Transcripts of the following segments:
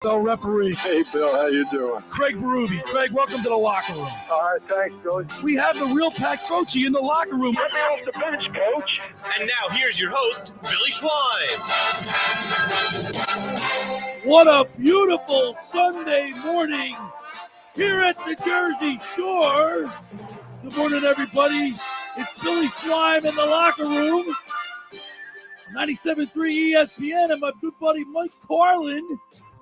Referee. Hey, Bill, how you doing? Craig Berube. Craig, welcome to the Locker Room. All right, thanks, Billy. We have the real Pat Croce in the locker room. Get me off the bench, Coach. And now here's your host, Billy Schwein. What a beautiful Sunday morning here at the Jersey Shore. Good morning, everybody. It's Billy Schwein in the locker room. 97.3 ESPN, and my good buddy Mike Carlin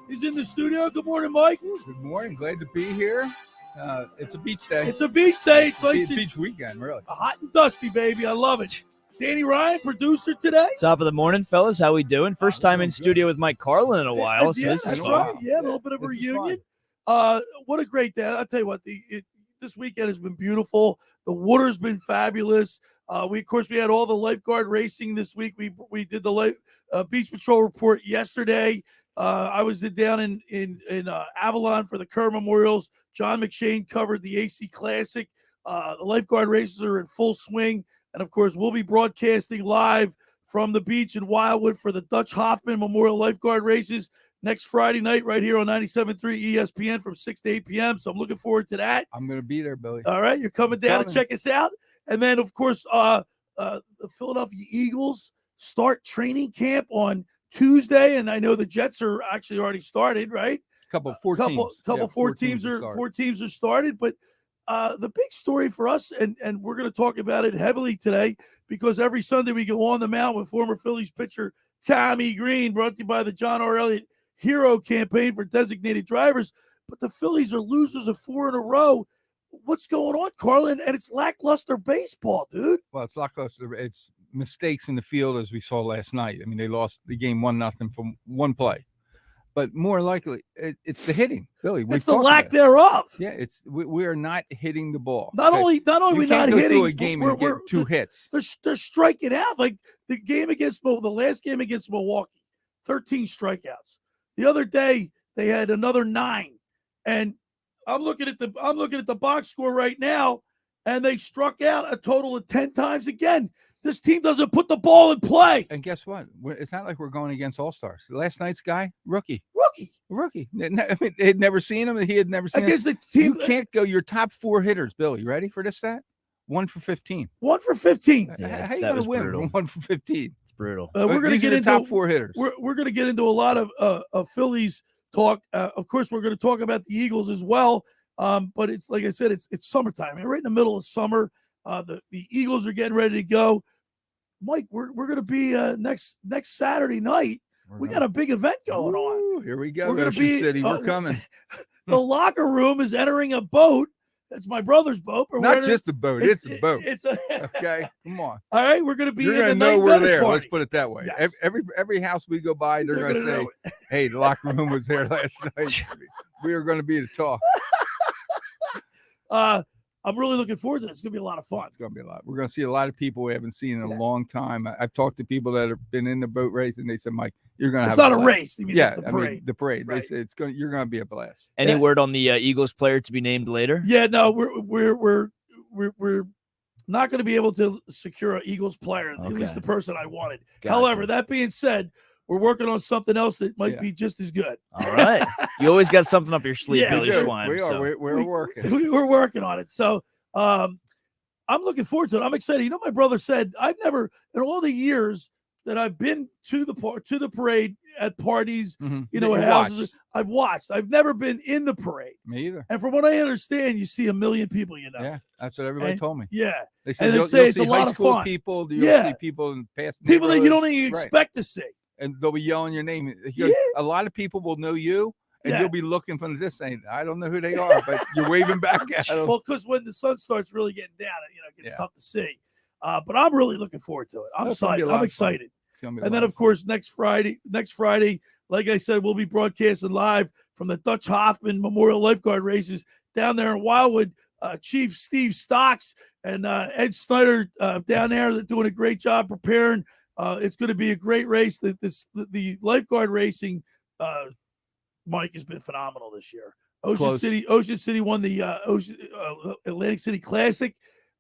is in the studio. Good morning, Mike. Good morning. Glad to be here. It's a beach day. It's a beach day. It's nice. Beach weekend, really. Hot and dusty, baby. I love it. Danny Ryan, producer today. Top of the morning, fellas. How we doing? First time in studio with Mike Carlin in a while, so this is fun. Yeah, a little bit of a reunion. What a great day. I'll tell you what, this weekend has been beautiful. The water's been fabulous. We had all the lifeguard racing this week. We did the Beach Patrol report yesterday. I was down in Avalon for the Kerr Memorials. John McShane covered the AC Classic. The lifeguard races are in full swing. And, of course, we'll be broadcasting live from the beach in Wildwood for the Dutch Hoffman Memorial Lifeguard Races next Friday night right here on 97.3 ESPN from 6 to 8 p.m. So I'm looking forward to that. I'm going to be there, Billy. All right, you're coming down to check us out. And then, of course, the Philadelphia Eagles start training camp on Tuesday, and I know the Jets are actually already started, right? Four teams are started, but the big story for us, and we're going to talk about it heavily today, because every Sunday we go on the mound with former Phillies pitcher Tommy Greene, brought to you by the John R. Elliott Hero Campaign for designated drivers. But the Phillies are losers of 4 in a row. What's going on, Carlin? And it's lackluster baseball, dude. Well, it's lackluster. It's mistakes in the field, as we saw last night. I mean, they lost the game 1-0 from one play. But more likely, it's the hitting, Billy. It's the lack thereof. Yeah, we are not hitting the ball. Not only we're not hitting. A game and get 2 hits. They're striking out. Like the last game against Milwaukee, 13 strikeouts. The other day they had another 9, and I'm looking at the box score right now, and they struck out a total of 10 times again. This team doesn't put the ball in play. And guess what? It's not like we're going against all-stars. Last night's guy, rookie. They had never seen him. He had never seen against the team. You can't go your top 4 hitters, Billy. You ready for this stat? 1 for 15. 1 for 15. Yeah, how you going to win? Brutal. 1 for 15. It's brutal. We're going to get into top 4 hitters. We're going to get into a lot of Phillies talk. Of course, we're going to talk about the Eagles as well. But it's like I said, it's summertime. I mean, right in the middle of summer. The Eagles are getting ready to go. Mike, we're going to be next Saturday night. We got a big event going on. Here we go. We're going to be City. We're coming. The Locker Room is entering a boat. It's my brother's boat. Not just a boat. It's a boat. Okay. Come on. All right. We're going to be You're in the know night we're there. party. Let's put it that way. Yes. Every house we go by, they're going to say, hey, the Locker Room was there last night. We are going to be the talk. I'm really looking forward to this. It's going to be a lot of fun. It's going to be a lot. We're going to see a lot of people we haven't seen in a long time. I've talked to people that have been in the boat race, and they said, Mike, you're going to have a blast. It's not a race. You mean the parade. I mean, the parade. Right. They say you're going to be a blast. Any word on the Eagles player to be named later? Yeah, no, we're not going to be able to secure an Eagles player, at least the person I wanted. Gotcha. However, that being said, we're working on something else that might be just as good. All right. You always got something up your sleeve, Billy Schwein. We are. So. We're working. We're working on it. So I'm looking forward to it. I'm excited. You know, my brother said, I've never, in all the years that I've been to the parade at parties, at houses, I've watched. I've never been in the parade. Me either. And from what I understand, you see 1 million people, Yeah, that's what everybody told me. Yeah. They said you'll say it's a lot of fun. People, you'll see people in past people that you don't even expect to see. And they'll be yelling your name. A lot of people will know you, and you'll be looking from this saying, I don't know who they are, but you're waving back at them. Well, because when the sun starts really getting down, it gets tough to see. But I'm really looking forward to it. I'm excited. And then, of course, next Friday, like I said, we'll be broadcasting live from the Dutch Hoffman Memorial Lifeguard Races down there in Wildwood. Chief Steve Stocks and Ed Snyder down there. They're doing a great job preparing. It's going to be a great race. The lifeguard racing, Mike, has been phenomenal this year. Ocean City won the Atlantic City Classic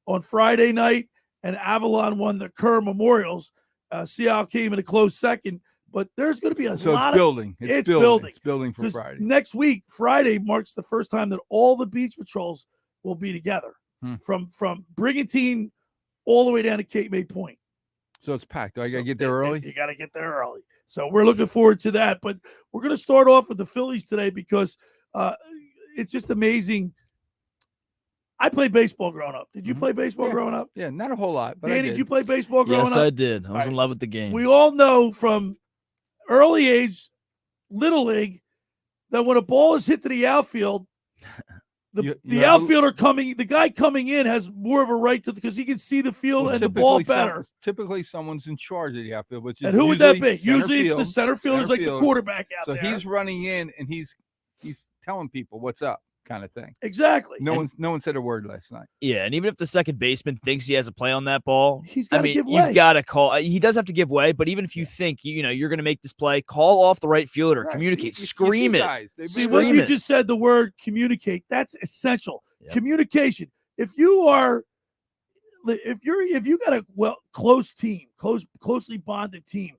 on Friday night, and Avalon won the Kerr Memorials. Seattle came in a close second, but there's going to be a So lot it's building. It's It's building. building. It's building for 'cause Friday. next week, Friday marks the first time that all the beach patrols will be together from Brigantine all the way down to Cape May Point. So it's packed. Do I got to get there early? You got to get there early. So we're looking forward to that. But we're going to start off with the Phillies today because it's just amazing. I played baseball growing up. Did you play baseball growing up? Yeah, not a whole lot. But Danny, did you play baseball growing up? Yes, I did. I was in love with the game. We all know from early age, little league, that when a ball is hit to the outfield, the outfielder the guy coming in has more of a right to because he can see the field and the ball better. Typically, someone's in charge of the outfield, which is and who would that be? Usually, field, it's the center fielder's like the quarterback out there. So he's running in and he's telling people what's up, kind of thing. Exactly. No one said a word last night. Yeah, and even if the second baseman thinks he has a play on that ball, he's got to give way. You've got to call. He does have to give way, but even if you think you're going to make this play, call off the right fielder, communicate, scream it. See what you just said. The word communicate. That's essential. Yep. Communication. If you got a close team, closely bonded team,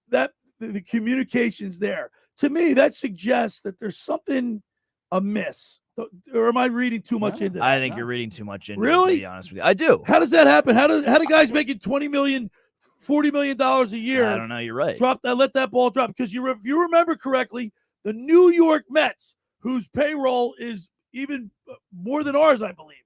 that the communication's there. To me, that suggests that there's something amiss. Or am I reading too much into that? I think you're reading too much into it, really? to be honest with you. I do. How does that happen? How do guys making $20 million, $40 million a year? I don't know. You're right. Let that ball drop. Because if you remember correctly, the New York Mets, whose payroll is even more than ours, I believe.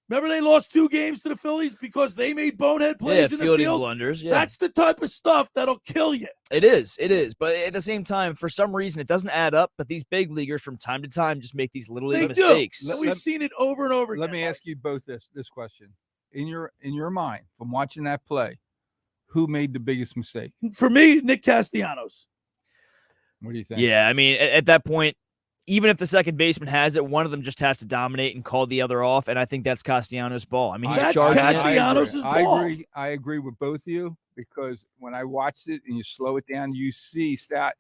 Remember they lost 2 games to the Phillies because they made bonehead plays in the fielding field? blunders. Yeah. That's the type of stuff that'll kill you. It is. But at the same time, for some reason, it doesn't add up. But these big leaguers from time to time just make these little mistakes. We've seen it over and over again. Let me ask you both this question. In your mind, from watching that play, who made the biggest mistake? For me, Nick Castellanos. What do you think? Yeah, I mean, at that point, even if the second baseman has it, one of them just has to dominate and call the other off, and I think that's Castellanos' ball. I mean, he's charging Castellanos' ball. I agree with both of you because when I watched it and you slow it down, you see that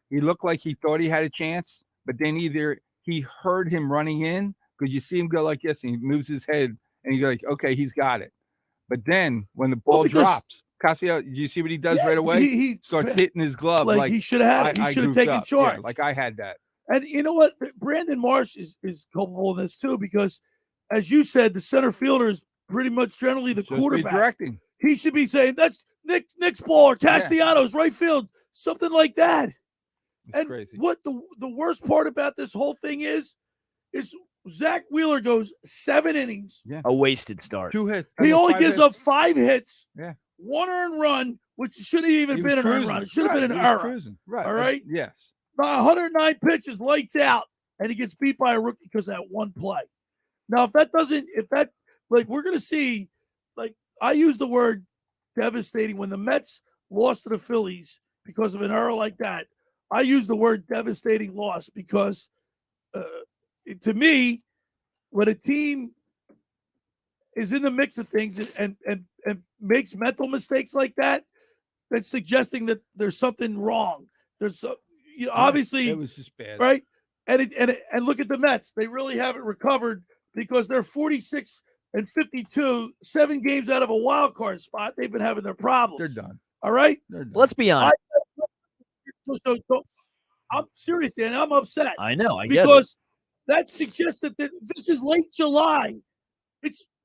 he looked like he thought he had a chance, but then either he heard him running in because you see him go like this and he moves his head and he's like, okay, he's got it. But then when the ball drops, Castellanos, do you see what he does right away? He starts hitting his glove like he should have had it. He should have taken charge. Yeah, like I had that. And you know what? Brandon Marsh is culpable in this too because, as you said, the center fielder is pretty much generally the quarterback. Directing. He should be saying, that's Nick's ball or Castellanos, right field, something like that. It's crazy. What the worst part about this whole thing is Zach Wheeler goes 7 innings. Yeah. A wasted start. 2 hits. He only gives up 5 hits. Yeah. 1 earned run, which shouldn't even been an earned run. It should have been an error. Right. All right? Yes. 109 pitches, lights out, and he gets beat by a rookie because of that one play. Now, we're going to see, I use the word devastating. When the Mets lost to the Phillies because of an error like that, I use the word devastating loss because, to me, when a team is in the mix of things and makes mental mistakes like that, that's suggesting that there's something wrong. There's obviously it was just bad, right? And look at the Mets; they really haven't recovered because they're 46-52, 7 games out of a wild card spot. They've been having their problems. They're done. All right, let's be honest. So I'm serious, Dan. I'm upset. I know. I get it. Because that suggests that this is late July.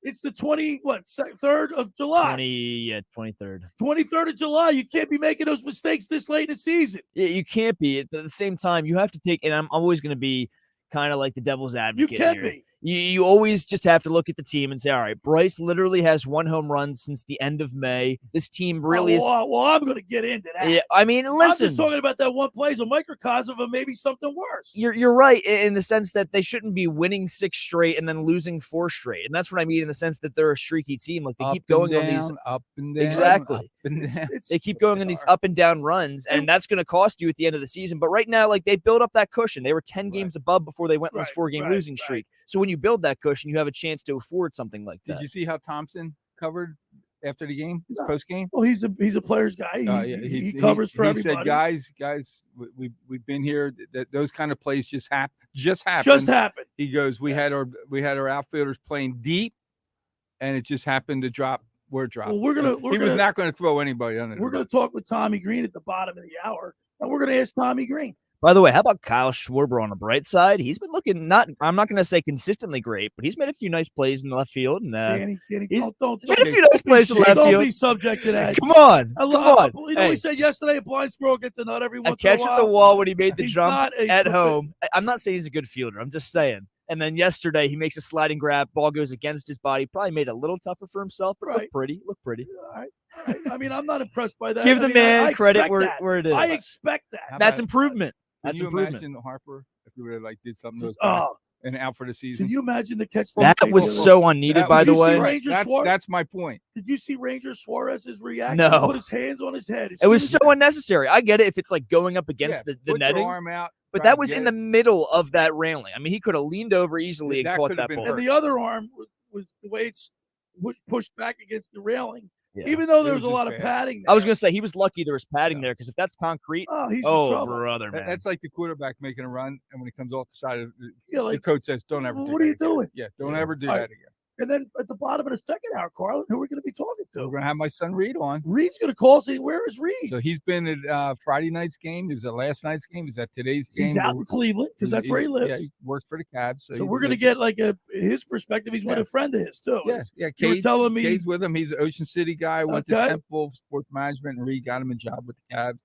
It's the 3rd of July. 23rd. 23rd of July. You can't be making those mistakes this late in the season. Yeah, you can't be. But at the same time, you have to take, and I'm always going to be kind of like the devil's advocate. You can't here. be. You always just have to look at the team and say, all right, Bryce literally has 1 home run since the end of May. This team really is. Well, I'm going to get into that. Yeah, I mean, listen. I'm just talking about that one play. It's a microcosm of maybe something worse. You're right in the sense that they shouldn't be winning 6 straight and then losing 4 straight. And that's what I mean in the sense that they're a streaky team. Like they keep going on these up and down. Exactly. They keep going on these up and down runs, and that's going to cost you at the end of the season. But right now, like they build up that cushion. They were 10 games above before they went on this 4-game losing streak. So when you build that cushion, you have a chance to afford something like that. Did you see how Thompson covered after the game, post game? Well, he's a player's guy. He covers for everybody. He said, guys, we've been here. That those kind of plays just happen. Just happened. He goes, we had our outfielders playing deep, and it just happened to drop word drop. Well, he was not going to throw anybody under. We're going to talk with Tommy Greene at the bottom of the hour, and we're going to ask Tommy Greene. By the way, how about Kyle Schwarber on the bright side? He's been looking I'm not going to say consistently great, but he's made a few nice plays in the left field. And Danny, don't made a few nice plays in the left field. Don't be subject to that. Come on. You know, we said yesterday a blind squirrel gets a nut every once in a while. A catch at the wall when he made the jump at home. home. I'm not saying he's a good fielder. I'm just saying. And then yesterday, he makes a sliding grab. Ball goes against his body. Probably made it a little tougher for himself, but looked pretty. All right. I mean, I'm not impressed by that. Give the man credit where it is. I expect that. That's improvement. Can you imagine Harper if he would have did something to those guys and out for the season? Can you imagine the catch? That was so unneeded, by the way. That's my point. Did you see Ranger Suarez's reaction? No. He put his hands on his head. It was so unnecessary. I get it if it's like going up against the netting. Your arm out, but that was in the middle of that railing. I mean, he could have leaned over easily and caught that ball. And the other arm was the way it's pushed back against the railing. Yeah. Even though there was a lot of padding there. I was going to say, he was lucky there was padding there, because if that's concrete, he's in trouble. Brother, man. That's like the quarterback making a run, and when he comes off the side of the coach says, don't ever do that. What are you doing? Yeah, don't ever do that again. And then at the bottom of the second hour, Carlin, who are we going to be talking to? We're going to have my son Reed on. Reed's going to call us. Where is Reed? So he's been at Friday night's game. He was at last night's game. He's at today's game. He's out in Cleveland because that's where he lives. Yeah, he works for the Cavs. So we're going to get like his perspective. He's with a friend of his too. Yeah. You were telling me Cade's with him. He's an Ocean City guy. Went to Temple Sports Management, and Reed got him a job with the Cavs.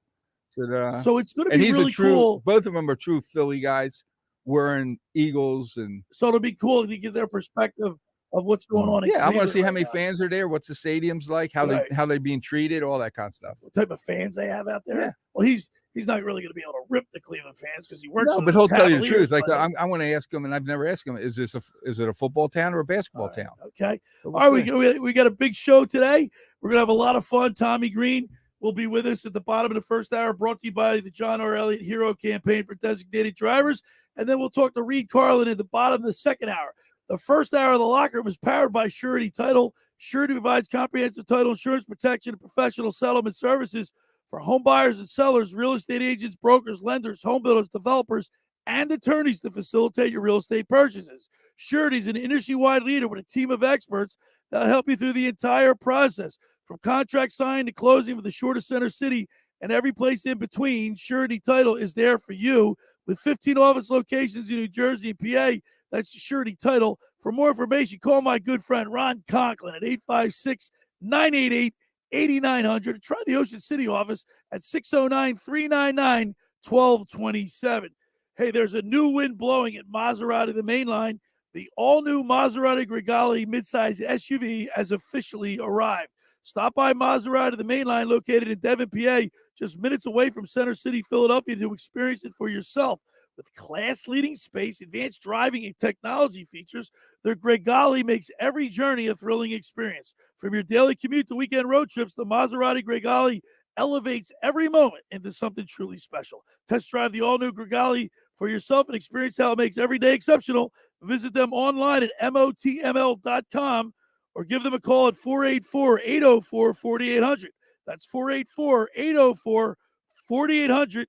So it's going to be really cool. Both of them are true Philly guys, wearing Eagles, and so it'll be cool to get their perspective of what's going on. I want to see how many fans are there. What's the stadium's like? How they're being treated? All that kind of stuff. What type of fans they have out there? Yeah. Well, he's not really going to be able to rip the Cleveland fans because he works. No, but he'll tell you the truth. Like I want to ask him, and I've never asked him: is it a football town or a basketball town? Okay. So all right, we got a big show today. We're gonna have a lot of fun. Tommy Greene will be with us at the bottom of the first hour, brought to you by the John R. Elliott Hero Campaign for designated drivers, and then we'll talk to Reed Carlin at the bottom of the second hour. The first hour of the Locker Room is powered by Surety Title. Surety provides comprehensive title insurance protection and professional settlement services for home buyers and sellers, real estate agents, brokers, lenders, home builders, developers, and attorneys to facilitate your real estate purchases. Surety is an industry-wide leader with a team of experts that will help you through the entire process, from contract signing to closing for the shortest center city and every place in between. Surety Title is there for you with 15 office locations in New Jersey and PA. That's Surety Title. For more information, call my good friend Ron Conklin at 856-988-8900. Try the Ocean City office at 609-399-1227. Hey, there's a new wind blowing at Maserati, the main line. The all-new Maserati Gregale midsize SUV has officially arrived. Stop by Maserati, the main line, located in Devon, PA, just minutes away from Center City, Philadelphia, to experience it for yourself. With class-leading space, advanced driving, and technology features, their Gregale makes every journey a thrilling experience. From your daily commute to weekend road trips, the Maserati Gregale elevates every moment into something truly special. Test drive the all-new Gregale for yourself and experience how it makes every day exceptional. Visit them online at motml.com or give them a call at 484-804-4800. That's 484-804-4800.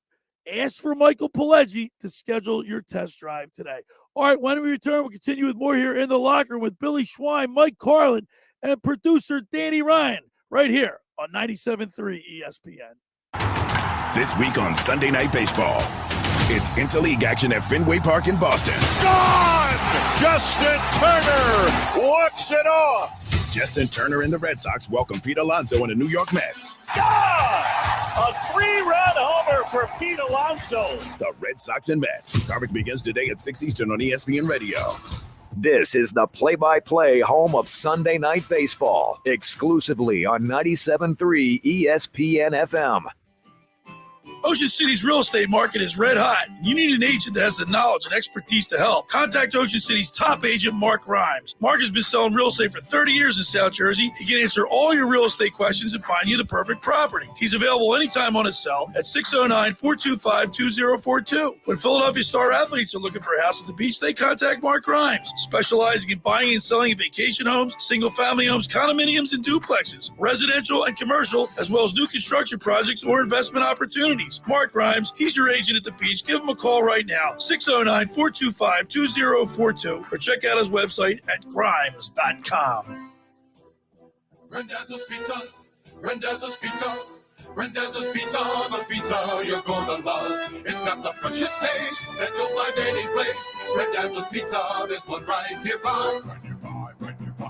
Ask for Michael Pileggi to schedule your test drive today. All right, when we return, we'll continue with more here in the Locker Room with Billy Schwein, Mike Carlin, and producer Danny Ryan right here on 97.3 ESPN. This week on Sunday Night Baseball, it's interleague action at Fenway Park in Boston. Gone! Justin Turner walks it off. Justin Turner and the Red Sox welcome Pete Alonso and the New York Mets. Gone! A 3-run homer for Pete Alonso. The Red Sox and Mets. Coverage begins today at 6 Eastern on ESPN Radio. This is the play-by-play home of Sunday Night Baseball, exclusively on 97.3 ESPN FM. Ocean City's real estate market is red hot. You need an agent that has the knowledge and expertise to help. Contact Ocean City's top agent, Mark Rhymes. Mark has been selling real estate for 30 years in South Jersey. He can answer all your real estate questions and find you the perfect property. He's available anytime on his cell at 609-425-2042. When Philadelphia star athletes are looking for a house at the beach, they contact Mark Rhymes, specializing in buying and selling vacation homes, single-family homes, condominiums, and duplexes, residential and commercial, as well as new construction projects or investment opportunities. Mark Rhymes, he's your agent at the beach. Give him a call right now, 609-425-2042, or check out his website at grimes.com. Rendezvous Pizza, Rendezvous Pizza, Rendezvous Pizza, the pizza you're gonna love. It's got the freshest taste that you'll find any place. Rendezvous Pizza, there's one right nearby.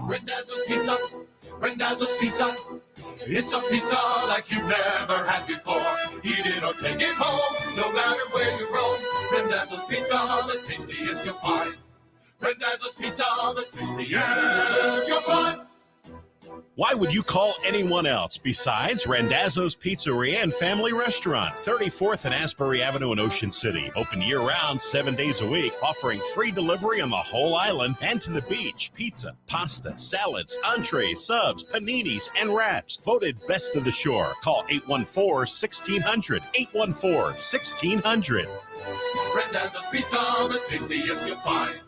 Rendezvous Pizza, Rendezvous Pizza. It's a pizza like you've never had before. Eat it or take it home, no matter where you roam. Rendezvous Pizza, the tastiest you'll find. Rendezvous Pizza, the tastiest you'll find. Why would you call anyone else besides Randazzo's Pizzeria and Family Restaurant, 34th and Asbury Avenue in Ocean City. Open year-round, 7 days a week, offering free delivery on the whole island and to the beach. Pizza, pasta, salads, entrees, subs, paninis, and wraps. Voted best of the shore. Call 814-1600. 814-1600. Randazzo's Pizza, the tastiest you'll find.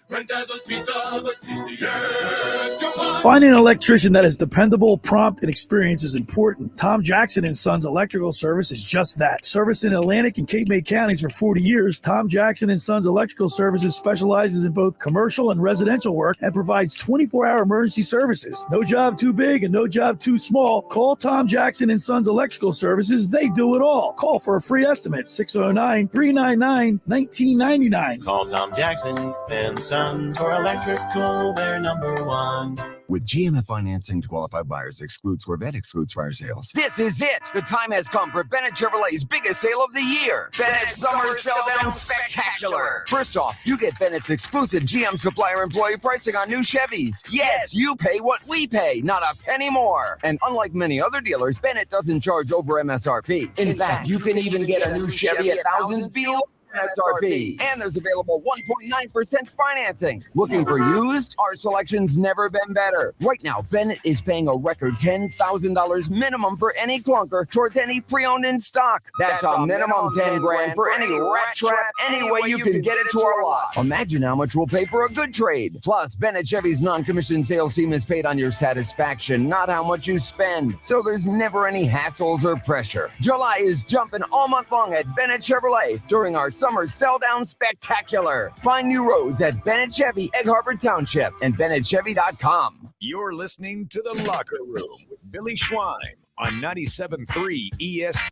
Randazzo's Pizza, the tastiest you'll find. Finding an electrician that is dependable, prompt, and experienced is important. Tom Jackson & Sons Electrical Service is just that. Service in Atlantic and Cape May counties for 40 years, Tom Jackson & Sons Electrical Services specializes in both commercial and residential work and provides 24-hour emergency services. No job too big and no job too small. Call Tom Jackson & Sons Electrical Services. They do it all. Call for a free estimate, 609-399-1999. Call Tom Jackson and Sons for electrical, they're number one. With GMF financing to qualified buyers, excludes Corvette, excludes fire sales. This is it. The time has come for Bennett Chevrolet's biggest sale of the year. Bennett's Summer Sell Down Spectacular. First off, you get Bennett's exclusive GM supplier employee pricing on new Chevys. Yes, you pay what we pay, not a penny more. And unlike many other dealers, Bennett doesn't charge over MSRP. In fact, you can even get a new Chevy at thousands below MSRP. And there's available 1.9% financing. Looking for used? Our selection's never been better. Right now, Bennett is paying a record $10,000 minimum for any clunker towards any pre-owned in stock. That's a minimum 10 grand for any rat trap, any way you can get it to our lot. Imagine how much we'll pay for a good trade. Plus, Bennett Chevy's non-commissioned sales team is paid on your satisfaction, not how much you spend. So there's never any hassles or pressure. July is jumping all month long at Bennett Chevrolet during our Summer Sell Down Spectacular. Find new roads at Bennett Chevy, Egg Harbor Township, and BennettChevy.com. You're listening to The Locker Room with Billy Schwein on 97.3 ESPN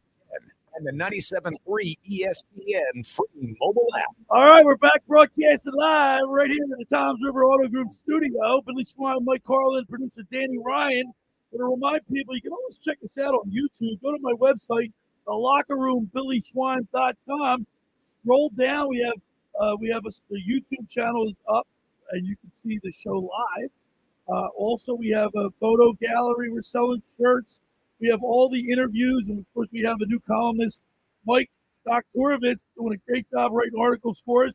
and the 97.3 ESPN free mobile app. All right, we're back broadcasting live right here in the Toms River Auto Group studio. Billy Swan, Mike Carlin, producer Danny Ryan. I want to remind people, you can always check us out on YouTube. Go to my website, thelockerroombillyswan.com. Scroll down. We have the YouTube channel is up, and you can see the show live. Also, we have a photo gallery. We're selling shirts. We have all the interviews, and of course, we have a new columnist, Mike Doktorovitz, doing a great job writing articles for us.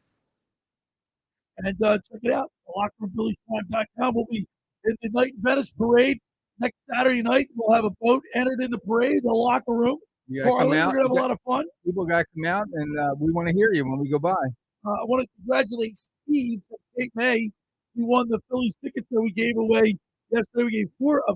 And check it out, thelockerroombillyswan.com. We'll be in the Night in Venice parade next Saturday night. We'll have a boat entered in the parade, the Locker Room. Carlin, we're going to have a lot of fun. People got to come out, and we want to hear you when we go by. I want to congratulate Steve from Cape May. He won the Phillies tickets that we gave away yesterday. We gave a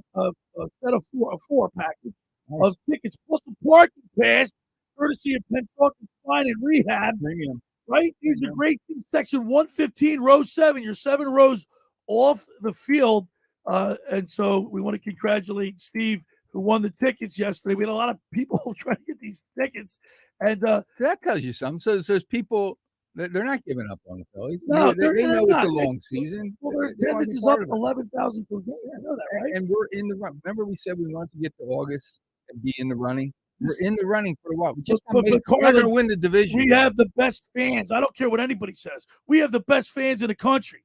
four package of tickets plus a parking pass, courtesy of Pennsauken Spine and Rehab. Premium. Right? These are great things. Section 115, row 7. You're 7 rows off the field. And so we want to congratulate Steve, who won the tickets yesterday. We had a lot of people trying to get these tickets. And so that tells you something. So there's people, they're not giving up on the Phillies. No, they know not. It's a long season. Well, their attendance is up 11,000 per game. I know that, right? And we're in the run. Remember we said we wanted to get to August and be in the running? We're in the running for a while. We just we're not going to win the division. We have the best fans. I don't care what anybody says. We have the best fans in the country.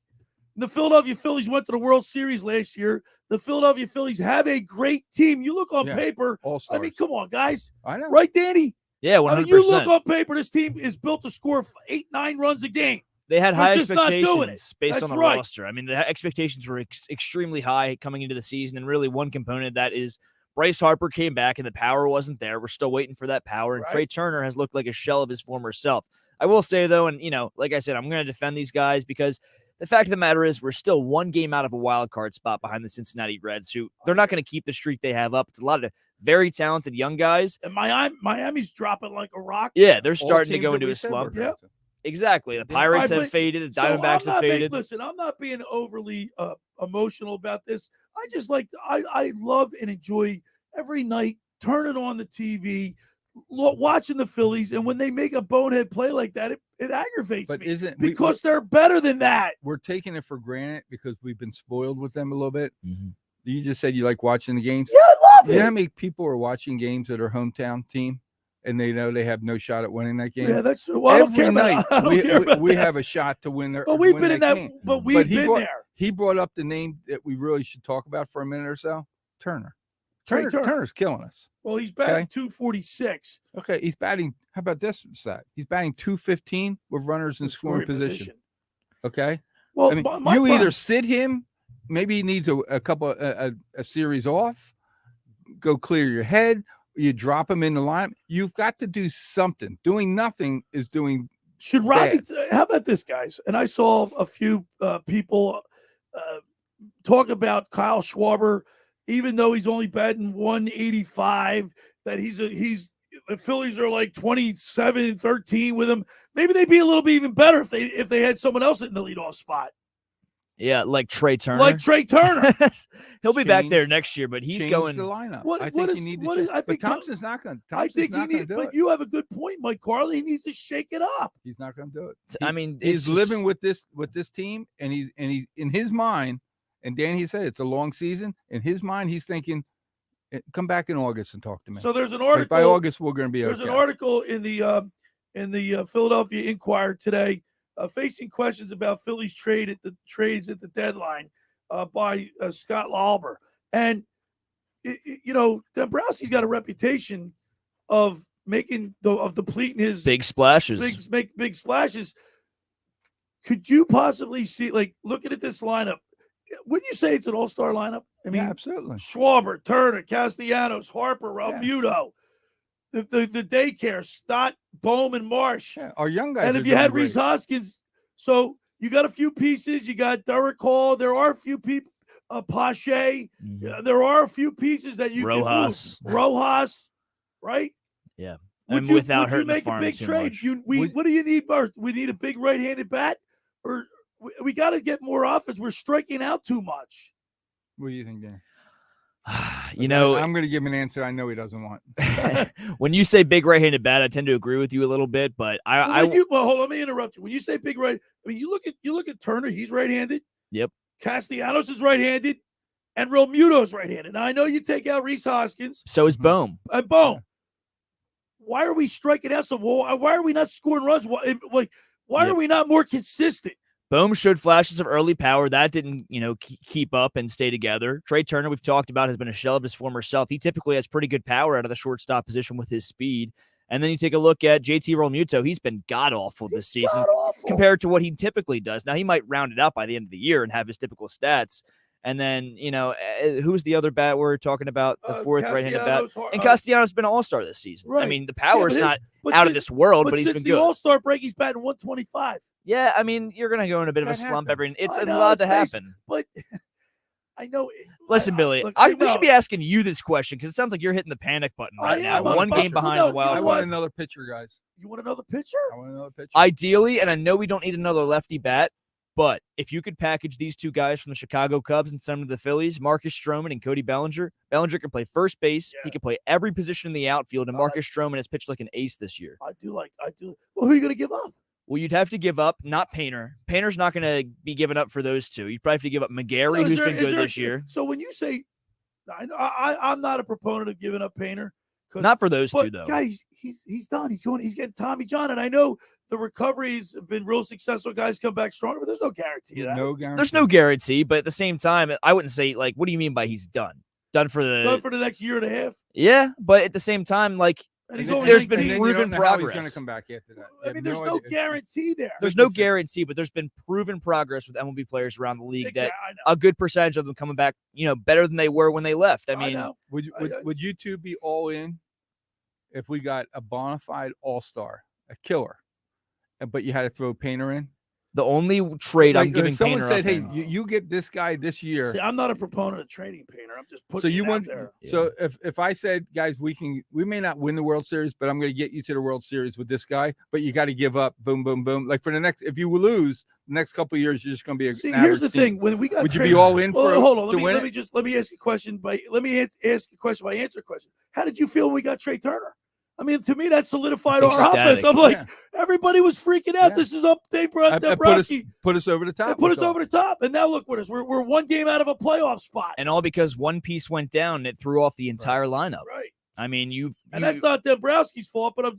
The Philadelphia Phillies went to the World Series last year. The Philadelphia Phillies have a great team. You look on paper. I mean, come on, guys. I know. Right, Danny? Yeah, 100%. I mean, you look on paper, this team is built to score 8-9 runs a game. They had high expectations based on the roster. I mean, the expectations were extremely high coming into the season, and really one component of that is Bryce Harper came back, and the power wasn't there. We're still waiting for that power, and Trey Turner has looked like a shell of his former self. I will say, though, and, like I said, I'm going to defend these guys because the fact of the matter is we're still one game out of a wild card spot behind the Cincinnati Reds, who they're not going to keep the streak they have up. It's a lot of very talented young guys. And Miami's dropping like a rock. Yeah, they're starting to go into a slump. Yeah. Exactly. The Pirates have faded. The Diamondbacks have faded. Listen, I'm not being overly emotional about this. I just I love and enjoy every night turning on the TV, watching the Phillies, and when they make a bonehead play like that, it aggravates me. Because they're better than that. We're taking it for granted because we've been spoiled with them a little bit. Mm-hmm. You just said you like watching the games. Yeah, I love it. You know how many people are watching games at their hometown team, and they know they have no shot at winning that game? Yeah, that's true. Every night we have a shot to win. But we've been in that. Game. But we've been there. He brought up the name that we really should talk about for a minute or so. Turner. Turner's killing us. Well, he's batting 246. Okay, he's batting. How about this stat? He's batting 215 with runners in scoring position. Okay. Well, I mean, you either sit him. Maybe he needs a series off. Go clear your head. You drop him in the line. You've got to do something. Doing nothing is doing. Should Robbie? How about this, guys? And I saw a few people talk about Kyle Schwarber, even though he's only batting 185. That the Phillies are like 27-13 with him. Maybe they'd be a little bit even better if they had someone else in the leadoff spot. Yeah, like Trey Turner. He'll be back there next year, but he's going the lineup. But Thompson's not going. I think he needs. But you have a good point, Mike Carlin. He needs to shake it up. He's not going to do it. I mean, he's living with this team, and he's in his mind. And Danny said it's a long season. In his mind, he's thinking, "Come back in August and talk to me." So there's an article. By August, we're going to be okay. There's an article in the Philadelphia Inquirer today. Facing questions about Phillies trades at the deadline by Scott Lauber. And, Dombrowski's got a reputation of depleting his big splashes. Big splashes. Could you possibly see, looking at this lineup, wouldn't you say it's an all-star lineup? I mean, yeah, absolutely. Schwarber, Turner, Castellanos, Harper, Realmuto. The daycare, Stott, Bowman, Marsh. Yeah, our young guys. And if you had Reese Hoskins, so you got a few pieces. You got Derek Hall. There are a few people. Pache. Mm-hmm. There are a few pieces that you can move. Rojas, right? Yeah. Would you make a big trade? What do you need first? We need a big right-handed bat, or we got to get more offense. We're striking out too much. What do you think, Dan? I'm going to give him an answer I know he doesn't want. When you say big right-handed bat, I tend to agree with you a little bit, but hold on, let me interrupt you. When you say big right, I mean you look at Turner, he's right-handed. Yep. Castellanos is right-handed, and Realmuto is right-handed. Now I know you take out Reese Hoskins. So is Bohm. And Bohm. Why are we striking out so? Why are we not scoring runs? Why are we not more consistent? Bohm showed flashes of early power. That didn't, keep up and stay together. Trey Turner, we've talked about, has been a shell of his former self. He typically has pretty good power out of the shortstop position with his speed. And then you take a look at JT Realmuto. He's been god-awful this season compared to what he typically does. Now, he might round it out by the end of the year and have his typical stats. And then, who's the other bat we're talking about? The fourth right-handed bat. And Castellanos has been an all-star this season. Right. I mean, the power is not out of this world, but he's been good. Since the all-star break, he's batting 125. Yeah, I mean, you're going to go in a bit of a slump it's allowed to happen. But I know. Listen, Billy, we should be asking you this question because it sounds like you're hitting the panic button right now. One game behind the Wild. I want another pitcher, guys. You want another pitcher? I want another pitcher. Ideally, and I know we don't need another lefty bat, but if you could package these two guys from the Chicago Cubs and send them to the Phillies, Marcus Stroman and Cody Bellinger. Bellinger can play first base. Yeah. He can play every position in the outfield, and Marcus Stroman has pitched like an ace this year. I do. Well, who are you going to give up? Well, you'd have to give up, not Painter. Painter's not going to be given up for those two. You'd probably have to give up McGarry, who's been good this year. So when you say, I'm not a proponent of giving up Painter. Not for those two, though. Guys, he's done. He's getting Tommy John. And I know the recoveries have been real successful. Guys come back stronger, but there's no guarantee of that. There's no guarantee, but at the same time, I wouldn't say, what do you mean by he's done? Done for the next year and a half? Yeah, but at the same time, there's been proven progress. He's going to come back after that. I mean, there's no guarantee there. There's no guarantee, but there's been proven progress with MLB players around the league that a good percentage of them coming back, better than they were when they left. I mean, would you two be all in if we got a bona fide all-star, a killer, but you had to throw Painter in? The only trade I'm giving someone Painter said, up "Hey, in. you get this guy this year." See, I'm not a proponent of trading Painter. I'm just putting. So you it want out there. So if I said, guys, we may not win the World Series, but I'm going to get you to the World Series with this guy, but you got to give up, boom, boom, boom. Like for the next, if you lose the next couple of years, you're just going to be. See, here's the thing: when we got, would you be all in for? Hold on, let me ask you a question. Let me ask a question by answer a question. How did you feel when we got Trey Turner? I mean, to me, that solidified our offense. I'm like, everybody was freaking out. This is up, Dabrowski. Put us over the top. Put us over the top. And now look what us. We're one game out of a playoff spot. And all because one piece went down and it threw off the entire lineup. Right. I mean, and that's not Dabrowski's fault, but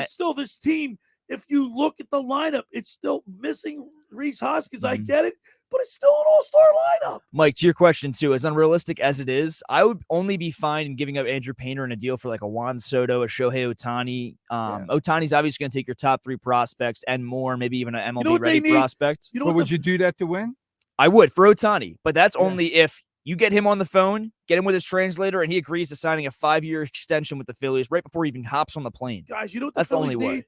still, this team, if you look at the lineup, it's still missing Rhys Hoskins. I get it, but it's still an all-star lineup. Mike, to your question, too, as unrealistic as it is, I would only be fine in giving up Andrew Painter in a deal for like a Juan Soto, a Shohei Ohtani. Ohtani's obviously going to take your top 3 prospects and more, maybe even an MLB-ready prospect. But would you do that to win? I would for Ohtani, but that's only if you get him on the phone, get him with his translator, and he agrees to signing a 5-year extension with the Phillies right before he even hops on the plane. Guys, you know what that's the Phillies only way. Need?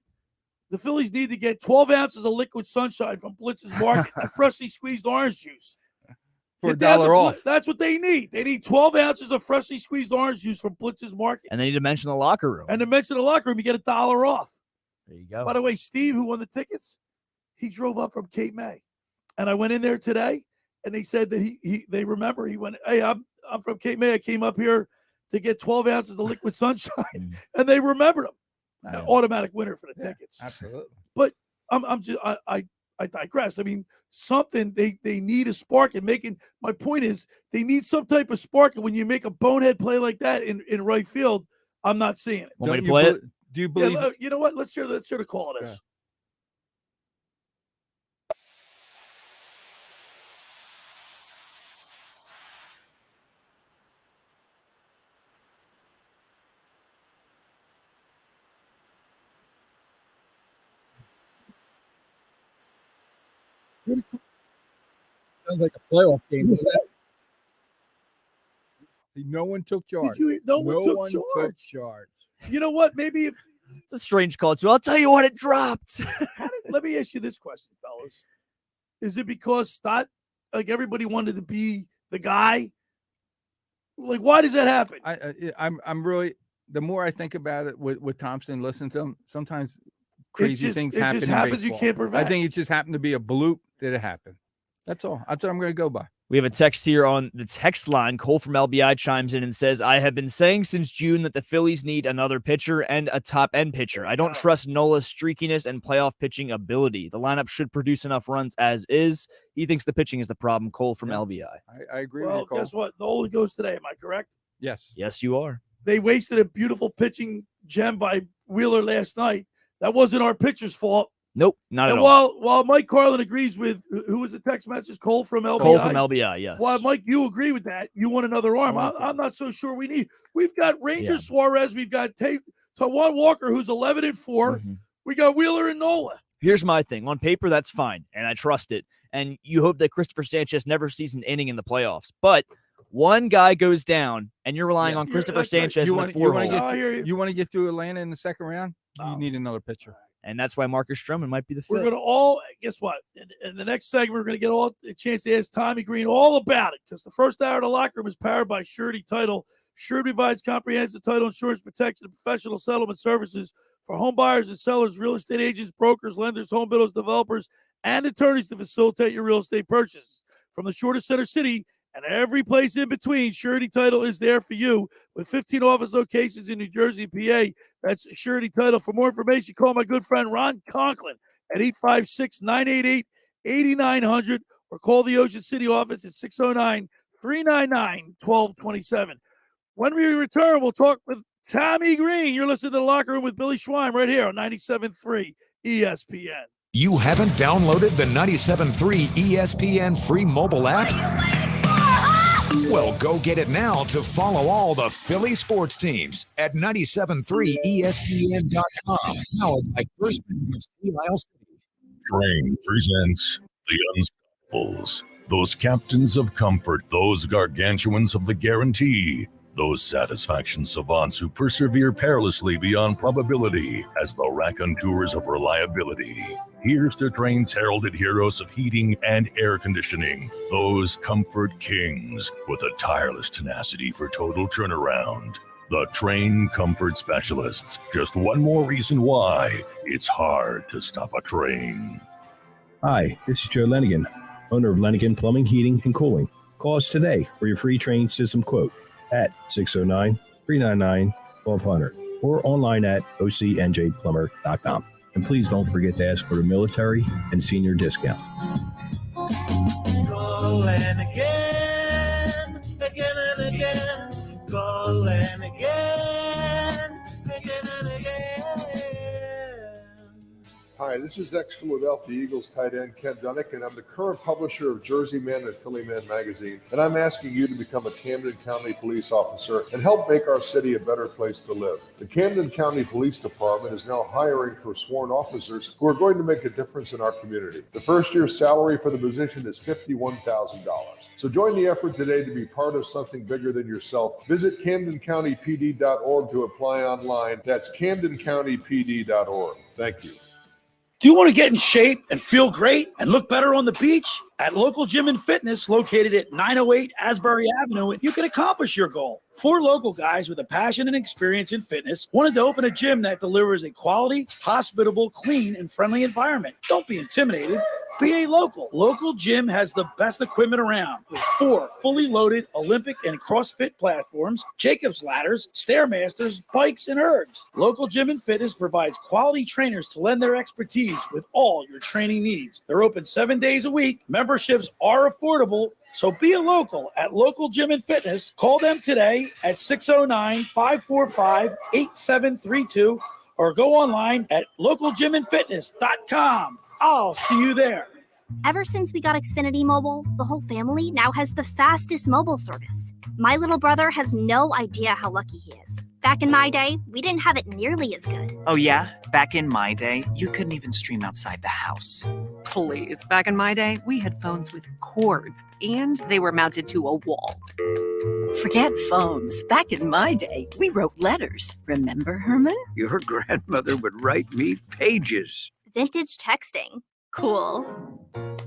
The Phillies need to get 12 ounces of liquid sunshine from Blitz's Market and freshly squeezed orange juice. For $1 off. That's what they need. They need 12 ounces of freshly squeezed orange juice from Blitz's Market. And they need to mention the locker room. And to mention the locker room, you get $1 off. There you go. By the way, Steve, who won the tickets, he drove up from Cape May. And I went in there today, and they said that they remember. He went, hey, I'm from Cape May. I came up here to get 12 ounces of liquid sunshine. And they remembered him. Automatic winner for the tickets. Absolutely. But I digress. I mean, something they need a spark and making. My point is they need some type of spark. And when you make a bonehead play like that in right field, I'm not seeing it. Want me to play it? Do you believe? Yeah, you know what? Let's hear the call of this. Sounds like a playoff game. No one took charge. No one took charge. You know what? Maybe it's a strange call too. I'll tell you what, it dropped. Let me ask you this question, fellas: is it because Stott, like everybody wanted to be the guy? Like, why does that happen? I'm really. The more I think about it with Thompson, listen to him. Sometimes crazy things happen. It just happens. You can't prevent. I think it just happened to be a bloop that it happened. That's all. That's what I'm going to go by. We have a text here on the text line. Cole from LBI chimes in and says, I have been saying since June that the Phillies need another pitcher and a top-end pitcher. I don't trust Nola's streakiness and playoff pitching ability. The lineup should produce enough runs as is. He thinks the pitching is the problem. Cole from LBI. I agree with you, Cole. Well, guess what? Nola goes today. Am I correct? Yes. Yes, you are. They wasted a beautiful pitching gem by Wheeler last night. That wasn't our pitcher's fault. Nope, not at all. While Mike Carlin agrees with, who was the text message? Cole from LBI? Cole from LBI, yes. While Mike, you agree with that. You want another arm. I'm not so sure we need. We've got Ranger Suarez. We've got Tawan Walker, who's 11-4. Mm-hmm. We got Wheeler and Nola. Here's my thing. On paper, that's fine, and I trust it. And you hope that Christopher Sanchez never sees an inning in the playoffs. But one guy goes down, and you're relying on Christopher Sanchez in the four-hole. You want to get through Atlanta in the second round? You need another pitcher. And that's why Marcus Stroman might be the fit. We're going to all, guess what? In the next segment, we're going to get a chance to ask Tommy Greene all about it, because the first hour of the locker room is powered by Surety Title. Surety provides comprehensive title insurance protection and professional settlement services for home buyers and sellers, real estate agents, brokers, lenders, home builders, developers, and attorneys to facilitate your real estate purchases. From the shortest center city and every place in between, Surety Title is there for you with 15 office locations in New Jersey and PA. That's Surety Title. For more information, call my good friend Ron Conklin at 856-988-8900 or call the Ocean City office at 609-399-1227. When we return, we'll talk with Tommy Greene. You're listening to The Locker Room with Billy Schwein right here on 97.3 ESPN. You haven't downloaded the 97.3 ESPN free mobile app? Well, go get it now to follow all the Philly sports teams at 97.3ESPN.com. Powered by First Bank of Sea Isle City. Train presents the Unstoppables. Those captains of comfort, those gargantuans of the guarantee, those satisfaction savants who persevere perilously beyond probability as the raconteurs of reliability. Here's the train's heralded heroes of heating and air conditioning, those Comfort Kings, with a tireless tenacity for total turnaround. The Train Comfort Specialists. Just one more reason why it's hard to stop a train. Hi, this is Joe Lenigan, owner of Lenigan Plumbing, Heating, and Cooling. Call us today for your free train system quote at 609-399-1200 or online at ocnjplumber.com. And please don't forget to ask for the military and senior discount. Call and again, again and again. Call and again, again and again. Hi, this is ex-Philadelphia Eagles tight end Ken Dunnick, and I'm the current publisher of Jersey Man and Philly Man magazine, and I'm asking you to become a Camden County police officer and help make our city a better place to live. The Camden County Police Department is now hiring for sworn officers who are going to make a difference in our community. The first year's salary for the position is $51,000. So join the effort today to be part of something bigger than yourself. Visit CamdenCountyPD.org to apply online. That's CamdenCountyPD.org. Thank you. Do you want to get in shape and feel great and look better on the beach? At Local Gym and Fitness, located at 908 Asbury Avenue, you can accomplish your goal. 4 local guys with a passion and experience in fitness wanted to open a gym that delivers a quality, hospitable, clean, and friendly environment. Don't be intimidated. Be a local. Local Gym has the best equipment around with 4 fully loaded Olympic and CrossFit platforms, Jacob's ladders, Stairmasters, bikes, and ergs. Local Gym and Fitness provides quality trainers to lend their expertise with all your training needs. They're open 7 days a week. Memberships are affordable. So be a local at Local Gym and Fitness. Call them today at 609-545-8732 or go online at localgymandfitness.com. I'll see you there. Ever since we got Xfinity Mobile, the whole family now has the fastest mobile service. My little brother has no idea how lucky he is. Back in my day, we didn't have it nearly as good. Oh yeah? Back in my day, you couldn't even stream outside the house. Please, back in my day, we had phones with cords, and they were mounted to a wall. Forget phones. Back in my day, we wrote letters. Remember, Herman? Your grandmother would write me pages. Vintage texting. Cool.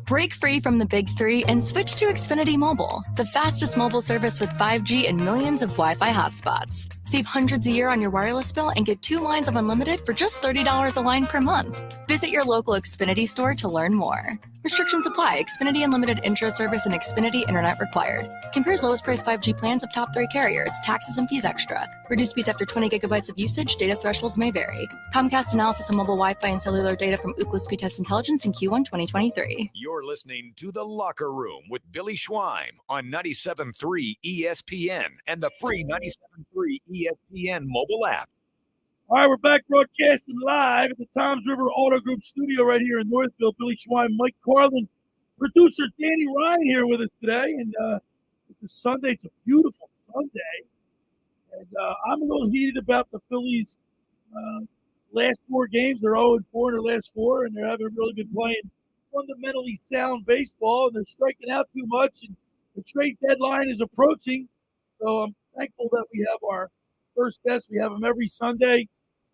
Break free from the big three and switch to Xfinity Mobile, the fastest mobile service with 5G and millions of Wi-Fi hotspots. Save hundreds a year on your wireless bill and get 2 lines of unlimited for just $30 a line per month. Visit your local Xfinity store to learn more. Restrictions apply. Xfinity Unlimited intro service and Xfinity Internet required. Compares lowest price 5G plans of top 3 carriers. Taxes and fees extra. Reduced speeds after 20 gigabytes of usage. Data thresholds may vary. Comcast analysis on mobile Wi-Fi and cellular data from Ookla Speed Test Intelligence in Q1 2023. You're listening to The Locker Room with Billy Schwein on 97.3 ESPN and the free 97.3 ESPN mobile app. All right, we're back broadcasting live at the Toms River Auto Group studio right here in Northville. Billy Schwein, Mike Carlin, producer Danny Ryan here with us today. And it's Sunday. It's a beautiful Sunday. And I'm a little heated about the Phillies' last 4 games. They're 0-4 in their last 4, and they haven't really been playing fundamentally sound baseball. And they're striking out too much, and the trade deadline is approaching. So I'm thankful that we have our first guest. We have him every Sunday.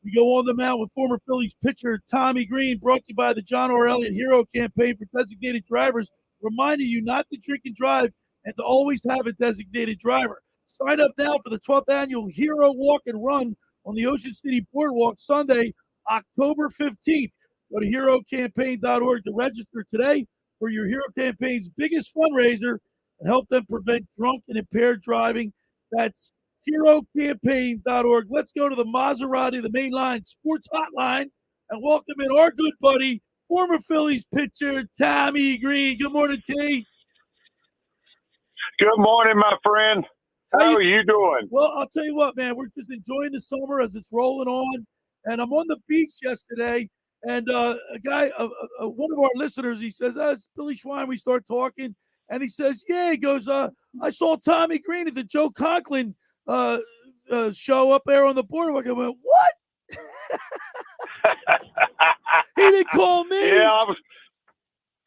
We go on the mound with former Phillies pitcher Tommy Greene, brought to you by the John R. Elliott Hero Campaign for designated drivers, reminding you not to drink and drive and to always have a designated driver. Sign up now for the 12th annual Hero Walk and Run on the Ocean City Boardwalk Sunday, October 15th. Go to herocampaign.org to register today for your Hero Campaign's biggest fundraiser and help them prevent drunk and impaired driving. That's herocampaign.org. Let's go to the Maserati, the main line sports hotline, and welcome in our good buddy, former Phillies pitcher Tommy Greene. Good morning, T. Good morning, my friend. How are you doing? Well, I'll tell you what, man, we're just enjoying the summer as it's rolling on. And I'm on the beach yesterday, and a guy, one of our listeners, he says, it's Billy Schwein. We start talking, and he says, yeah, he goes, I saw Tommy Greene at the Joe Conklin show up there on the boardwalk. I went, what? He didn't call me. Yeah, I was.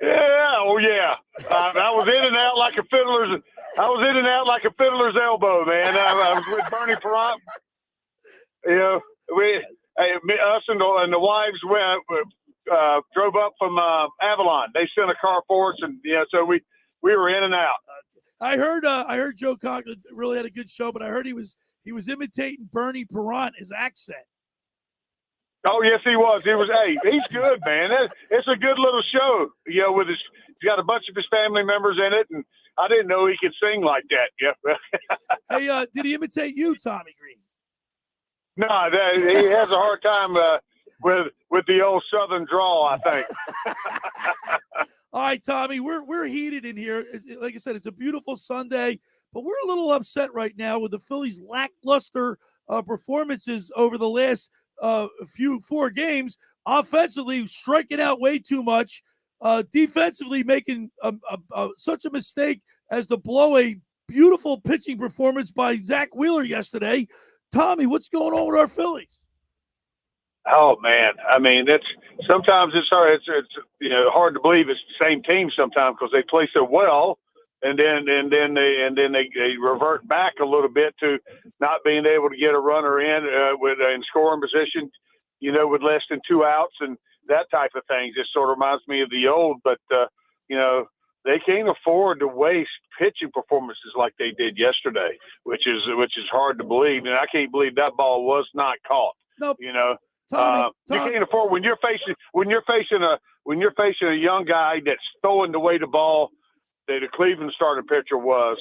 Yeah, oh yeah. I was in and out like a fiddler's. I was in and out like a fiddler's elbow, man. I was with Bernie Perrant. You know, us and the wives went. drove up from Avalon. They sent a car for us, and so we were in and out. I heard Joe Conklin really had a good show, but I heard he was imitating Bernie Perrant, his accent. Oh yes, he was. Hey, he's good, man. It's a good little show. With he's got a bunch of his family members in it, and I didn't know he could sing like that. Yeah. Hey, did he imitate you, Tommy Greene? No, he has a hard time with the old Southern drawl, I think. All right, Tommy, we're heated in here. Like I said, it's a beautiful Sunday, but we're a little upset right now with the Phillies' lackluster performances over the last four games. Offensively, striking out way too much. Defensively, making such a mistake as to blow a beautiful pitching performance by Zach Wheeler yesterday. Tommy, what's going on with our Phillies? Oh man, I mean, sometimes it's hard. It's hard to believe it's the same team sometimes because they play so well, and then they revert back a little bit to not being able to get a runner in scoring position, with less than 2 outs and that type of thing. Just sort of reminds me of the old, but they can't afford to waste pitching performances like they did yesterday, which is hard to believe, and I can't believe that ball was not caught. Nope. Tommy. You can't afford when you're facing a young guy that's throwing the way the ball that the Cleveland starting pitcher was,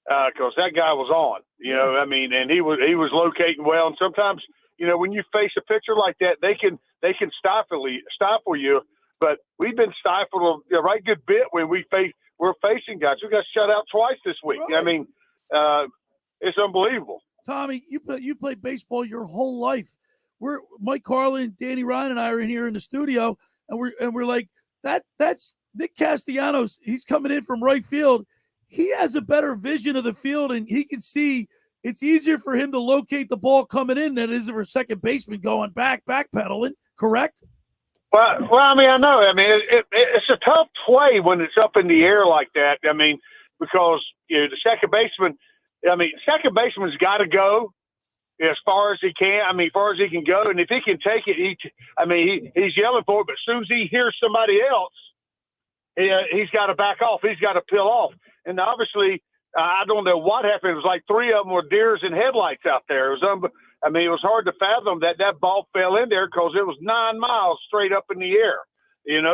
because that guy was on. I mean, and he was locating well. And sometimes, when you face a pitcher like that, they can stifle you. But we've been stifled a right good bit when we're facing guys. We got shut out twice this week. Right. I mean, it's unbelievable. Tommy, you played baseball your whole life. Mike Carlin, Danny Ryan, and I are in here in the studio, and we're like, that's Nick Castellanos. He's coming in from right field. He has a better vision of the field, and he can see it's easier for him to locate the ball coming in than it is for a second baseman going backpedaling. Correct? Well, I mean, I know. I mean, it's a tough play when it's up in the air like that. I mean, because the second baseman's got to go as far as he can. I mean, as far as he can go, and if he can take it, he's yelling for it. But as soon as he hears somebody else, he's got to back off. He's got to peel off. And obviously, I don't know what happened. It was like 3 of them were deers in headlights out there. It was it was hard to fathom that ball fell in there because it was 9 miles straight up in the air.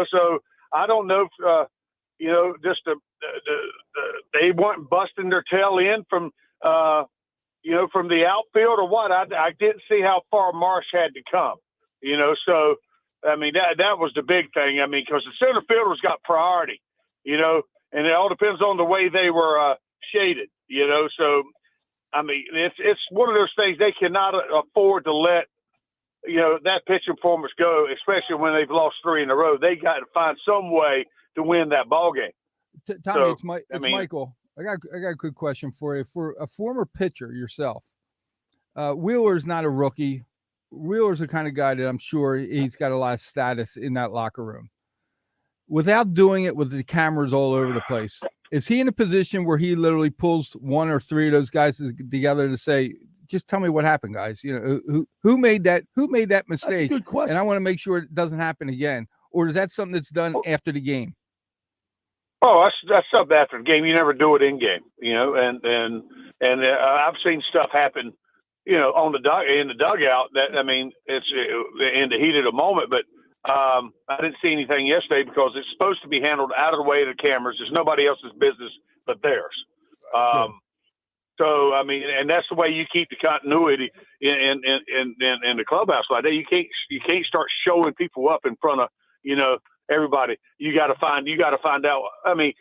So I don't know if just they weren't busting their tail in from from the outfield or what. I didn't see how far Marsh had to come. So I mean that was the big thing. I mean, because the center fielders got priority. And it all depends on the way they were shaded. So I mean, it's one of those things they cannot afford to let that pitching performance go, especially when they've lost 3 in a row. They got to find some way to win that ball game. Tommy, it's Michael. I got a good question for you. For a former pitcher yourself, Wheeler's not a rookie. Wheeler's the kind of guy that I'm sure he's got a lot of status in that locker room. Without doing it with the cameras all over the place, is he in a position where he literally pulls 1 or 3 of those guys together to say, just tell me what happened, guys? Who made that mistake? That's a good question. And I want to make sure it doesn't happen again. Or is that something that's done after the game? Oh, that's something after the game. You never do it in game, and I've seen stuff happen, in the dugout that, I mean, it's in the heat of the moment, but I didn't see anything yesterday because it's supposed to be handled out of the way of the cameras. It's nobody else's business but theirs. So, I mean, and that's the way you keep the continuity in the clubhouse like that. You can't start showing people up in front of, everybody. You got to find out. I mean,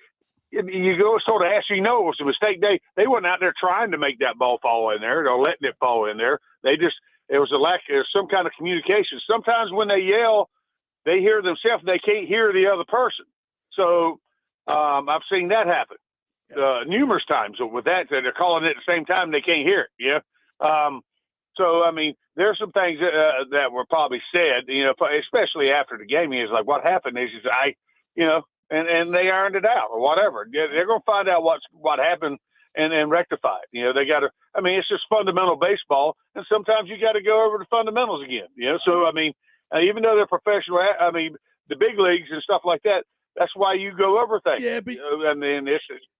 you go sort of ask, it was a mistake. They weren't out there trying to make that ball fall in there or letting it fall in there. It was some kind of communication. Sometimes when they yell, they hear themselves. They can't hear the other person. So I've seen that happen numerous times with that. They're calling it at the same time. They can't hear it. Yeah. So, I mean, there's some things that were probably said, especially after the game. He's like, what happened? He says, and they ironed it out or whatever. They're going to find out what happened and rectify it. They got to, I mean, it's just fundamental baseball. And sometimes you got to go over the fundamentals again, So, I mean, even though they're professional, the big leagues and stuff like that. That's why you go over things. Yeah, but, I mean,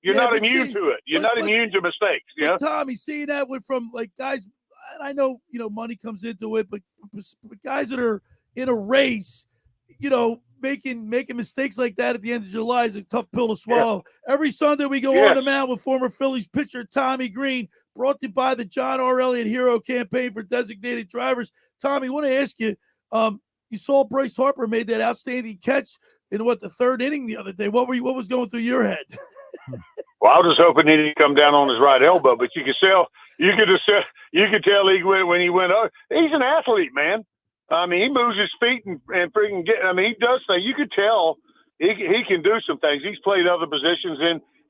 you're not immune to it. You're not immune to mistakes. You know, Tommy, seeing that went from like guys, and I know money comes into it, but guys that are in a race, making mistakes like that at the end of July is a tough pill to swallow. Yeah. Every Sunday we go on the mound with former Phillies pitcher Tommy Greene, brought to you by the John R. Elliott Hero Campaign for designated drivers. Tommy, I want to ask you, you saw Bryce Harper made that outstanding catch in the third inning the other day. What was going through your head? Well, I was just hoping he didn't come down on his right elbow, but you could tell he went when he went up. He's an athlete, man. I mean, he moves his feet and freaking he does things. You could tell he can do some things. He's played other positions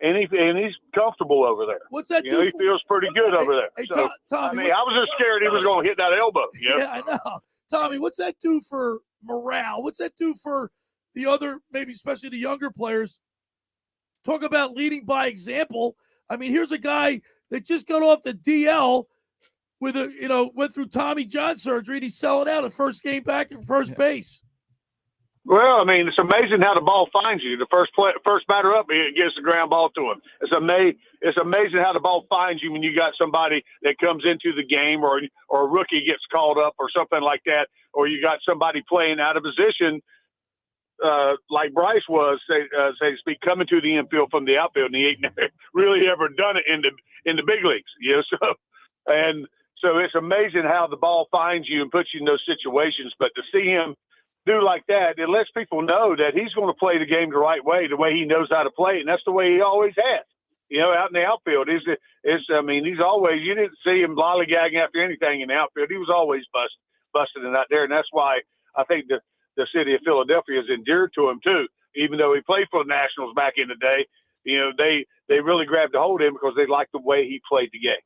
and he's comfortable over there. What's that? He feels pretty good over there. Hey, so, Tommy, I was just scared he was going to hit that elbow. Yeah, I know. Tommy, what's that do for morale? What's that do for the other, maybe especially the younger players? Talk about leading by example. I mean, here's a guy that just got off the DL with went through Tommy John surgery, and he's selling out at first game back at first base. Well, I mean, it's amazing how the ball finds you. The first batter up, it gets the ground ball to him. It's amazing how the ball finds you when you got somebody that comes into the game, or a rookie gets called up or something like that, or you got somebody playing out of position, like Bryce was, say to speak, coming to the infield from the outfield, and he ain't really ever done it in the big leagues. So it's amazing how the ball finds you and puts you in those situations. But to see him do like that, it lets people know that he's going to play the game the right way, the way he knows how to play it, and that's the way he always has. Out in the outfield, he's always, you didn't see him lollygagging after anything in the outfield. He was always busted in out there, and that's why I think the city of Philadelphia is endeared to him too. Even though he played for the Nationals back in the day, they really grabbed a hold of him because they liked the way he played the game.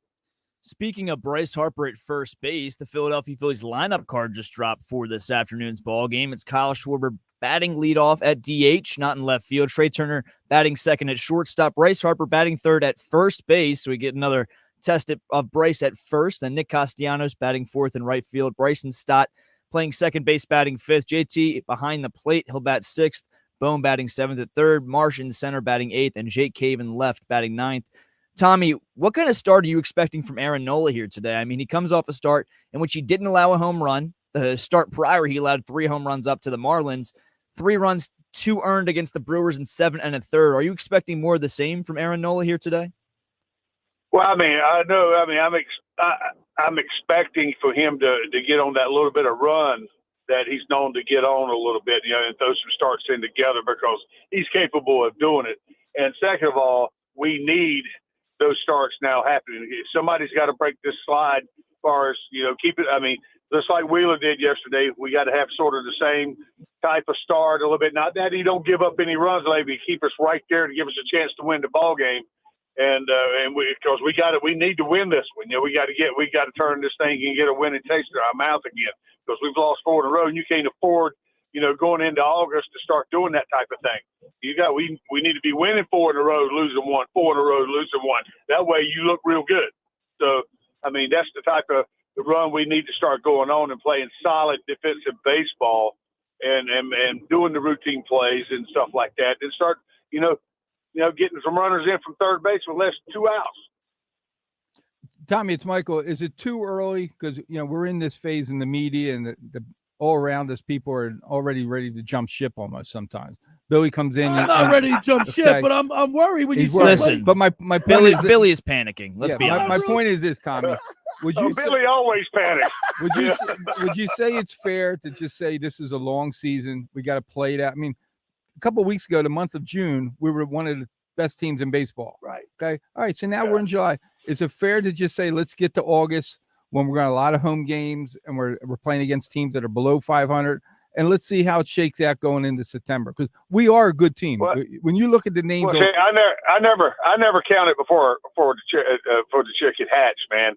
Speaking of Bryce Harper at first base, the Philadelphia Phillies lineup card just dropped for this afternoon's ball game. It's Kyle Schwarber batting leadoff at DH, not in left field. Trey Turner batting second at shortstop. Bryce Harper batting third at first base. So we get another test of Bryce at first. Then Nick Castellanos batting fourth in right field. Bryson Stott playing second base, batting fifth. JT behind the plate, he'll bat sixth. Bone batting seventh at third. Marsh in center batting eighth. And Jake Cave in left batting ninth. Tommy, what kind of start are you expecting from Aaron Nola here today? I mean, he comes off a start in which he didn't allow a home run. The start prior, he allowed 3 home runs up to the Marlins. 3 runs, 2 earned against the Brewers, and 7 1/3. Are you expecting more of the same from Aaron Nola here today? Well, I'm expecting for him to get on that little bit of run that he's known to get on a little bit, and throw some starts in together, because he's capable of doing it. And second of all, we need those starts now happening. Somebody's got to break this slide as far as, keep it. I mean, just like Wheeler did yesterday, we got to have sort of the same type of start a little bit. Not that he don't give up any runs, maybe keep us right there to give us a chance to win the ball game. Because we need to win this one. We got to turn this thing and get a winning taste in our mouth again, because we've lost 4 in a row, and you can't afford, going into August to start doing that type of thing. We need to be winning 4 in a row, losing 1, 4 in a row, losing 1. That way you look real good. So, that's the type of the run we need to start going on, and playing solid defensive baseball and doing the routine plays and stuff like that, and start, getting some runners in from third base with less than 2 outs. Tommy, it's Michael. Is it too early? Because, we're in this phase in the media, and the all around us, people are already ready to jump ship almost sometimes. Billy comes in. I'm not ready to jump ship, but I'm worried when you say listen. But my point Billy is panicking. Let's be honest. My point is this, Tommy. Billy always panics. Would you say it's fair to just say this is a long season? We got to play it out. I mean, a couple of weeks ago, the month of June, we were one of the best teams in baseball. Right. Okay. All right. So now we're in July. Is it fair to just say, let's get to August, when we're going a lot of home games and we're playing against teams that are below 500, and let's see how it shakes out going into September, because we are a good team. Well, when you look at the names, I never counted before the chicken hatch, man.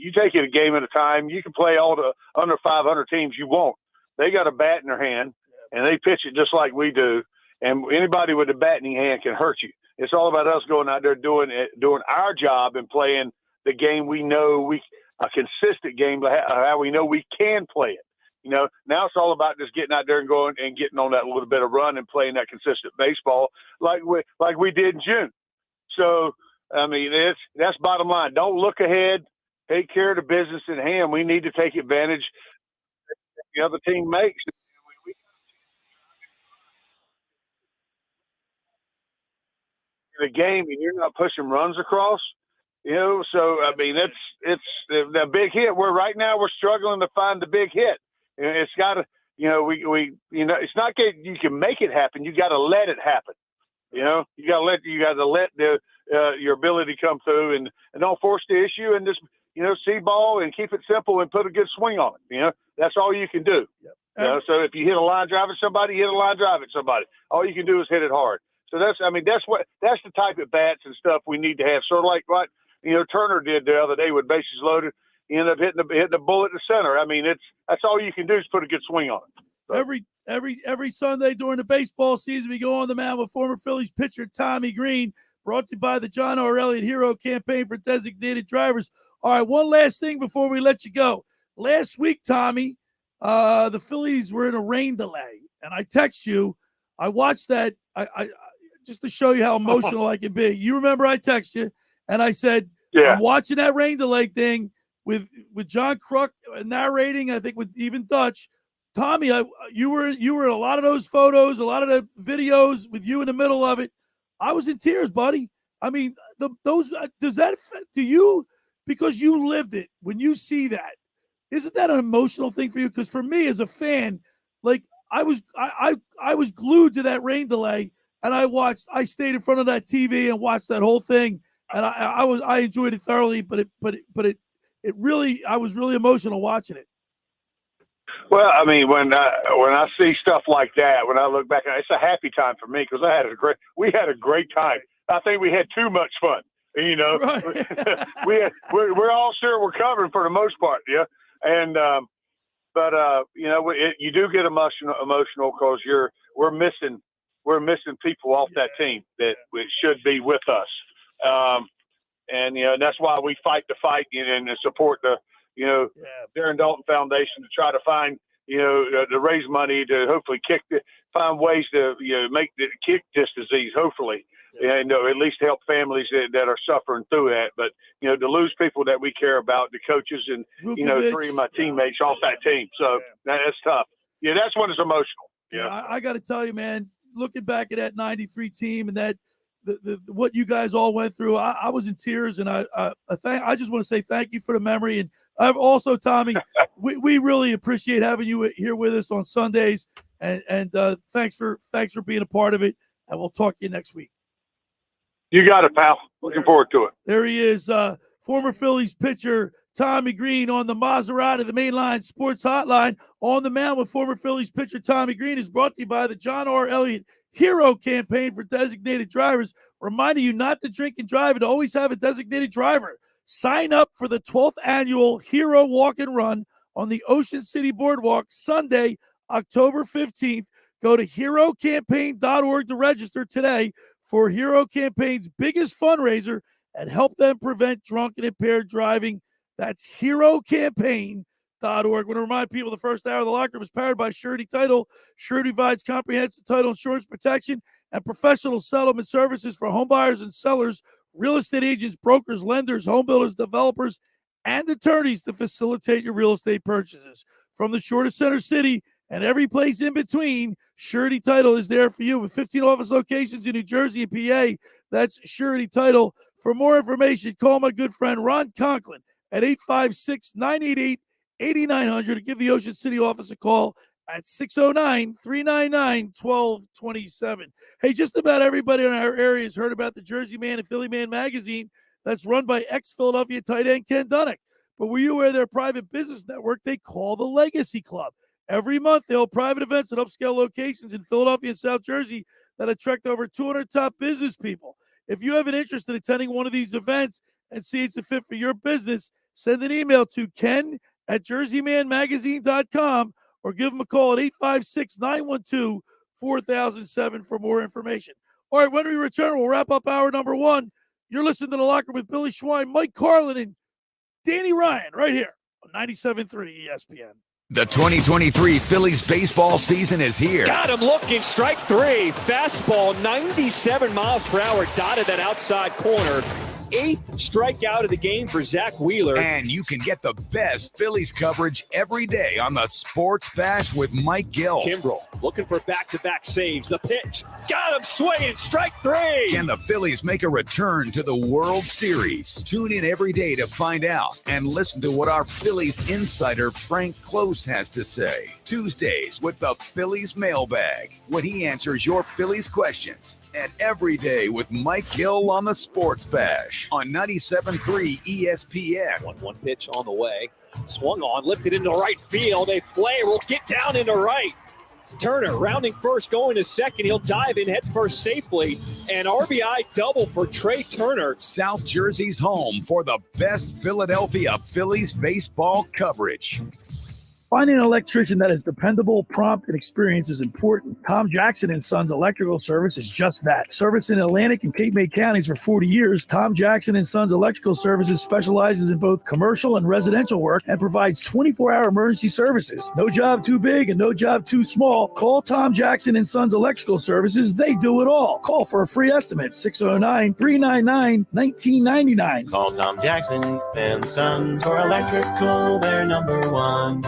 You take it a game at a time. You can play all the under 500 teams you want. They got a bat in their hand, and they pitch it just like we do. And anybody with a bat in their hand can hurt you. It's all about us going out there doing our job and playing the game we know, a consistent game, how we know we can play it. Now it's all about just getting out there and going and getting on that little bit of run and playing that consistent baseball like we did in June. So, I mean, that's bottom line. Don't look ahead. Take care of the business in hand. We need to take advantage the other team makes. The game, and you're not pushing runs across, So I mean, it's the big hit. Right now we're struggling to find the big hit. And it's got to, it's not good. You can make it happen. You got to let it happen. You got to let your ability come through, and don't force the issue, and just see ball and keep it simple and put a good swing on it. That's all you can do. Yep. So if you hit a line drive at somebody, hit a line drive at somebody. All you can do is hit it hard. So that's the type of bats and stuff we need to have. Sort of like what Turner did the other day with bases loaded. He ended up hitting the bullet in the center. I mean, that's all you can do is put a good swing on it. So. Every Sunday during the baseball season, we go on the mound with former Phillies pitcher Tommy Greene, brought to you by the John R. Elliott Hero Campaign for designated drivers. All right, one last thing before we let you go. Last week, Tommy, the Phillies were in a rain delay, and I text you. I watched that. I just to show you how emotional I can be. You remember I texted you, and I said, I'm watching that rain delay thing with John Kruk narrating, I think with even Dutch. Tommy, you were in a lot of those photos, a lot of the videos with you in the middle of it. I was in tears, buddy. I mean, does that affect you because you lived it? When you see that, isn't that an emotional thing for you? Because for me as a fan, like I was glued to that rain delay, and I stayed in front of that TV and watched that whole thing, and I enjoyed it thoroughly. But it really, I was really emotional watching it. Well, I mean, when I see stuff like that, when I look back, it's a happy time for me because we had a great time. I think we had too much fun. Right. we're all sure we're covered for the most part, yeah. And you do get emotional because we're missing people off that team that should be with us. And that's why we fight the fight and support the Darren Dalton Foundation to try to find to raise money to hopefully find ways to kick this disease, hopefully, and at least help families that are suffering through that. But to lose people that we care about, the coaches and three of my teammates off that team, so that's tough. Yeah, that's when it's emotional. Yeah, I got to tell you, man, looking back at that '93 team and that. What you guys all went through, I was in tears, and I just want to say thank you for the memory. And I've also, Tommy, we really appreciate having you here with us on Sundays, and thanks for being a part of it. And we'll talk to you next week. You got it, pal. Looking forward to it. There he is, former Phillies pitcher Tommy Greene on the Maserati, the Mainline Sports Hotline. On the mound with former Phillies pitcher Tommy Greene is brought to you by the John R. Elliott Hero Campaign for designated drivers, reminding you not to drink and drive and to always have a designated driver. Sign up for the 12th annual Hero Walk and Run on the Ocean City Boardwalk Sunday, October 15th. Go to herocampaign.org to register today for Hero Campaign's biggest fundraiser and help them prevent drunk and impaired driving. That's herocampaign.org. I want to remind people the first hour of the Locker Room is powered by Surety Title. Surety provides comprehensive title insurance protection and professional settlement services for home buyers and sellers, real estate agents, brokers, lenders, home builders, developers, and attorneys to facilitate your real estate purchases. From the shore to Center City and every place in between, Surety Title is there for you with 15 office locations in New Jersey and PA. That's Surety Title. For more information, call my good friend Ron Conklin at 856-988-8900 to give the Ocean City office a call at 609-399-1227. Hey, just about everybody in our area has heard about the Jersey Man and Philly Man magazine that's run by ex-Philadelphia tight end Ken Dunnick. But were you aware of their private business network they call the Legacy Club? Every month, they hold private events at upscale locations in Philadelphia and South Jersey that attract over 200 top business people. If you have an interest in attending one of these events and see it's a fit for your business, send an email to ken@jerseymanmagazine.com or give them a call at 856-912-4007 for more information. All right, when we return, we'll wrap up hour number one. You're listening to The Locker with Billy Schwein, Mike Carlin, and Danny Ryan right here on 97.3 ESPN. The 2023 Phillies baseball season is here. Got him looking, strike three. Fastball, 97 miles per hour, dotted that outside corner. 8th strikeout of the game for Zach Wheeler. And you can get the best Phillies coverage every day on the Sports Bash with Mike Gill. Kimbrel looking for back-to-back saves. The pitch, got him swinging, strike three. Can the Phillies make a return to the World Series? Tune in every day to find out and listen to what our Phillies insider Frank Close has to say. Tuesdays with the Phillies mailbag, when he answers your Phillies questions. And every day with Mike Gill on the Sports Bash on 97.3 ESPN. 1-1 pitch on the way. Swung on, lifted into right field. A flare will get down into right. Turner rounding first, going to second. He'll dive in head first safely. An RBI double for Trey Turner. South Jersey's home for the best Philadelphia Phillies baseball coverage. Finding an electrician that is dependable, prompt, and experienced is important. Tom Jackson & Sons Electrical Service is just that. Service in Atlantic and Cape May counties for 40 years, Tom Jackson & Sons Electrical Services specializes in both commercial and residential work and provides 24-hour emergency services. No job too big and no job too small. Call Tom Jackson & Sons Electrical Services. They do it all. Call for a free estimate, 609-399-1999. Call Tom Jackson & Sons for electrical, they're number one.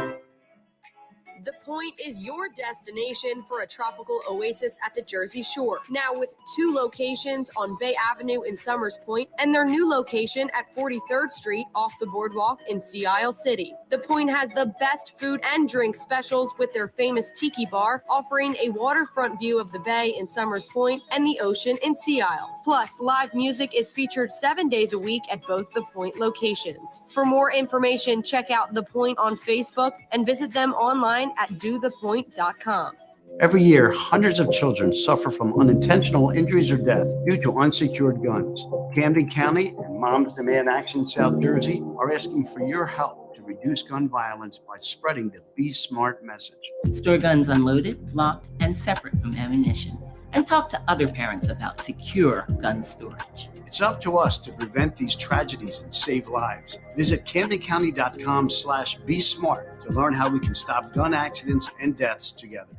The Point is your destination for a tropical oasis at the Jersey Shore. Now with 2 locations on Bay Avenue in Somers Point and their new location at 43rd Street off the boardwalk in Sea Isle City. The Point has the best food and drink specials with their famous Tiki Bar, offering a waterfront view of the bay in Somers Point and the ocean in Sea Isle. Plus, live music is featured 7 days a week at both The Point locations. For more information, check out The Point on Facebook and visit them online at dothepoint.com. Every year, hundreds of children suffer from unintentional injuries or death due to unsecured guns. Camden County and Moms Demand Action South Jersey are asking for your help to reduce gun violence by spreading the Be Smart message. Store guns unloaded, locked, and separate from ammunition. And talk to other parents about secure gun storage. It's up to us to prevent these tragedies and save lives. Visit CamdenCounty.com/BeSmart to learn how we can stop gun accidents and deaths together.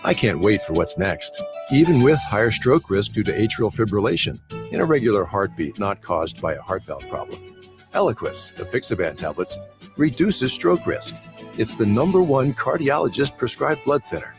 I can't wait for what's next. Even with higher stroke risk due to atrial fibrillation, an irregular heartbeat not caused by a heart valve problem. Eliquis, the Pixaban tablets, reduces stroke risk. It's the #1 cardiologist prescribed blood thinner.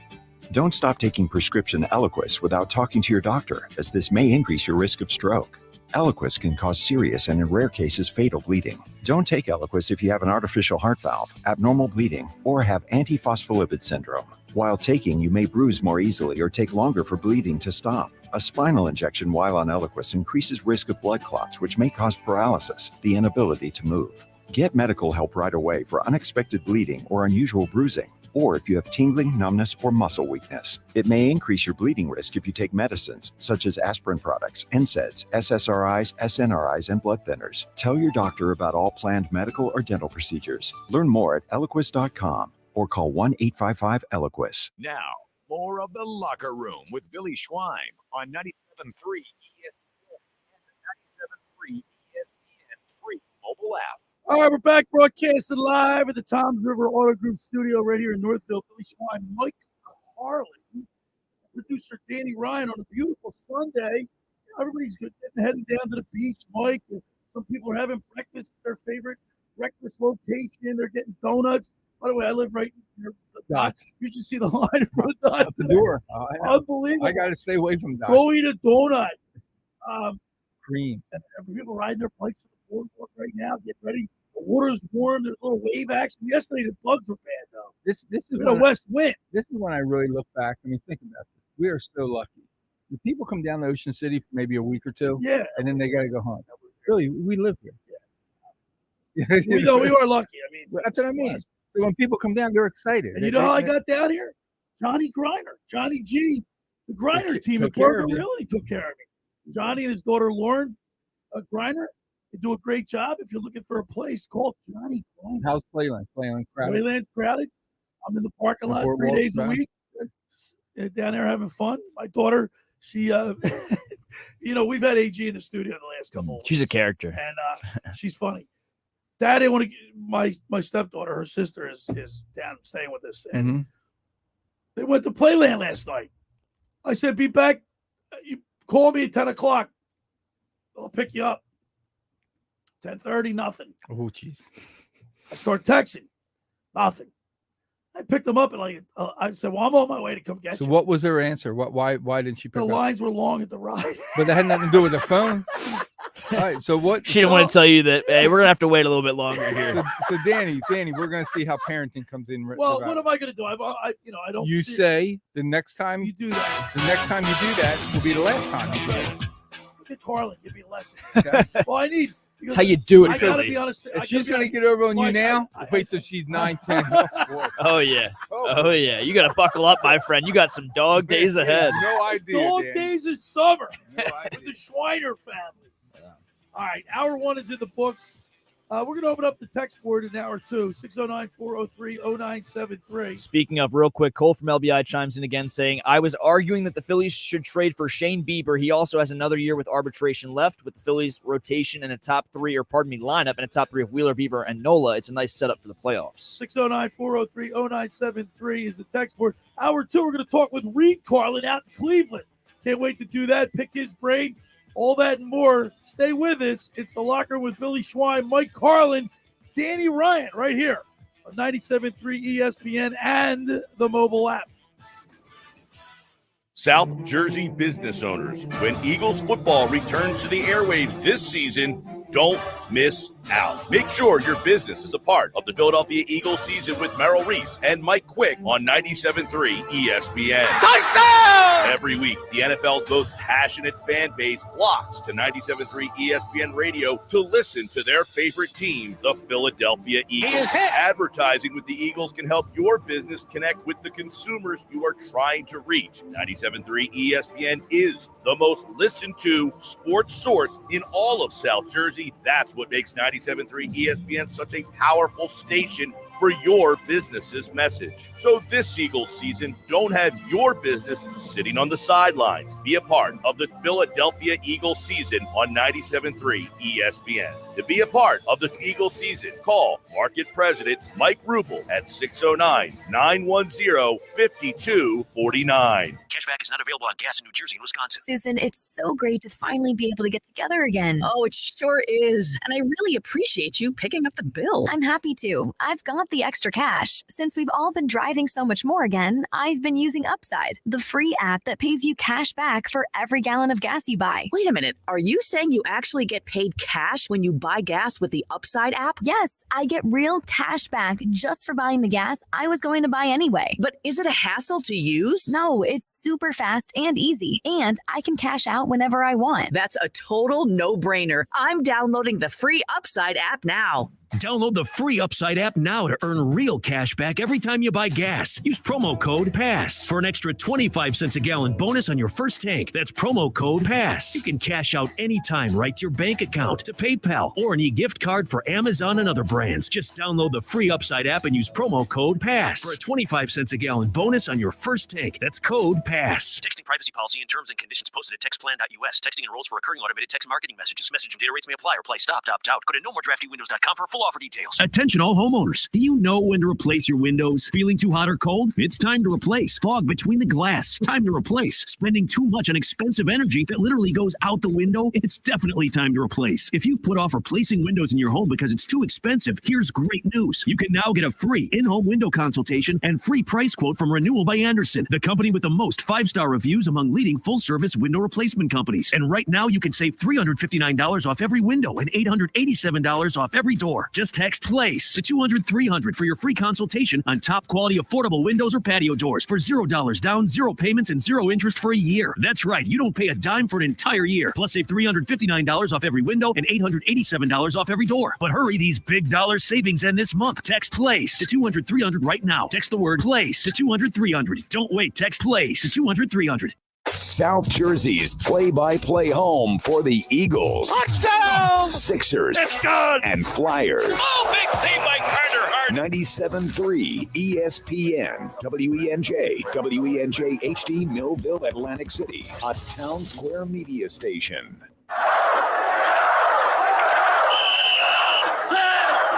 Don't stop taking prescription Eliquis without talking to your doctor, as this may increase your risk of stroke. Eliquis can cause serious and in rare cases fatal bleeding. Don't take Eliquis if you have an artificial heart valve, abnormal bleeding, or have antiphospholipid syndrome. While taking, you may bruise more easily or take longer for bleeding to stop. A spinal injection while on Eliquis increases risk of blood clots, which may cause paralysis, the inability to move. Get medical help right away for unexpected bleeding or unusual bruising, or if you have tingling, numbness, or muscle weakness. It may increase your bleeding risk if you take medicines such as aspirin products, NSAIDs, SSRIs, SNRIs, and blood thinners. Tell your doctor about all planned medical or dental procedures. Learn more at Eliquis.com or call 1-855-ELIQUIS. Now, more of the Locker Room with Billy Schwein on 97.3 ESPN and the 97.3 ESPN free mobile app. All right, we're back broadcasting live at the Toms River Auto Group studio right here in Northfield. Billy Schwein, Mike Carlin, producer Danny Ryan on a beautiful Sunday. Everybody's good, heading down to the beach, Mike. Some people are having breakfast at their favorite breakfast location. They're getting donuts. By the way, I live right near the Dots. You should see the line in front of Dots. At the door. Unbelievable. I got to stay away from Dots. Go eat a donut. Cream. And people riding their bikes on the boardwalk right now, get ready. The water's warm. There's a little wave action. Yesterday, the bugs were bad, though. This is a west wind. This is when I really look back. I mean, think about this. We are so lucky. The people come down to Ocean City for maybe a week or two. Yeah. And then they got to go home. Really, we live here. Yeah. We are lucky. I mean, that's what I mean. So when people come down, they're excited. And you know how I got down here? Johnny Greiner, Johnny G, the Greiner team at Berger Realty took care of me. Johnny and his daughter Lauren Greiner. They do a great job. If you're looking for a place, call Johnny Greiner. How's Playland? Playland crowded? Playland's crowded. I'm in the parking lot 3 days a week. Down there having fun. My daughter, she, we've had AG in the studio the last couple of weeks. She's a character. And she's funny. Dad didn't want to. My stepdaughter, her sister is down staying with us, and they went to Playland last night. I said, "Be back. You call me at 10 o'clock. I'll pick you up." 10:30, nothing. Oh, jeez. I start texting, nothing. I picked them up and I said, "Well, I'm on my way to come get So you." what was her answer? Why didn't she pick The up? lines were long at the ride. But that had nothing to do with the phone. All right. So what? She didn't want to tell you that. Hey, we're gonna have to wait a little bit longer here. So Danny, we're gonna see how parenting comes in. Well, what am I going to do? I don't. You say the next time you do that. The next time you do that will be the last time you do it. Look at Carlin. Give me a lesson. Okay. Well, I need. That's how you do it. I got to be honest. If she's going to get over on you now, wait till she's 9, 10. Oh, yeah. Oh, yeah. You got to buckle up, my friend. You got some dog days ahead. No idea. Dog Dan. days is summer with the Schweiner family. All right. Hour 1 is in the books. We're going to open up the text board in hour 2, 609-403-0973. Speaking of, real quick, Cole from LBI chimes in again saying, I was arguing that the Phillies should trade for Shane Bieber. He also has another year with arbitration left with the Phillies rotation and lineup and a top 3 of Wheeler, Bieber, and Nola. It's a nice setup for the playoffs. 609-403-0973 is the text board. Hour 2, we're going to talk with Reed Carlin out in Cleveland. Can't wait to do that, pick his brain. All that and more. Stay with us. It's The Locker with Billy Schwein, Mike Carlin, Danny Ryan right here on 97.3 ESPN and the mobile app. South Jersey business owners, when Eagles football returns to the airwaves this season, don't miss out. Make sure your business is a part of the Philadelphia Eagles season with Merrill Reese and Mike Quick on 97.3 ESPN. Touchdown! Every week, the NFL's most passionate fan base flocks to 97.3 ESPN radio to listen to their favorite team, the Philadelphia Eagles. Advertising with the Eagles can help your business connect with the consumers you are trying to reach. 97.3 ESPN is the most listened to sports source in all of South Jersey. That's what makes 97.3 ESPN such a powerful station for your business's message. So this Eagles season, don't have your business sitting on the sidelines. Be a part of the Philadelphia Eagles season on 97.3 ESPN. To be a part of the Eagles season, call Market President Mike Rubel at 609-910-5249. Cashback is not available on gas in New Jersey and Wisconsin. Susan, it's so great to finally be able to get together again. Oh, it sure is. And I really appreciate you picking up the bill. I'm happy to. I've got the extra cash. Since we've all been driving so much more again, I've been using Upside, the free app that pays you cash back for every gallon of gas you buy. Wait a minute. Are you saying you actually get paid cash when you buy gas with the Upside app? Yes, I get real cash back just for buying the gas I was going to buy anyway. But is it a hassle to use? No, it's super fast and easy, and I can cash out whenever I want. That's a total no-brainer. I'm downloading the free Upside app now. Download the free Upside app now to earn real cash back every time you buy gas. Use promo code PASS for an extra 25 cents a gallon bonus on your first tank. That's promo code PASS. You can cash out anytime right to your bank account, to PayPal, or an e-gift card for Amazon and other brands. Just download the free Upside app and use promo code PASS for a 25 cents a gallon bonus on your first tank. That's code PASS. Texting privacy policy and terms and conditions posted at textplan.us. Texting enrolls for recurring automated text marketing messages. Message and data rates may apply. Reply stop, opt out. Go to nomoredraftywindows.com for full offer details. Attention all homeowners. Do you know when to replace your windows? Feeling too hot or cold? It's time to replace. Fog between the glass. Time to replace. Spending too much on expensive energy that literally goes out the window? It's definitely time to replace. If you've put off replacing windows in your home because it's too expensive, here's great news. You can now get a free in-home window consultation and free price quote from Renewal by Andersen, the company with the most 5-star reviews among leading full-service window replacement companies. And right now you can save $359 off every window and $887 off every door. Just text PLACE to 200-300 for your free consultation on top quality affordable windows or patio doors for $0 down, 0 payments, and 0 interest for a year. That's right, you don't pay a dime for an entire year. Plus save $359 off every window and $887 off every door. But hurry, these big dollar savings end this month. Text PLACE to 200-300 right now. Text the word PLACE to 200-300. Don't wait, text PLACE to 200-300. South Jersey's play-by-play home for the Eagles, Touchdown! Sixers, and Flyers. Oh, big save by Carter Hart. 97.3 ESPN, WENJ, WENJ HD, Millville, Atlantic City, a Town Square media station. Set!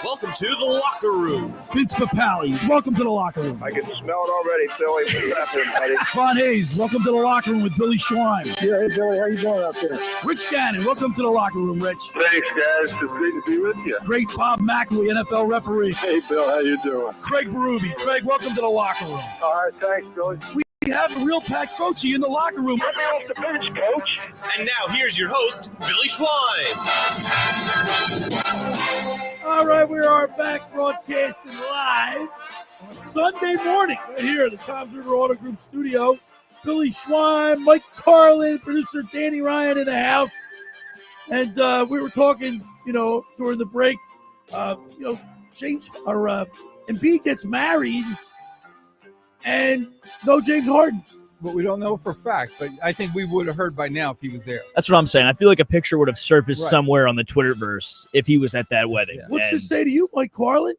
Welcome to the Locker Room. Vince Papali, welcome to the Locker Room. I can smell it already, Billy. What's happening, buddy? Von Hayes, welcome to the Locker Room with Billy Schwein. Yeah, hey, Billy, how you doing out there? Rich Gannon, welcome to the Locker Room, Rich. Thanks, guys. It's great to be with you. Great Bob McElwee, NFL referee. Hey, Bill, how you doing? Craig Berube. Craig, welcome to the Locker Room. All right, thanks, Billy. We have a real Pat Croce in the locker room. Let me off the bench, Coach. And now here's your host, Billy Schwein. All right, we are back broadcasting live on a Sunday morning right here at the Toms River Auto Group studio. Billy Schwein, Mike Carlin, producer Danny Ryan in the house. And we were talking, during the break, James Embiid gets married and no James Harden. But we don't know for a fact. But I think we would have heard by now if he was there. That's what I'm saying. I feel like a picture would have surfaced somewhere on the Twitterverse if he was at that wedding. Yeah. What's this say to you, Mike Carlin?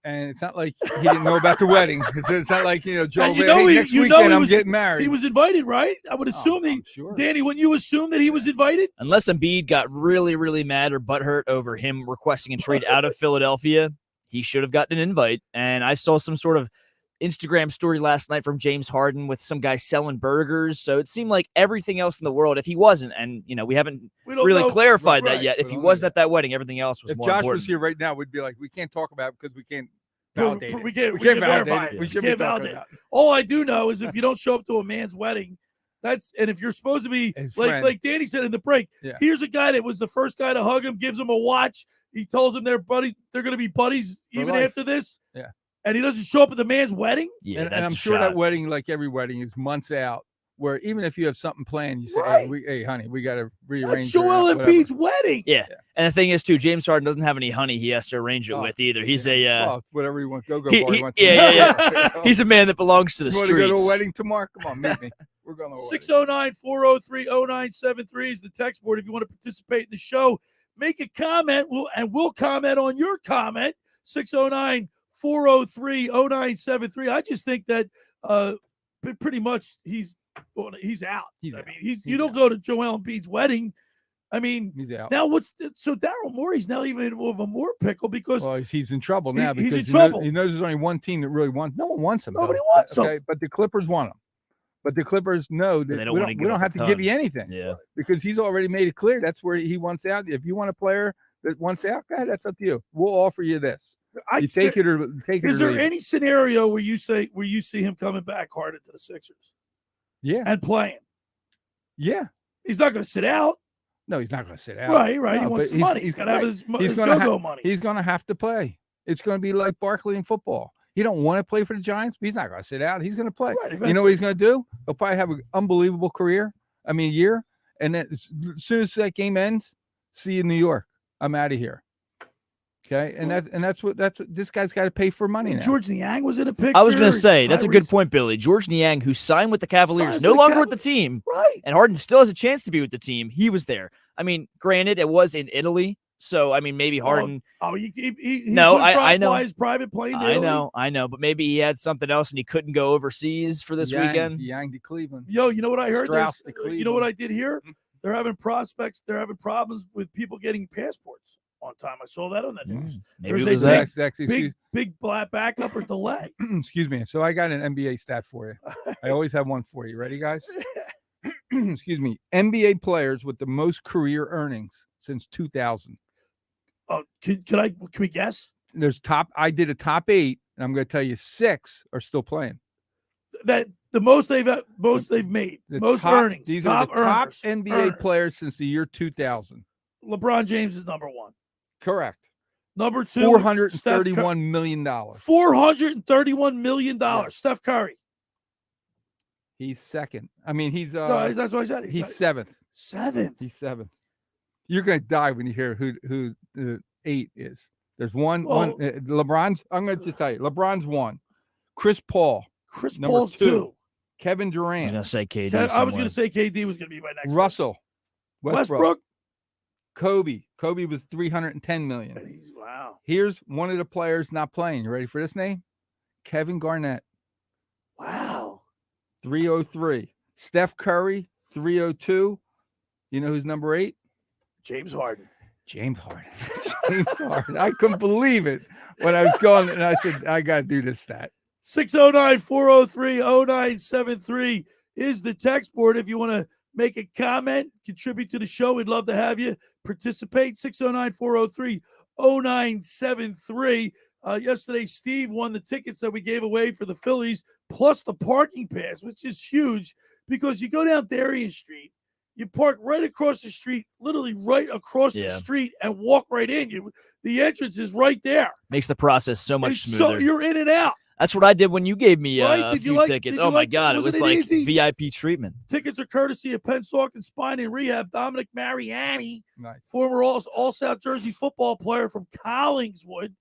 And it's not like he didn't know about the wedding. It's not like, Joe, next weekend I'm getting married. He was invited, right? I would assume sure. Danny, wouldn't you assume that he was invited? Unless Embiid got really, really mad or butthurt over him requesting a trade out of Philadelphia, he should have gotten an invite. And I saw some sort of Instagram story last night from James Harden with some guy selling burgers. So it seemed like everything else in the world, if he wasn't, and we haven't really clarified that yet. If he wasn't at that wedding, everything else was more important. If Josh was here right now, we'd be like, we can't talk about it because we can't validate it. We can't verify it. We can't validate it. All I do know is if you don't show up to a man's wedding, and if you're supposed to be like Danny said in the break, here's a guy that was the first guy to hug him, gives him a watch. He tells him they're going to be buddies even after this. Yeah. And he doesn't show up at the man's wedding? Yeah, and I'm sure that wedding, like every wedding, is months out, where even if you have something planned, you say, hey, honey, we got to rearrange. That's Joel Embiid's wedding. Yeah. And the thing is, too, James Harden doesn't have any honey he has to arrange it with either. He's whatever you want. Go bar. He's a man that belongs to the streets. You want to go to a wedding tomorrow? Come on, meet me. We're going to 609-403-0973 is the text board. If you want to participate in the show, make a comment, we'll comment on your comment. 609-403-0973. I just think that pretty much he's out. You don't go to Joel Embiid's wedding. I mean, he's out. Now so Daryl Morey's now even of a more pickle because he's in trouble now because he's in trouble. He knows there's only one team that really wants. No one wants him. Nobody wants him. But the Clippers want him. But the Clippers know that we don't have to give you anything. Yeah. Because he's already made it clear that's where he wants out. If you want a player that wants out, go ahead, that's up to you. We'll offer you this. You take it or take it. Is there any scenario where you see him coming back hard into the Sixers? Yeah. And playing. Yeah. He's not going to sit out. No, he's not going to sit out. Right. No, he wants some money. He's got to have his go-go money. He's going to have to play. It's going to be like Barkley in football. He don't want to play for the Giants, but he's not going to sit out. He's going to play. Right, you know what he's going to do? He'll probably have an unbelievable career. Year. And then as soon as that game ends, see you in New York. I'm out of here. Okay, and that's what this guy's got to pay for money now. George Niang was in a picture. I was going to say that's a good point, Billy. George Niang, who signed with the Cavaliers, no longer with the team, right? And Harden still has a chance to be with the team. He was there. Granted, it was in Italy, so maybe Harden. He I know his private plane. To Italy. I know, but maybe he had something else and he couldn't go overseas for this weekend. Yang to Cleveland. Yo, you know what I heard? Strauss to Cleveland. You know what I did here? They're having problems with people getting passports on time. I saw that on the news. Maybe it was big black backup or delay. Excuse me. So I got an NBA stat for you. I always have one for you. Ready, guys? Excuse me. NBA players with the most career earnings since 2000. Oh, can we guess? I did a top 8, and I'm going to tell you 6 are still playing. That the most they've made, earnings. These are the top NBA players since the year 2000. LeBron James is number 1. Correct. Number 2, $431 million. $431 million. Steph Curry. He's second. He's no, that's what I said. He's seventh. He's seventh. You're gonna die when you hear who the 8 is. There's one. LeBron's. I'm gonna just tell you. LeBron's 1. Chris Paul's 2. Kevin I was Durant. gonna say KD. I was going to say KD was going to be my next. Russell. Westbrook. Kobe. Kobe was $310 million. Wow. Here's one of the players not playing. You ready for this name? Kevin Garnett. Wow. 303. Steph Curry, 302. You know who's number 8? James Harden. James Harden. James Harden. I couldn't believe it when I was going, and I said, I got to do this stat. 609-403-0973 is the text board. If you want to make a comment, contribute to the show, we'd love to have you participate. 609-403-0973. Yesterday, Steve won the tickets that we gave away for the Phillies, plus the parking pass, which is huge because you go down Darien Street, you park right across the street, literally right across the street, and walk right in. The entrance is right there. Makes the process so much smoother. So you're in and out. That's what I did when you gave me a few like, tickets. Oh, my God. It was like easy? VIP treatment. Tickets are courtesy of Pennsauken Spine and Rehab. Dominic Mariani, nice. Former All-South Jersey football player from Collingswood,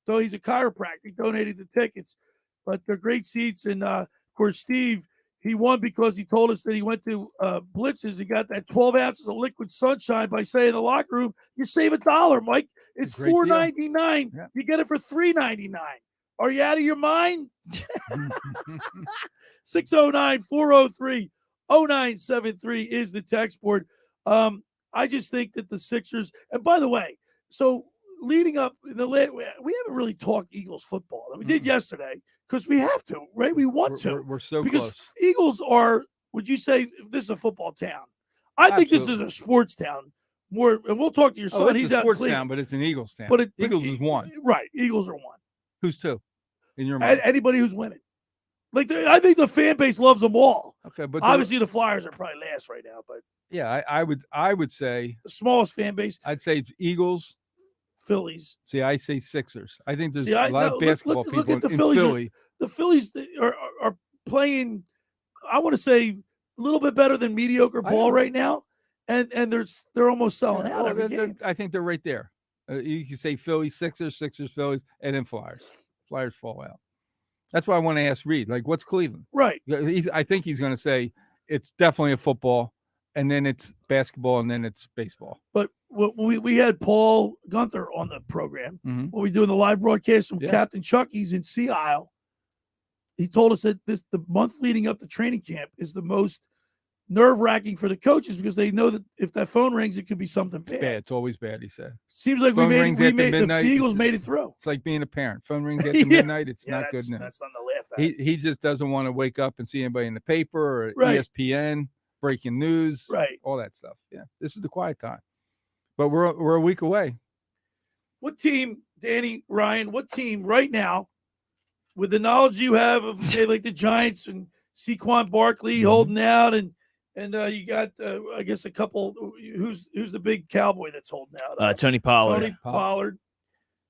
though he's a chiropractor, donated the tickets. But they're great seats. And, of course, Steve, he won because he told us that he went to Blitz's and got that 12 ounces of liquid sunshine by saying in the locker room, you save $1, Mike. It's $4.99. Yeah. You get it for $3.99. Are you out of your mind? 609-403-0973 is the text board. I just think that the Sixers, and by the way, so leading up, we haven't really talked Eagles football. We did yesterday because we have to, right? We want to. We're so because close. Eagles are, would you say this is a football town? I think this is a sports town. More, and we'll talk to your son. He's a sports town, but it's an Eagles town. Eagles is one. Right. Eagles are one. Who's two? In your mind? Anybody who's winning. I think the fan base loves them all. Okay, but obviously the Flyers are probably last right now. But yeah, I would say the smallest fan base. I'd say it's Eagles, Phillies. See, I say Sixers. I think there's a lot of basketball people look at the in Phillies. Philly. The Phillies are playing. I want to say a little bit better than mediocre ball right now, and they're almost selling out every game. I think they're right there. You can say Phillies, Sixers, Phillies, and then Flyers. Flyers fall out. That's why I want to ask Reed, what's Cleveland? Right. I think he's going to say it's definitely a football, and then it's basketball, and then it's baseball. But we had Paul Gunther on the program when we doing the live broadcast from Captain Chucky's in Sea Isle. He told us that the month leading up to training camp is the most nerve-wracking for the coaches because they know that if that phone rings, it could be something bad. It's always bad, he said. Seems like the Eagles made it through. It's like being a parent. Phone rings after midnight, it's not good news. That's not to laugh at. He just doesn't want to wake up and see anybody in the paper or ESPN, breaking news, all that stuff. Yeah, this is the quiet time. But we're a week away. What team, Danny, Ryan, what team right now, with the knowledge you have of, say, like the Giants and Saquon Barkley holding out and you got, I guess, a couple. Who's the big cowboy that's holding out? Tony Pollard. Tony Pollard.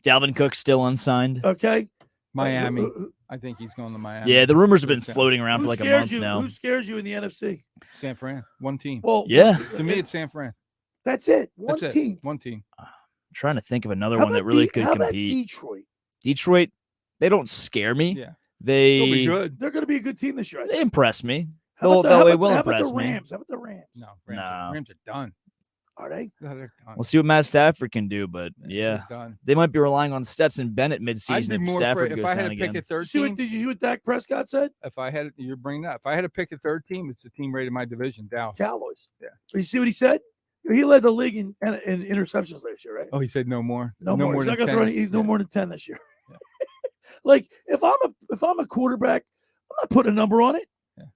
Dalvin Cook still unsigned. Okay. Miami. I think he's going to Miami. Yeah, the rumors have been floating around for like a month now. Who scares you in the NFC? San Fran. One team. Well, yeah. To me, it's San Fran. That's it. One team. One team. I'm trying to think of another one that really could compete. How about Detroit? Detroit, they don't scare me. Yeah. They'll be good. They're going to be a good team this year. They impress me. How about the Rams? How about the Rams? No, Rams are done. Are they? No, they're done. We'll see what Matt Stafford can do, but done. They might be relying on Stetson Bennett midseason if Stafford goes if I had down to again. pick a third team. Did you see what Dak Prescott said? You're bringing that. If I had to pick a third team, it's the team rated my division, Dallas. Cowboys. Yeah. You see what he said? He led the league in interceptions last year, right? Oh, he said no more. No more. He's not than going to throw. He's no more than 10 this year. Yeah. If I'm a quarterback, I'm not putting a number on it.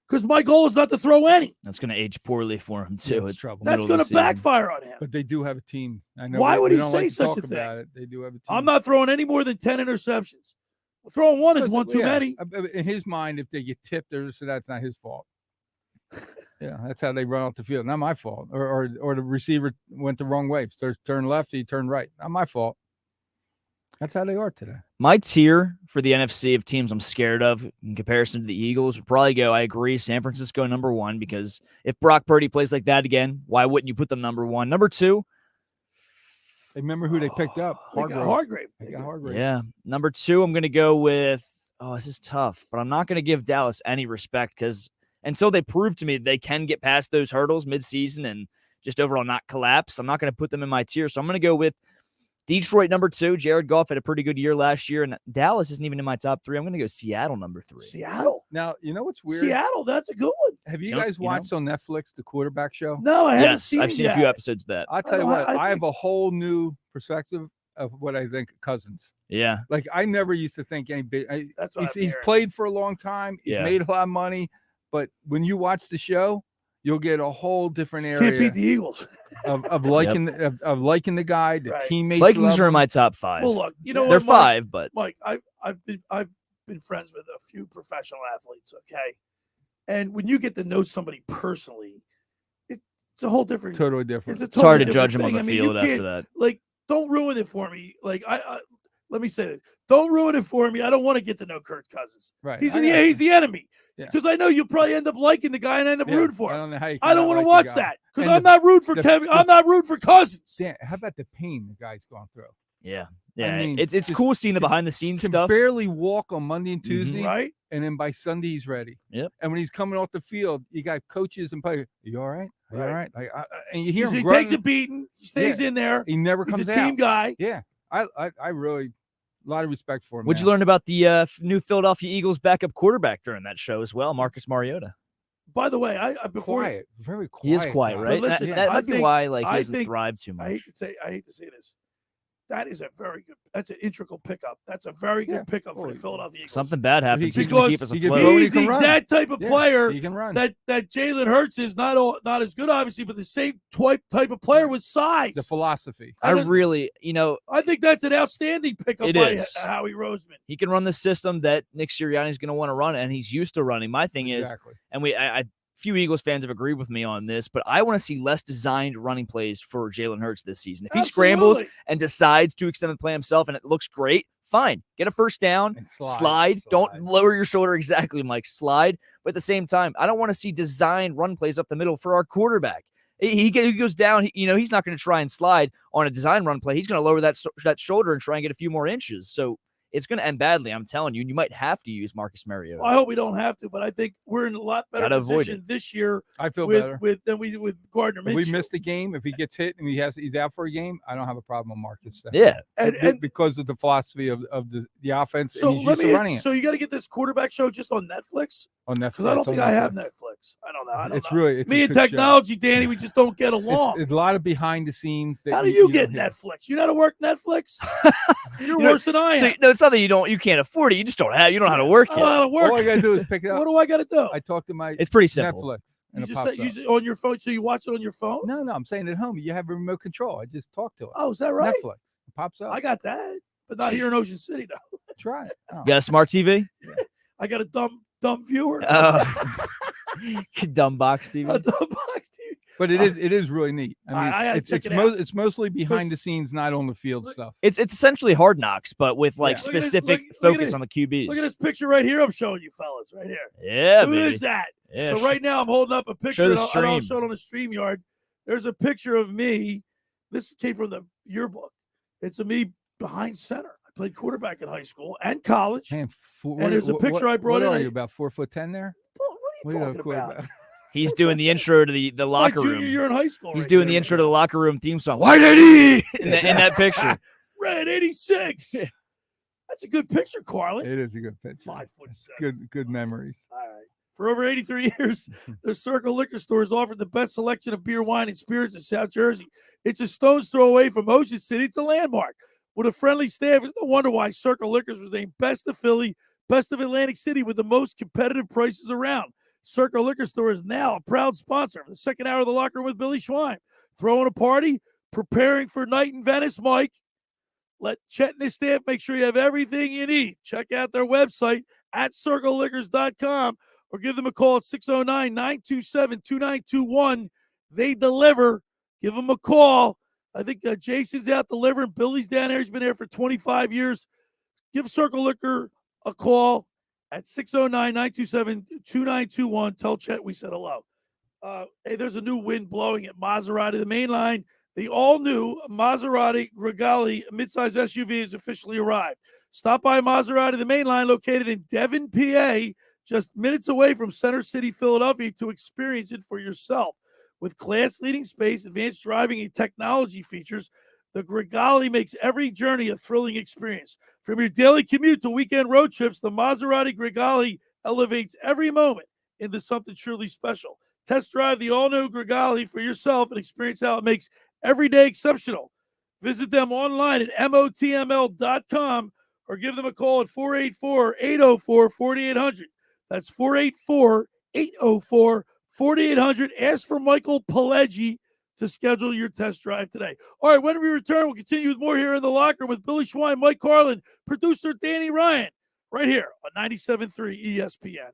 Because my goal is not to throw any. That's going to age poorly for him too. It's trouble. That's going to backfire on him. But they do have a team. I know. Why would he don't say like to such talk a thing? about it. They do have a team. I'm not throwing any more than 10 interceptions. Throwing one is one too many. In his mind, if they get tipped, so that's not his fault. Yeah, that's how they run off the field. Not my fault. Or the receiver went the wrong way. So turn left, he turned right. Not my fault. That's how they are today. My tier for the NFC of teams I'm scared of in comparison to the Eagles would probably go, I agree, San Francisco number one, because if Brock Purdy plays like that again, why wouldn't you put them number one? Number two. Remember who they picked up? Hargrave. Yeah. Number two, I'm going to go with, this is tough, but I'm not going to give Dallas any respect because until they prove to me that they can get past those hurdles midseason and just overall not collapse, I'm not going to put them in my tier. So I'm going to go with Detroit number 2. Jared Goff had a pretty good year last year, and Dallas isn't even in my top 3. I'm going to go Seattle number 3. Seattle. Now, you know what's weird? Seattle, that's a good one. Have you guys watched on Netflix the quarterback show? No, I haven't Yes, seen I've it seen a yet. few episodes of that. I'll tell you what, I I have a whole new perspective of what I think Cousins. Yeah. Like, I never used to think any big. That's what He's played for a long time. He's Yeah. made a lot of money. But when you watch the show, you'll get a whole different area. Can't beat the Eagles. of liking of liking the guy, the teammates. Vikings love are in him. my top 5. Well, look, you know they're what, Mike? 5, but Mike, I've been friends with a few professional athletes, okay? And when you get to know somebody personally, it's a whole different. Totally different. It's hard to different judge them on thing. the I mean, you field after can't- that. Like, don't ruin it for me. Like, I let me say this: don't ruin it for me. I don't want to get to know Kirk Cousins. Right. He's I got you. he's the enemy. Yeah. Because I know you'll probably end up liking the guy and end up Yeah, rooting for I him. don't know how you I don't cannot want to like watch the guy. that because And I'm not rooting for Kevin. I'm not rooting for Cousins. Dan, how about the pain the guy's going through? Yeah. Yeah. I mean, it's just cool seeing the behind the scenes Can stuff. barely walk on Monday and Tuesday, Right? and then by Sunday he's ready. Yep. And when he's coming off the field, you got coaches and players. Are you all right? Are you all right? Like, and you hear him. He grunting. takes a beating. He stays in there. He never He's comes a team out. guy. Yeah, I really a lot of respect for him. What'd you learn about the new Philadelphia Eagles backup quarterback during that show as well, Marcus Mariota? By the way, I before Quiet, very quiet. He is quiet, guy. right? But listen, that I might be think- why like he I doesn't think- thrive too much. I hate to say this. That is a very good. That's an integral pickup. That's a very good pickup for the Philadelphia Eagles. Something bad happens. He's Because going to keep us he can afloat. throw it, he's the exact type of player he can run. that Jalen Hurts is. Not as good, obviously, but the same type of player with size. The philosophy. I really, I think that's an outstanding pickup It by is. Howie Roseman. he can run the system that Nick Sirianni is going to want to run, and he's used to running. My thing is, Exactly. and few Eagles fans have agreed with me on this, but I want to see less designed running plays for Jalen Hurts this season. If he scrambles and decides to extend the play himself and it looks great, fine. Get a first down, slide. Don't lower your shoulder exactly, Mike. Slide. But at the same time, I don't want to see designed run plays up the middle for our quarterback. He goes down, he's not going to try and slide on a design run play. He's going to lower that shoulder and try and get a few more inches. So it's going to end badly, I'm telling you. And you might have to use Marcus Mariota. Well, I hope we don't have to, but I think we're in a lot better Gotta avoid position this year. I feel with, better. than with Gardner If we Minshew. missed a game, if he gets hit and he's out for a game, I don't have a problem with Marcus. Yeah. And because of the philosophy of the offense, So and he's let used to me. running it So you got to get this quarterback show just on Netflix on Netflix. because I don't It's on think I have Netflix. Netflix. I don't know. I don't It's know. really it's Me a and good show. technology, Danny, we just don't get along. It's a lot of behind the scenes. That How do you get don't hear. Netflix? You know how to work Netflix? You're You know, worse than I am. So, no, it's not that you can't afford it. You just don't know how to work I don't know it. how to work. All I gotta do is pick it up. What do I got to do? I talk to my. It's pretty simple. Netflix, and You it just pops say, up. use it on your phone, so you watch it on your phone. No, I'm saying at home you have a remote control. I just talk to it. Oh, is that right? Netflix it pops up. I got that, but not here in Ocean City though. Try it. Oh. You got a smart TV? I got a dumb viewer. Dumb box TV. A dumb box TV. But it is really neat. I mean, I gotta it's check it out. it's mostly behind the scenes, not on the field stuff. It's essentially Hard Knocks, but with like Look at this- specific look at focus this- on the QBs. Look at this picture right here. I'm showing you, fellas, right here. Yeah, Who baby. is that? Yeah, so sh- right now I'm holding up a picture. the and I'll stream. show it on the StreamYard. There's a picture of me. This came from the yearbook. It's of me behind center. I played quarterback in high school and college. Man, And there's a picture I brought what in. Are you about 4'10" there? What are you talking about? He's doing the intro to the My locker junior room. year in high school. He's right doing there. the intro to the locker room theme song. Why did he? In that picture. Red 86. That's a good picture, Carlin. It is a good picture. 5'7". Good memories. All right. For over 83 years, the Circle Liquor Store has offered the best selection of beer, wine, and spirits in South Jersey. It's a stone's throw away from Ocean City. It's a landmark. With a friendly staff, it's no wonder why Circle Liquors was named Best of Philly, Best of Atlantic City with the most competitive prices around. Circle Liquor Store is now a proud sponsor of the second hour of the Locker Room with Billy Schwein. Throwing a party, preparing for night in Venice, Mike. Let Chet and his staff make sure you have everything you need. Check out their website at circleliquors.com or give them a call at 609-927-2921. They deliver. Give them a call. I think Jason's out delivering. Billy's down there. He's been there for 25 years. Give Circle Liquor a call at 609-927-2921. Tell Chet we said hello. Hey, there's a new wind blowing at Maserati. The main line, the all-new Maserati Gregale midsize SUV has officially arrived. Stop by Maserati, the main line, located in Devon, PA. just minutes away from Center City, Philadelphia, to experience it for yourself. With class-leading space, advanced driving, and technology features, the Grigali makes every journey a thrilling experience. From your daily commute to weekend road trips, the Maserati Grigali elevates every moment into something truly special. Test drive the all-new Grigali for yourself and experience how it makes every day exceptional. Visit them online at motml.com or give them a call at 484-804-4800. That's 484-804-4800. Ask for Michael Pileggi to schedule your test drive today. All right, when we return, we'll continue with more here in the locker room with Billy Schwein, Mike Carlin, producer Danny Ryan, right here on 97.3 ESPN.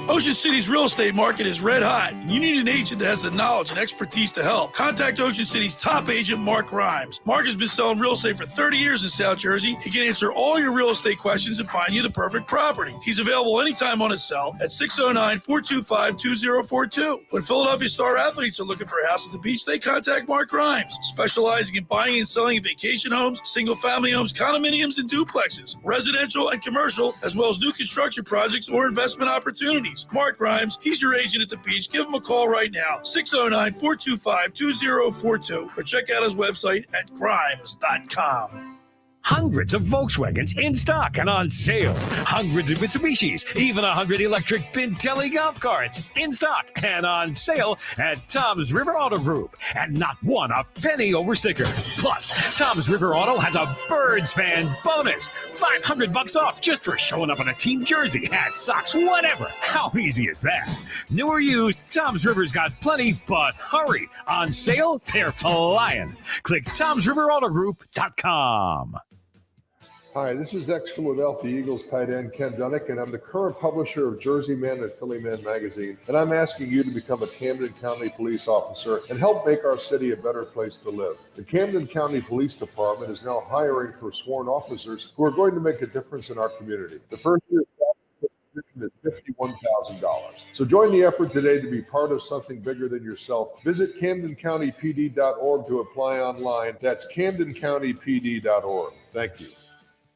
Ocean City's real estate market is red hot, and you need an agent that has the knowledge and expertise to help. Contact Ocean City's top agent, Mark Rhymes. Mark has been selling real estate for 30 years in South Jersey. He can answer all your real estate questions and find you the perfect property. He's available anytime on his cell at 609-425-2042. When Philadelphia star athletes are looking for a house at the beach, they contact Mark Rhymes, specializing in buying and selling vacation homes, single-family homes, condominiums, and duplexes, residential and commercial, as well as new construction projects or investment opportunities. Mark Rhymes, he's your agent at the beach. Give him a call right now, 609-425-2042, or check out his website at grimes.com. Hundreds of Volkswagens in stock and on sale. Hundreds of Mitsubishis, even 100 electric Pintelli golf carts in stock and on sale at Tom's River Auto Group. And not one a penny over sticker. Plus, Tom's River Auto has a Birds fan bonus. $500 off just for showing up in a team jersey, hat, socks, whatever. How easy is that? New or used, Tom's River's got plenty, but hurry. On sale, they're flying. Click Tom'sRiverAutoGroup.com. Hi, this is ex-Philadelphia Eagles tight end Ken Dunnick, and I'm the current publisher of Jersey Man and Philly Man magazine, and I'm asking you to become a Camden County police officer and help make our city a better place to live. The Camden County Police Department is now hiring for sworn officers who are going to make a difference in our community. The first year is $51,000. So join the effort today to be part of something bigger than yourself. Visit CamdenCountyPD.org to apply online. That's CamdenCountyPD.org. Thank you.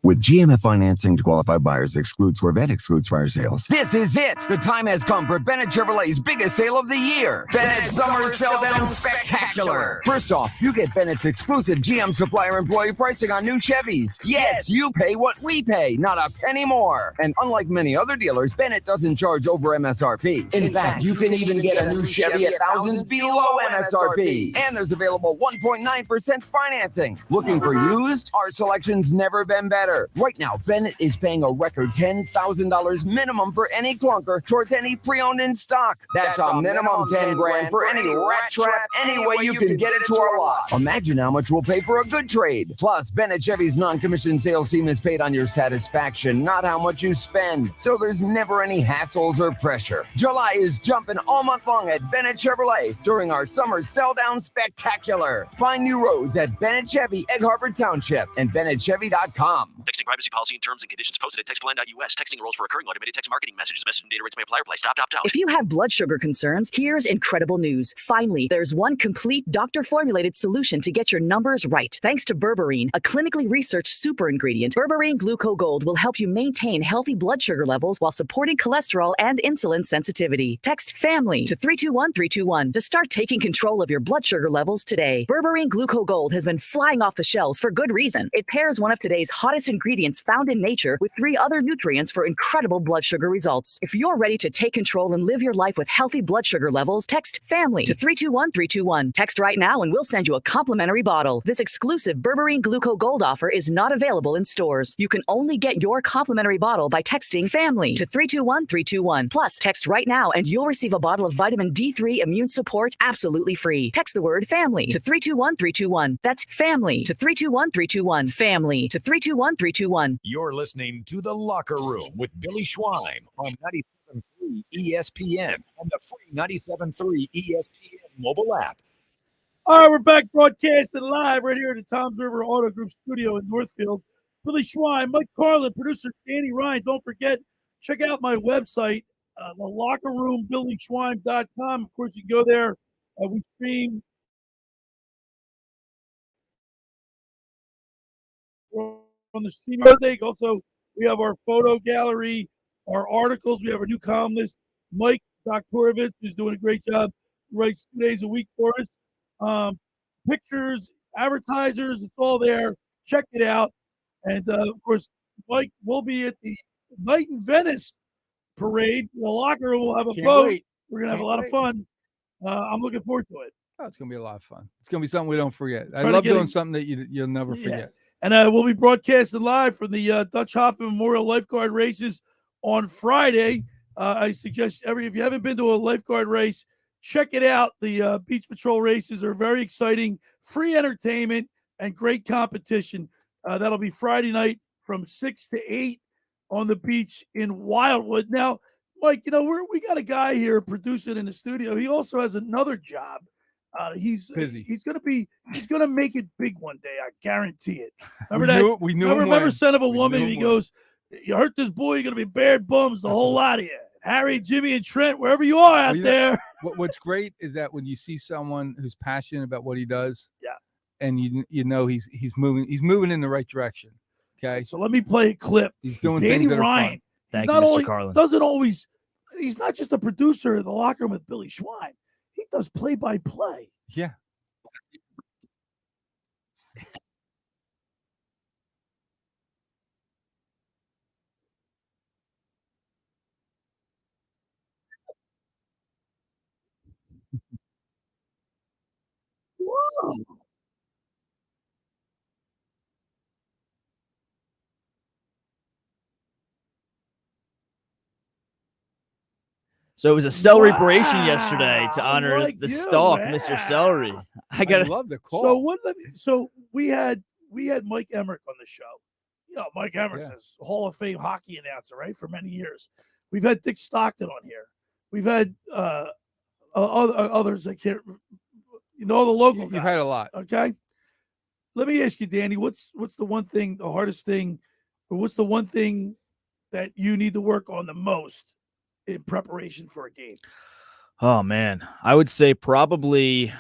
With GMF financing to qualified buyers excludes Corvette, excludes fire sales. This is it. The time has come for Bennett Chevrolet's biggest sale of the year. Bennett Summer Sell Down Spectacular. First off, you get Bennett's exclusive GM supplier employee pricing on new Chevys. Yes, you pay what we pay, not a penny more. And unlike many other dealers, Bennett doesn't charge over MSRP. In fact, you can even get a new Chevy at thousands below MSRP. And there's available 1.9% financing. Looking for used? Our selection's never been better. Right now, Bennett is paying a record $10,000 minimum for any clunker towards any pre-owned in stock. That's a minimum 10 grand for any rat trap, any way you can get it to our lot. Imagine how much we'll pay for a good trade. Plus, Bennett Chevy's non-commissioned sales team is paid on your satisfaction, not how much you spend. So there's never any hassles or pressure. July is jumping all month long at Bennett Chevrolet during our summer sell-down spectacular. Find new roads at Bennett Chevy, Egg Harbor Township, and BennettChevy.com. Texting privacy policy and terms and conditions posted at textplan.us. Texting enrolls for recurring automated text marketing messages. Message and data rates may apply or apply. Stop, opt out. If you have blood sugar concerns, here's incredible news. Finally, there's one complete doctor-formulated solution to get your numbers right. Thanks to berberine, a clinically researched super ingredient, berberine glucogold will help you maintain healthy blood sugar levels while supporting cholesterol and insulin sensitivity. Text FAMILY to 321-321 to start taking control of your blood sugar levels today. Berberine glucogold has been flying off the shelves for good reason. It pairs one of today's hottest ingredients found in nature with 3 other nutrients for incredible blood sugar results. If you're ready to take control and live your life with healthy blood sugar levels, text FAMILY to 321-321. Text right now and we'll send you a complimentary bottle. This exclusive berberine glucogold offer is not available in stores. You can only get your complimentary bottle by texting FAMILY to 321-321. Plus, text right now and you'll receive a bottle of vitamin D3 immune support absolutely free. Text the word FAMILY to 321-321. That's FAMILY to 321-321. FAMILY to 321-321. You're listening to The Locker Room with Billy Schwein on 97.3 ESPN and the free 97.3 ESPN mobile app. All right, we're back broadcasting live right here at the Tom's River Auto Group studio in Northfield. Billy Schwein, Mike Carlin, producer Danny Ryan. Don't forget, check out my website, the Locker Room, BillySchwein.com. Of course, you can go there. We stream on the streaming thing. Also, we have our photo gallery our articles. We have our new columnist, Mike Doktorovich, who's doing a great job. He writes 2 days a week for us. Pictures, advertisers, it's all there. Check it out. And, of course, Mike will be at the Night in Venice parade. The Locker Room will have a Can't boat. wait. We're going to have a Can't lot wait. of fun. I'm looking forward to it. Oh, it's going to be a lot of fun. It's going to be something we don't forget. I Trying to love get doing it- something that you'll never forget. And we'll be broadcasting live from the Dutch Hoffman Memorial Lifeguard Races on Friday. I suggest if you haven't been to a lifeguard race, check it out. The Beach Patrol races are very exciting, free entertainment, and great competition. That'll be Friday night from 6 to 8 on the beach in Wildwood. Now, Mike, we got a guy here producing in the studio. He also has another job. He's busy. He's gonna make it big one day. I guarantee it. Remember We knew Remember, him remember when. Son of a We Woman? knew And he him when. goes, "You hurt this boy, you're gonna be bad bums, the whole lot of you. Harry, Jimmy, and Trent, wherever you are out Well, you know, there." What's great is that when you see someone who's passionate about what he does, yeah, and you know he's moving in the right direction. Okay, so let me play a clip. He's doing Danny things that Ryan. are fun. He's not only doesn't always. He's not just a producer of the Locker Room with Billy Schwein. He does play-by-play. Yeah. Whoa. So it was a celebration yesterday to honor like the you, stalk, man. Mr. Celery. I love the call. So we had Mike Emmerich on the show. Mike Emmerich's a Hall of Fame hockey announcer, right, for many years. We've had Dick Stockton on here. We've had others. I can't. The local guys. You've had a lot. Okay. Let me ask you, Danny. What's the one thing, the hardest thing, or what's the one thing that you need to work on the most in preparation for a game? Oh, man. I would say probably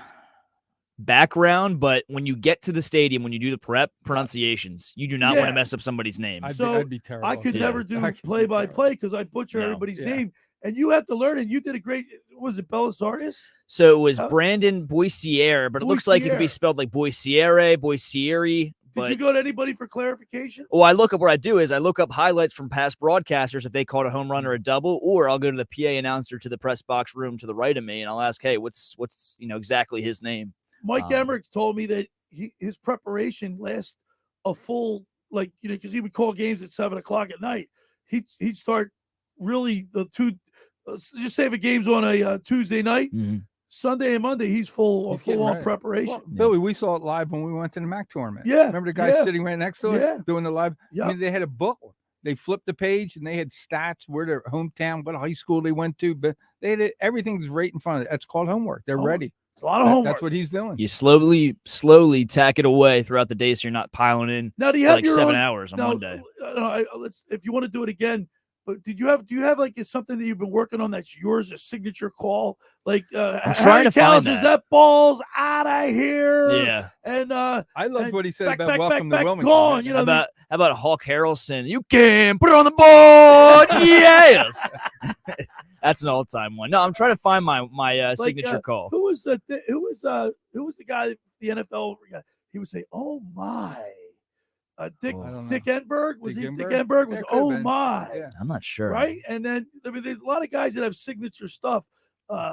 background, but when you get to the stadium, when you do the prep, pronunciations, you do not want to mess up somebody's name. I'd be terrible. I could never do play-by-play because I butcher everybody's name. And you have to learn, and you did a great, was it Belisarius? So it was Brandon Boissiere, but it looks like it could be spelled like Boissiere, Boissieri. Did you go to anybody for clarification? Well, I look up what I do is I look up highlights from past broadcasters if they caught a home run or a double, or I'll go to the PA announcer to the press box room to the right of me, and I'll ask, hey, what's exactly his name? Mike Emmerich told me that his preparation lasts a full, because he would call games at 7:00 at night. He'd start really just say if a game's on a Tuesday night, Sunday and Monday, he's full on preparation. Well, Billy, we saw it live when we went to the MAC tournament. Yeah. Remember the guy sitting right next to us doing the live? Yeah. I mean, they had a book. They flipped the page and they had stats, where their hometown, what high school they went to, but everything's right in front of it. That's called homework. They're ready. It's a lot of homework. That's what he's doing. You slowly tack it away throughout the day so you're not piling in Now, do you for have like your 7 own- hours on now, one day. If you want to do it again, but do you have like something that you've been working on that's yours, a signature call? Like I'm trying to find that ball's out of here. Yeah. And I loved what he said back, about back, welcome back, to Wilmington. gone, How about Hawk Harrelson? You can put it on the board. Yes. That's an all-time one. No, I'm trying to find my signature call. Who was the guy, the NFL guy? He would say, "Oh my." Dick Enberg was Dick Enberg was my. Yeah. I'm not sure. Right, and then there's a lot of guys that have signature stuff.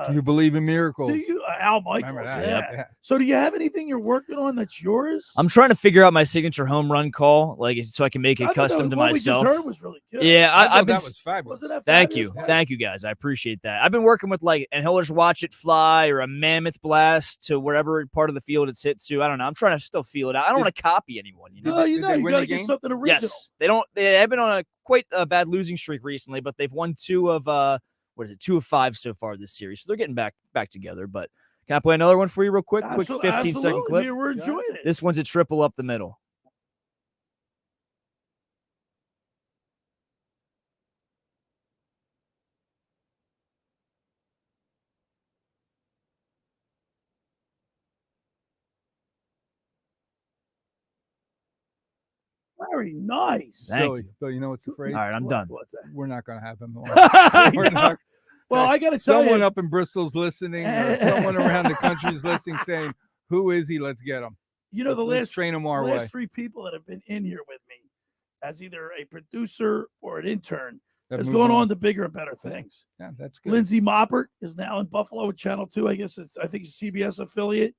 Do you believe in miracles? Do you Al Michaels? Remember that? Yeah. Yeah. So do you have anything you're working on that's yours? I'm trying to figure out my signature home run call, so I can make it custom to what myself. We just heard was really good. Yeah, I've been. That was fabulous. Wasn't that Thank fabulous? you. Thank you, guys. I appreciate that. I've been working with an Hiller's Watch It Fly or a Mammoth Blast to wherever part of the field it's hit to. I don't know. I'm trying to still feel it out. I don't want to copy anyone. No, you got to get something original. Yes. They have been on quite a bad losing streak recently, but they've won 2 of 5 so far this series. So they're getting back together. But can I play another one for you real quick? Quick 15-second clip. I mean, we're enjoying it. This one's a triple up the middle. Very nice. Thank you. Bill, you know what's the phrase? All right, I'm done. What's that? We're not going to have him on. We're not. Well, I got to tell someone you, up in Bristol's listening, or someone around the country is listening, saying, "Who is he? Let's get him." you know, Let's train him our way. last 3 people that have been in here with me as either a producer or an intern has gone on to bigger and better things. Yeah, that's good. Lindsay Moppert is now in Buffalo with Channel 2. I guess I think it's a CBS affiliate.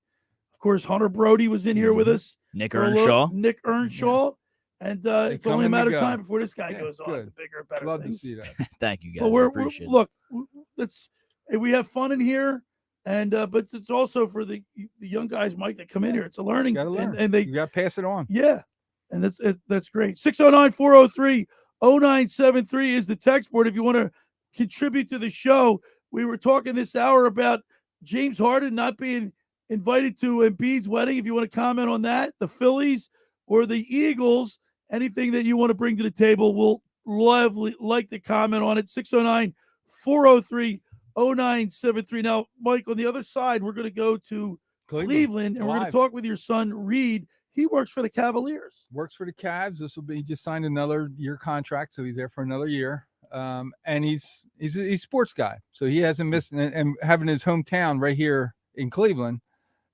Of course, Hunter Brody was in here with us. Nick for a little- Earnshaw. Nick Earnshaw. And it's only a coming matter to of go. time before this guy Yeah, goes on good. to bigger and better Love things. to see that. Thank you, guys. But I appreciate it. look, we have fun in here, and but it's also for the young guys, Mike, that come in here. It's a learning, Gotta learn. and they You got to pass it on. yeah, and that's great. 609-403-0973 is the text board if you want to contribute to the show. We were talking this hour about James Harden not being invited to Embiid's wedding. If you want to comment on that, the Phillies or the Eagles, anything that you want to bring to the table, we'll like to comment on it. 609-403-0973. Now, Mike, on the other side, we're going to go to Cleveland, and we're going to talk with your son, Reed. He works for the Cavaliers. Works for the Cavs. This will be, he just signed another year contract, so he's there for another year. And he's a sports guy, so he hasn't missed. And having his hometown right here in Cleveland,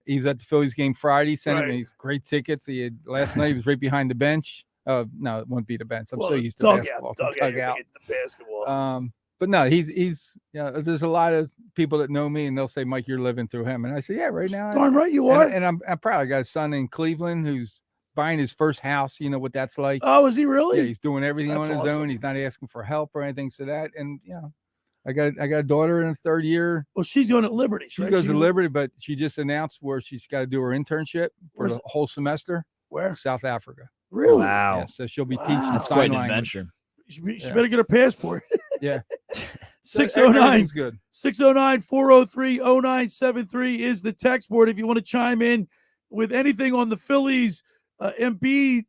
he was at the Phillies game Friday. Sent me great tickets. He had last night. He was right behind the bench. No, it won't be the bench. I'm so used to basketball. Dugout. The basketball. But no, he's there's a lot of people that know me and they'll say, Mike, you're living through him. And I say, yeah, right now. Darn right you are. And I'm proud. I got a son in Cleveland who's buying his first house. You know what that's like. Oh, is he really? Yeah, he's doing everything on his own. He's not asking for help or anything. So that, and I got a daughter in the 3rd year. Well, she's going at Liberty. She goes to Liberty, but she just announced where she's got to do her internship for the whole semester. Where? South Africa. Really? Wow. Yeah, so she'll be teaching That's sign quite an language. adventure. She better get her passport. Yeah. 609 good. 609-403-0973 is the text board if you want to chime in with anything on the Phillies, Embiid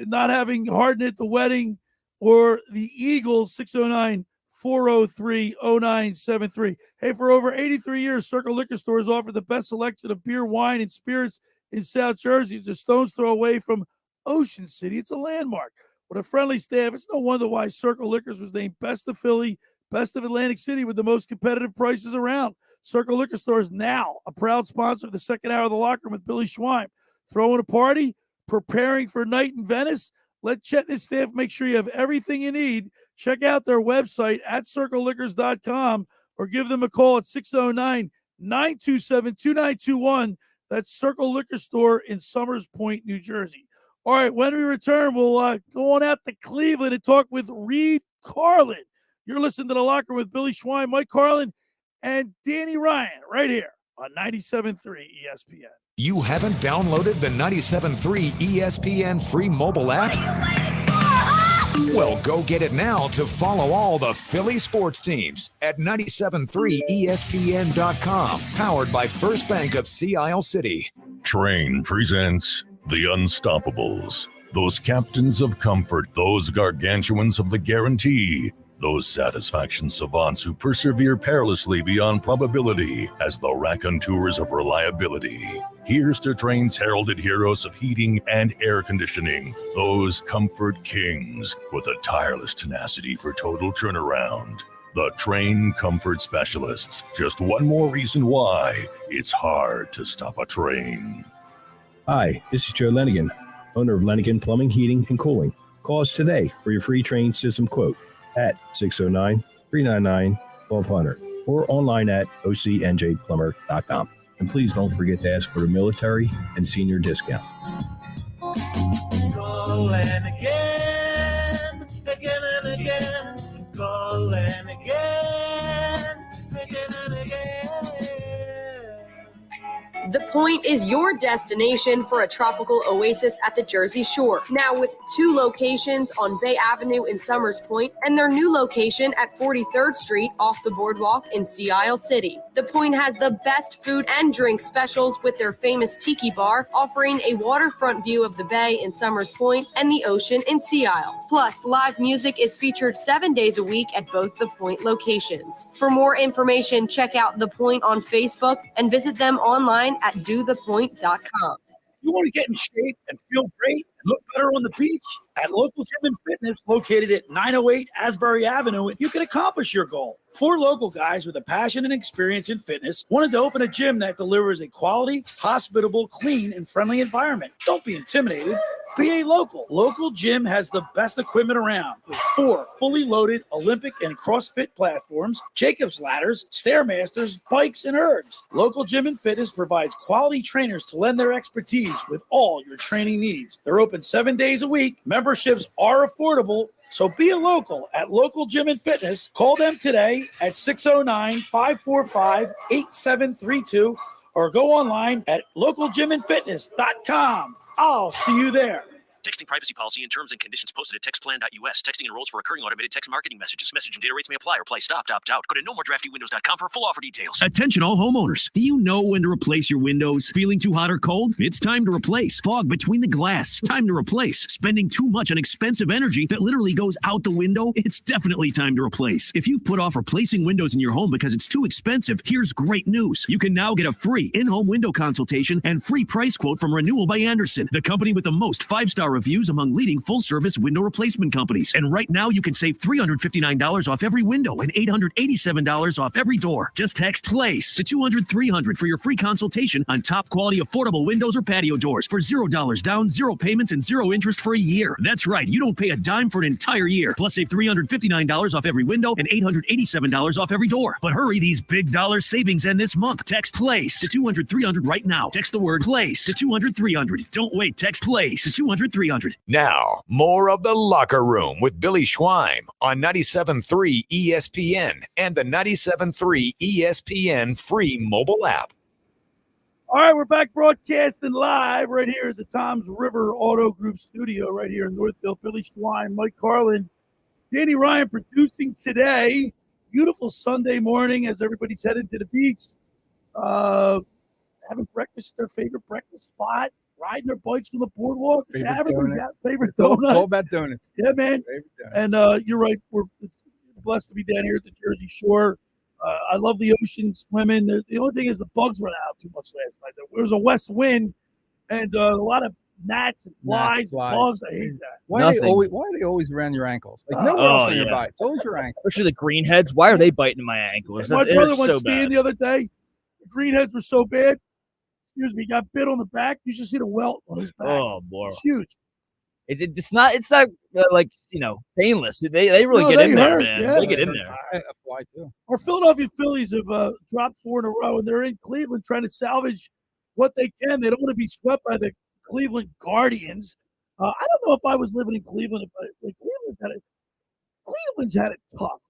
not having Harden at the wedding, or the Eagles. 609-403-0973. Hey, for over 83 years, Circle Liquor Store has offered the best selection of beer, wine, and spirits in South Jersey. It's a stone's throw away from Ocean City. It's a landmark. With a friendly staff, it's no wonder why Circle Liquors was named Best of Philly, Best of Atlantic City with the most competitive prices around. Circle Liquor Store is now a proud sponsor of the second hour of the Locker Room with Billy Schwein. Throwing a party, preparing for a night in Venice? Let Chet and his staff make sure you have everything you need. Check out their website at circleliquors.com or give them a call at 609-927-2921. That's Circle Liquor Store in Summers Point, New Jersey. All right, when we return, we'll go on out to Cleveland and talk with Reed Carlin. You're listening to The Locker with Billy Schwein, Mike Carlin, and Danny Ryan right here on 97.3 ESPN. You haven't downloaded the 97.3 ESPN free mobile app? Well, go get it now to follow all the Philly sports teams at 97.3ESPN.com. Powered by First Bank of Sea Isle City. Train presents The Unstoppables. Those captains of comfort, those gargantuans of the guarantee, those satisfaction savants who persevere perilously beyond probability as the raconteurs of reliability. Here's to Train's heralded heroes of heating and air conditioning, those comfort kings with a tireless tenacity for total turnaround. The Train Comfort Specialists. Just one more reason why it's hard to stop a train. Hi, this is Joe Lenigan, owner of Lenigan Plumbing, Heating, and Cooling. Call us today for your free Train system quote at 609-399-1200 or online at ocnjplumber.com. And please don't forget to ask for the military and senior discount. Calling again, again and again. Calling again, again and again. The Point is your destination for a tropical oasis at the Jersey Shore. Now with 2 locations on Bay Avenue in Somers Point and their new location at 43rd Street off the boardwalk in Sea Isle City. The Point has the best food and drink specials with their famous Tiki Bar, offering a waterfront view of the bay in Somers Point and the ocean in Sea Isle. Plus, live music is featured 7 days a week at both The Point locations. For more information, check out The Point on Facebook and visit them online at dothepoint.com. You want to get in shape and feel great? Look better on the beach. At Local Gym and Fitness, located at 908 Asbury Avenue, you can accomplish your goal. 4 local guys with a passion and experience in fitness wanted to open a gym that delivers a quality, hospitable, clean, and friendly environment. Don't be intimidated. Be a local. Local Gym has the best equipment around with 4 fully loaded Olympic and CrossFit platforms, Jacob's ladders, Stairmasters, bikes, and ergs. Local Gym and Fitness provides quality trainers to lend their expertise with all your training needs. They're open 7 days a week. Memberships are affordable. So be a local at Local Gym and Fitness. Call them today at 609-545-8732 or go online at localgymandfitness.com. I'll see you there. Texting privacy policy and terms and conditions posted at textplan.us. Texting enrolls for recurring automated text marketing messages. Message and data rates may apply. Reply stop, opt out. Go to nomoredraftywindows.com for full offer details. Attention all homeowners. Do you know when to replace your windows? Feeling too hot or cold? It's time to replace. Fog between the glass. Time to replace. Spending too much on expensive energy that literally goes out the window? It's definitely time to replace. If you've put off replacing windows in your home because it's too expensive, here's great news. You can now get a free in-home window consultation and free price quote from Renewal by Andersen, the company with the most 5-star reviews among leading full-service window replacement companies. And right now, you can save $359 off every window and $887 off every door. Just text PLACE to 200-300 for your free consultation on top-quality affordable windows or patio doors for $0 down, 0 payments, and 0 interest for a year. That's right. You don't pay a dime for an entire year. Plus, save $359 off every window and $887 off every door. But hurry, these big dollar savings end this month. Text PLACE to 200-300 right now. Text the word PLACE to 200-300. Don't wait. Text PLACE to 200-300. Now, more of the Locker Room with Billy Schweim on 97.3 ESPN and the 97.3 ESPN free mobile app. All right, we're back broadcasting live right here at the Toms River Auto Group studio right here in Northfield. Billy Schwein, Mike Carlin, Danny Ryan producing today. Beautiful Sunday morning as everybody's heading to the beach, having breakfast, their favorite breakfast spot, riding their bikes on the boardwalk. Everybody's got favorite donut. It's all about donuts. Yeah, man. And you're right. We're blessed to be down here at the Jersey Shore. I love the ocean, swimming. The only thing is the bugs were out too much last night. There was a west wind and a lot of gnats and flies, and bugs. I hate that. Why are they always around your ankles? Like nowhere else on your body. It's always your ankles. Especially the greenheads. Why are they biting my ankles? My brother went skiing the other day. The greenheads were so bad. Excuse me, he got bit on the back. You should see the welt on his back. Oh boy, it's huge. It's not like painless. They really get in there, man. Yeah. They get in there. I fly too. Our Philadelphia Phillies have dropped 4 in a row, and they're in Cleveland trying to salvage what they can. They don't want to be swept by the Cleveland Guardians. I don't know if I was living in Cleveland. Cleveland's had it tough.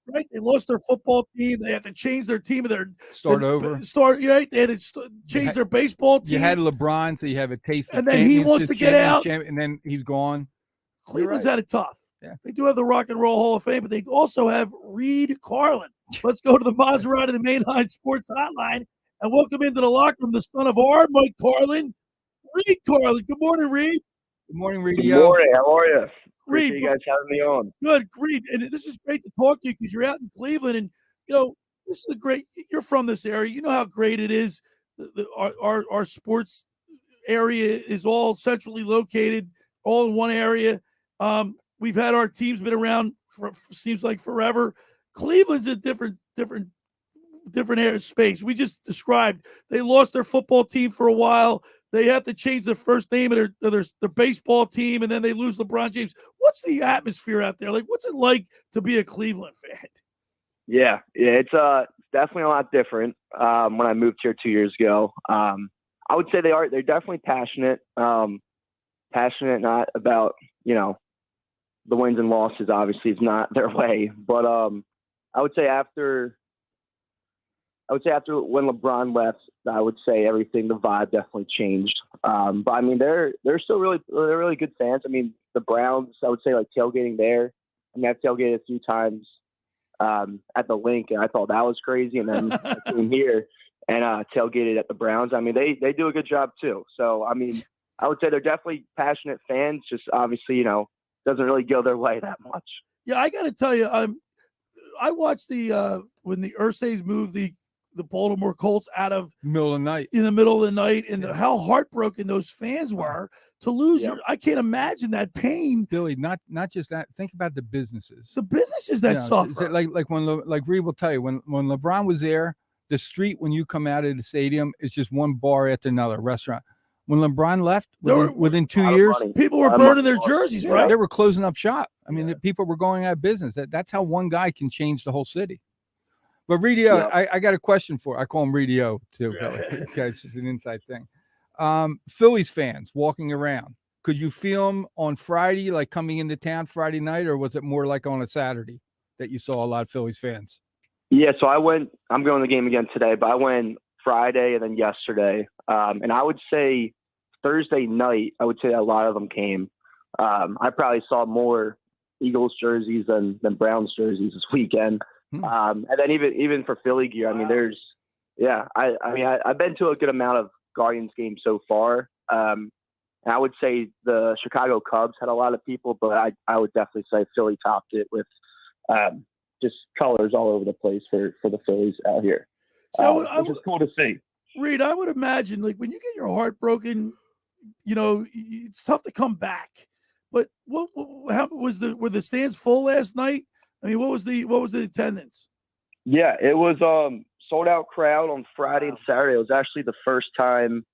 Right, they lost their football team. They had to change their team. They had to change their baseball team. You had LeBron, so you have a taste. And then he wants to get out, and then he's gone. Cleveland's had it tough. Yeah, they do have the Rock and Roll Hall of Fame, but they also have Reed Carlin. Let's go to the Maserati, the Mainline Sports Hotline, and welcome into the locker room the son of our Mike Carlin, Reed Carlin. Good morning, Reed. Good morning, Reed. Good morning. How are you? Reed, you guys having me on. Good, Reed. And this is great to talk to you because you're out in Cleveland, and this is a great. You're from this area. You know how great it is. Our sports area is all centrally located, all in one area. We've had our teams been around for seems like forever. Cleveland's a different area space. We just described. They lost their football team for a while. They have to change the first name of their baseball team, and then they lose LeBron James. What's the atmosphere out there? Like, what's it like to be a Cleveland fan? Yeah, it's definitely a lot different. When I moved here 2 years ago, I would say they're definitely passionate. Passionate not about the wins and losses. Obviously, it's not their way, but I would say after when LeBron left, I would say the vibe definitely changed. But I mean, they're still really good fans. I mean, the Browns, I would say like tailgating there. I mean, I've tailgated a few times at the link, and I thought that was crazy. And then I came here and tailgated at the Browns. I mean, they do a good job too. So I mean, I would say they're definitely passionate fans. Just obviously, doesn't really go their way that much. Yeah, I got to tell you, I watched when the Ursays moved the the Baltimore Colts out of middle of the night. In the middle of the night, and how heartbroken those fans were to lose. I can't imagine that pain. Billy, not just that. Think about the businesses. The businesses that suffer. Like Reed will tell you, when LeBron was there, the street when you come out of the stadium, it's just one bar after another, restaurant. When LeBron left, within 2 years, people were burning their jerseys, right? They were closing up shop. I mean, the people were going out of business. That's how one guy can change the whole city. But Reedio, I got a question for. I call him Reedio too. Okay, it's just an inside thing. Phillies fans walking around. Could you feel them on Friday, like coming into town Friday night, or was it more like on a Saturday that you saw a lot of Phillies fans? Yeah, so I'm going to the game again today, but I went Friday and then yesterday. And I would say Thursday night, I would say a lot of them came. I probably saw more Eagles jerseys than Browns jerseys this weekend. And then even for Philly gear, I mean, I've been to a good amount of Guardians games so far. And I would say the Chicago Cubs had a lot of people, but I would definitely say Philly topped it with just colors all over the place for the Phillies out here. Which is cool to see. Reed, I would imagine, like, when you get your heart broken, it's tough to come back. But how were the stands full last night? I mean, what was the attendance? Yeah, it was sold out crowd on Friday and Saturday. It was actually the first time,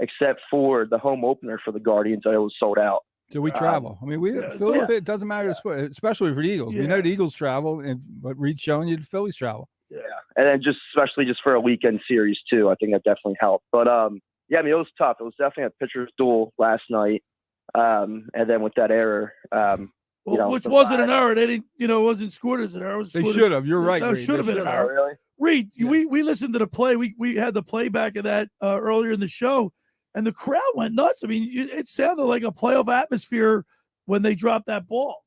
except for the home opener for the Guardians, that it was sold out. So we travel. I mean, Philly, it doesn't matter, especially for the Eagles. We know the Eagles travel, but Reed's showing you the Phillies travel. Yeah, and then especially for a weekend series too. I think that definitely helped. But I mean, it was tough. It was definitely a pitcher's duel last night, and then with that error, which wasn't an error. They didn't, it wasn't scored as an error. They should have. You're right. That should have been an error. Really? Reed, we listened to the play. We had the playback of that earlier in the show, and the crowd went nuts. I mean, it sounded like a playoff atmosphere when they dropped that ball.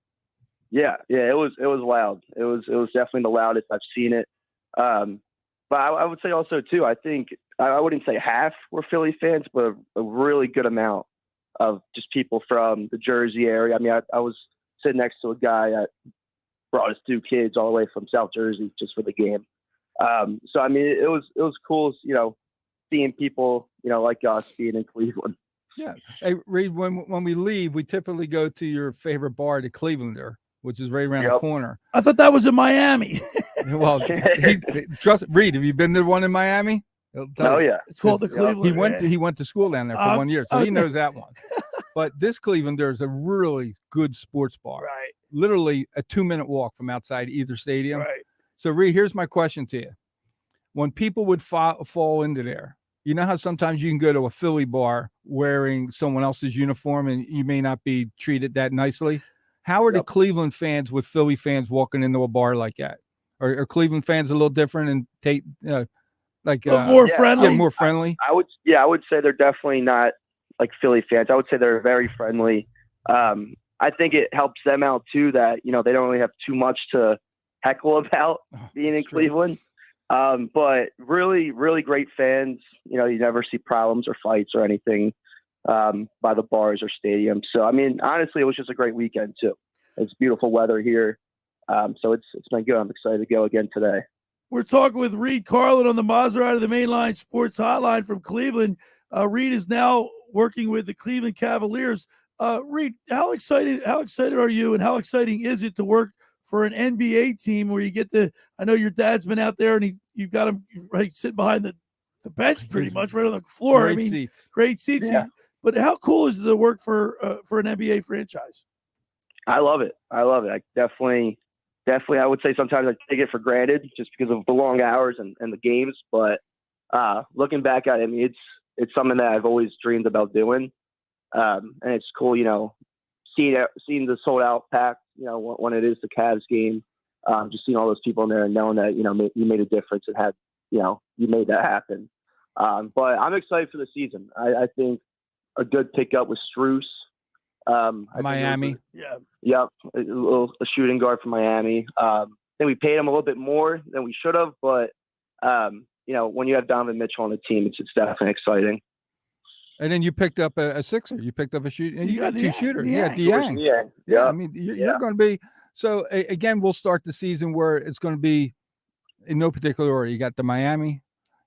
Yeah, it was loud. It was definitely the loudest I've seen it. But I would say also too, I think I wouldn't say half were Philly fans, but a really good amount of just people from the Jersey area. I mean, I was sitting next to a guy that brought his 2 kids all the way from South Jersey just for the game. So I mean, it was cool, seeing people, like us being in Cleveland. Yeah. Hey, Reed, when we leave, we typically go to your favorite bar, the Clevelander, which is right around the corner. I thought that was in Miami. Well, trust Reed. Have you been to one in Miami? Oh yeah, it's called the Cleveland. He went to school down there for 1 year, so he knows that one. But this Clevelander is a really good sports bar. Right. Literally a 2-minute walk from outside either stadium. Right. So Reed, here's my question to you: when people would fall into there, you know how sometimes you can go to a Philly bar wearing someone else's uniform and you may not be treated that nicely. How are the Cleveland fans with Philly fans walking into a bar like that? Are Cleveland fans a little different and more friendly? Yeah, more friendly. I would say they're definitely not like Philly fans. I would say they're very friendly. I think it helps them out too that they don't really have too much to heckle about being in Cleveland. But really, really great fans. You never see problems or fights or anything by the bars or stadiums. So I mean, honestly, it was just a great weekend too. It's beautiful weather here. So it's been good. I'm excited to go again today. We're talking with Reed Carlin on the Maserati of the Mainline Sports Hotline from Cleveland. Reed is now working with the Cleveland Cavaliers. Reed, how excited are you, and how exciting is it to work for an NBA team where you get I know your dad's been out there and you've got him right sitting behind the bench pretty much right on the floor. Great seats. Yeah. But how cool is it to work for an NBA franchise? I love it. I definitely, I would say sometimes I take it for granted just because of the long hours and the games. But looking back at it, I mean, it's something that I've always dreamed about doing. And it's cool, seeing the sold out pack, when it is the Cavs game, just seeing all those people in there and knowing that, you made a difference and had, you made that happen. But I'm excited for the season. I think a good pickup was Strus. Miami. Yep. A shooting guard from Miami. I think we paid him a little bit more than we should have, but when you have Donovan Mitchell on the team, it's definitely exciting. And then you picked up a sixer. You picked up a shooter. And you got 2 shooters. Yeah. I mean, you're going to be. So again, we'll start the season where it's going to be in no particular order. You got the Miami,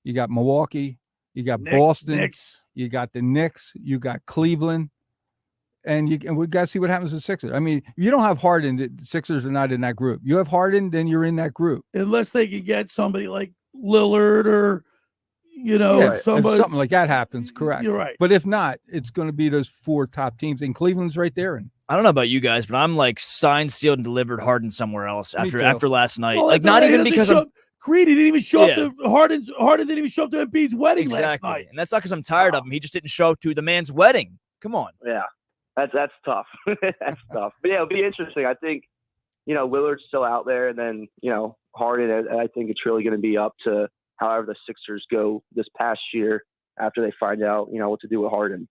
you got Milwaukee, you got Boston, you got the Knicks, you got Cleveland, and we got to see what happens with the Sixers. I mean, if you don't have Harden, the Sixers are not in that group. You have Harden, then you're in that group. Unless they can get somebody like Lillard or, if somebody. something like that happens, correct. You're right. But if not, it's going to be those 4 top teams, and Cleveland's right there. And I don't know about you guys, but I'm like signed, sealed, and delivered Harden somewhere else after last night. Well, like not even because Greene didn't even show up to Harden didn't even show up to Embiid's wedding last night. And that's not because I'm tired of him. He just didn't show up to the man's wedding. Come on. Yeah, that's tough. That's tough. But yeah, it'll be interesting. I think, Willard's still out there, and then, Harden, I think it's really going to be up to however the Sixers go this past year after they find out, what to do with Harden.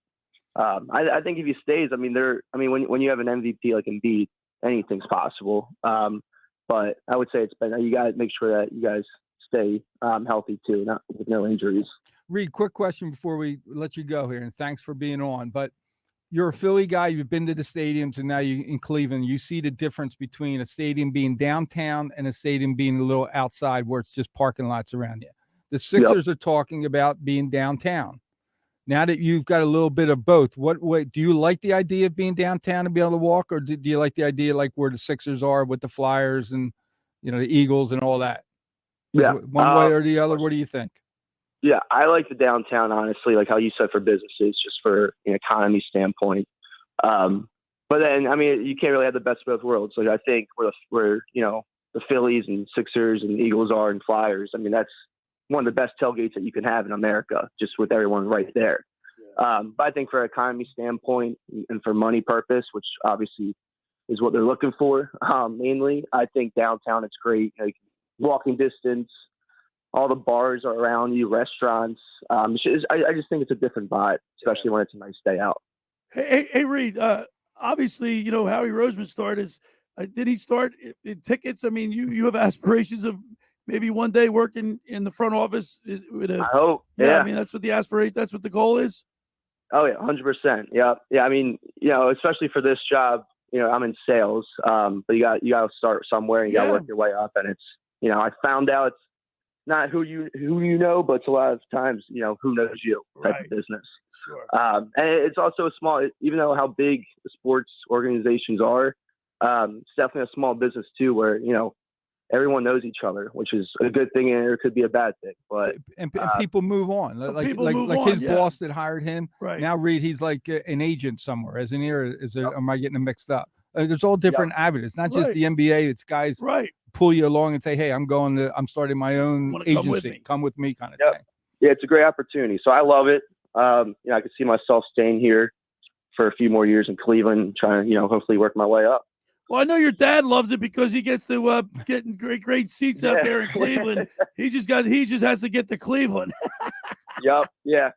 I think if he stays, when you have an MVP like Embiid, anything's possible. But I would say you got to make sure that you guys stay healthy too, not with no injuries. Reed, quick question before we let you go here, and thanks for being on. But you're a Philly guy. You've been to the stadiums, and now you're in Cleveland. You see the difference between a stadium being downtown and a stadium being a little outside where it's just parking lots around you. The Sixers are talking about being downtown. Now that you've got a little bit of both, what do you like the idea of being downtown and be able to walk, or do you like the idea like where the Sixers are with the Flyers and the Eagles and all that? Yeah, one way or the other. What do you think? Yeah, I like the downtown, honestly, like how you said, for businesses, just for an economy standpoint. But then, you can't really have the best of both worlds. Like I think where the Phillies and Sixers and Eagles are and Flyers. That's one of the best tailgates that you can have in America, just with everyone right there. Yeah. But I think for economy standpoint and for money purpose, which obviously is what they're looking for, mainly, I think downtown it's great. Like walking distance, all the bars are around you, restaurants. I just think it's a different vibe, especially when it's a nice day out. Hey Reed, obviously, Howie Roseman started. Did he start in tickets? You have aspirations of maybe one day working in the front office. I hope. Yeah. That's what the aspiration. That's what the goal is. Oh yeah, 100%. Yeah. Especially for this job, I'm in sales. But you got to start somewhere. And you got to work your way up. And it's, I found out it's not who you know, but it's a lot of times, who knows you type of business. Sure. And it's also a small, even though how big the sports organizations are, it's definitely a small business too, where, everyone knows each other, which is a good thing, and it could be a bad thing. But and people move on. Like his boss that hired him. Right. Now, Reed, he's like an agent somewhere, isn't he? Or am I getting them mixed up? There's all different avenues, not just the NBA. It's guys pull you along and say, "Hey, I'm starting my own agency. Come with me," kind of thing. Yeah, it's a great opportunity. So I love it. I could see myself staying here for a few more years in Cleveland, trying to, hopefully work my way up. Well, I know your dad loves it because he gets to get great seats out there in Cleveland. He just has to get to Cleveland. Yep. Yeah.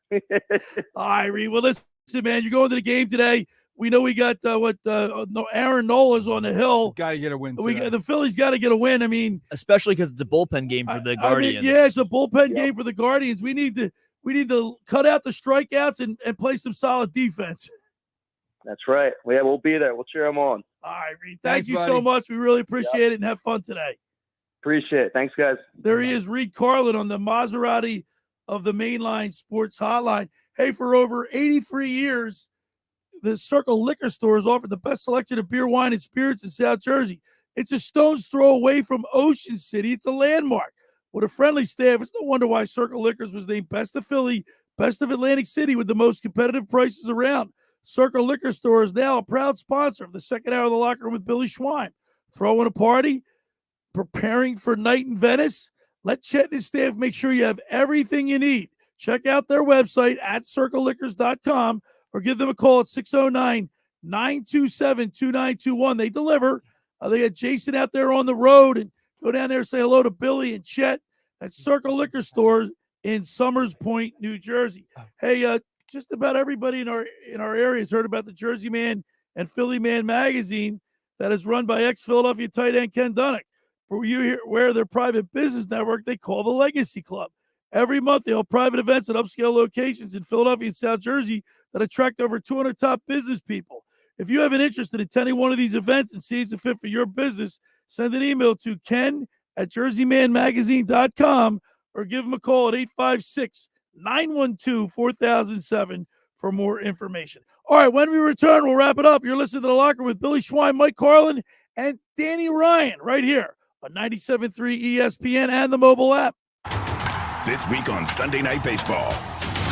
All right, Reed. Well, listen, man, you're going to the game today. We know we got Aaron Nola's on the hill. Got to get a win. The Phillies got to get a win. Especially because it's a bullpen game for the Guardians. It's a bullpen game for the Guardians. We need to cut out the strikeouts and play some solid defense. That's right. Yeah, we'll be there. We'll cheer them on. All right, Reed. Thank you so much. We really appreciate it, and have fun today. Appreciate it. Thanks, guys. There he is, Reed Carlin, on the Maserati of the Mainline Sports Hotline. Hey, for over 83 years, the Circle Liquor Store has offered the best selection of beer, wine, and spirits in South Jersey. It's a stone's throw away from Ocean City. It's a landmark. With a friendly staff, it's no wonder why Circle Liquors was named Best of Philly, Best of Atlantic City, with the most competitive prices around. Circle Liquor Store is now a proud sponsor of the second hour of the Locker Room with Billy Schwein. Throwing a party, preparing for night in Venice. Let Chet and his staff make sure you have everything you need. Check out their website at circleliquors.com or give them a call at 609-927-2921. They deliver. They got Jason out there on the road, and go down there and say hello to Billy and Chet at Circle Liquor Store in Summers Point, New Jersey. Hey, just about everybody in our area has heard about the Jersey Man and Philly Man magazine that is run by ex-Philadelphia tight end Ken Dunnick. For you where their private business network they call the Legacy Club. Every month they hold private events at upscale locations in Philadelphia and South Jersey that attract over 200 top business people. If you have an interest in attending one of these events and see it's a fit for your business, send an email to ken@jerseymanmagazine.com or give them a call at 856-912-4007 for more information. All right, when we return, we'll wrap it up. You're listening to The Locker with Billy Schwein, Mike Carlin, and Danny Ryan right here on 97.3 ESPN and the mobile app. This week on Sunday Night Baseball,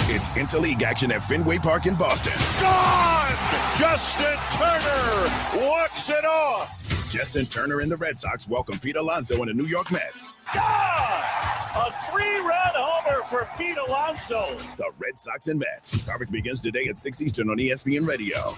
it's interleague action at Fenway Park in Boston. Gone! Justin Turner walks it off. Justin Turner and the Red Sox welcome Pete Alonso and the New York Mets. Gone! A 3-run homer for Pete Alonso. The Red Sox and Mets. Coverage begins today at 6 Eastern on ESPN Radio.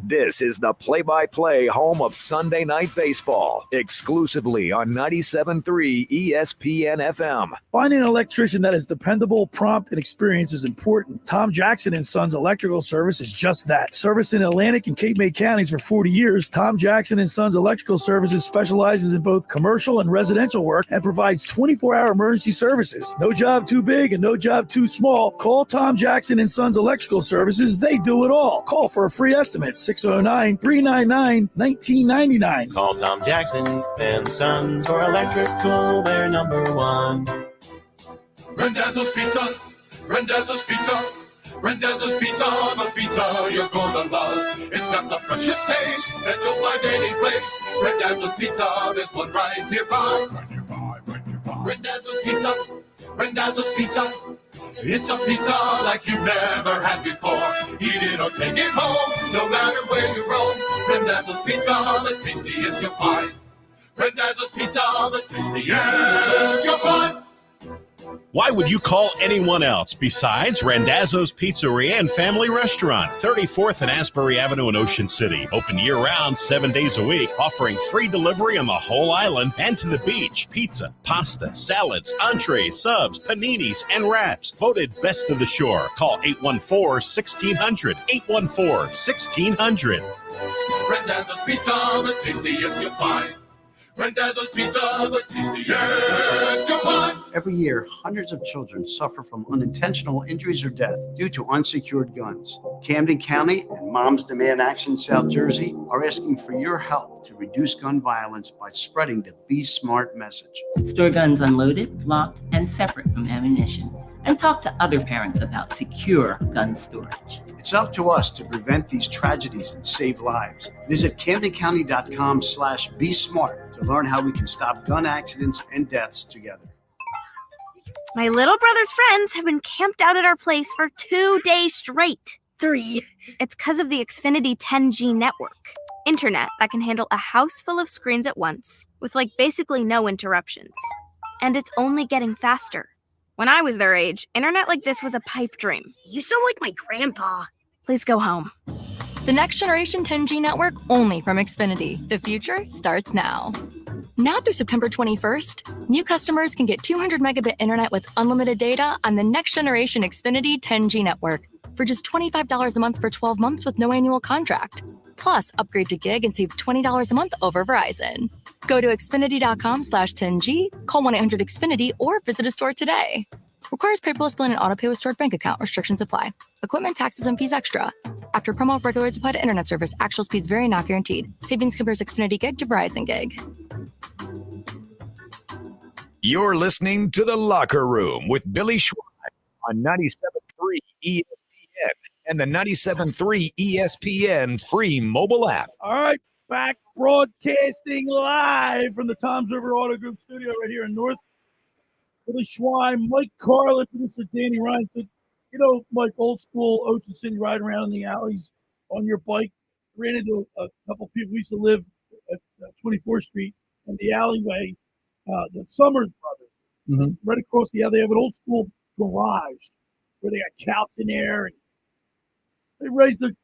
This is the play-by-play home of Sunday Night Baseball, exclusively on 97.3 ESPN FM. Finding an electrician that is dependable, prompt, and experienced is important. Tom Jackson & Sons Electrical Service is just that. Service in Atlantic and Cape May counties for 40 years, Tom Jackson & Sons Electrical Services specializes in both commercial and residential work and provides 24-hour emergency services. No job too big and no job too small. Call Tom Jackson & Sons Electrical Services. They do it all. Call for a free estimate. 609-399-1999. Call Tom Jackson and Sons for electrical, they're number one. Randazzo's Pizza, Randazzo's Pizza, Randazzo's Pizza, the pizza you're gonna love. It's got the freshest taste that you'll find any place. Randazzo's Pizza, there's one right nearby. Randazzo's Pizza, Randazzo's Pizza. It's a pizza like you've never had before. Eat it or take it home, no matter where you roam. Randazzo's Pizza, the tastiest you'll find. Randazzo's Pizza, the tastiest you'll find. Why would you call anyone else besides Randazzo's Pizzeria and Family Restaurant, 34th and Asbury Avenue in Ocean City. Open year-round, 7 days a week, offering free delivery on the whole island and to the beach. Pizza, pasta, salads, entrees, subs, paninis, and wraps. Voted best of the shore. Call 814-1600. 814-1600. Randazzo's Pizza, the tastiest you'll find. Randazzo's Pizza, the tastiest you'll find. Every year, hundreds of children suffer from unintentional injuries or death due to unsecured guns. Camden County and Moms Demand Action South Jersey are asking for your help to reduce gun violence by spreading the Be Smart message. Store guns unloaded, locked, and separate from ammunition. And talk to other parents about secure gun storage. It's up to us to prevent these tragedies and save lives. Visit CamdenCounty.com/BeSmart to learn how we can stop gun accidents and deaths together. My little brother's friends have been camped out at our place for 2 days straight. 3. It's because of the Xfinity 10G network. Internet that can handle a house full of screens at once, with basically no interruptions. And it's only getting faster. When I was their age, internet like this was a pipe dream. You sound like my grandpa. Please go home. The next generation 10G network only from Xfinity. The future starts now. Now through September 21st, new customers can get 200 megabit internet with unlimited data on the next generation Xfinity 10G network for just $25 a month for 12 months with no annual contract. Plus, upgrade to gig and save $20 a month over Verizon. Go to Xfinity.com/10G, call 1-800-XFINITY, or visit a store today. Requires paperless billing and autopay with stored bank account. Restrictions apply. Equipment, taxes, and fees extra. After promo, regular rates apply to internet service. Actual speeds vary, not guaranteed. Savings compares Xfinity Gig to Verizon Gig. You're listening to The Locker Room with Billy Schwein on 97.3 ESPN and the 97.3 ESPN free mobile app. All right, back broadcasting live from the Toms River Auto Group studio right here in North. Billy Schwein, Mike Carlin, producer Danny Ryan. You know, Mike, old school Ocean City, riding around in the alleys on your bike. Ran into a couple people. We used to live at 24th Street in the alleyway. The Summers brothers, right across the alley. They have an old school garage where they got couch in there, and they raised the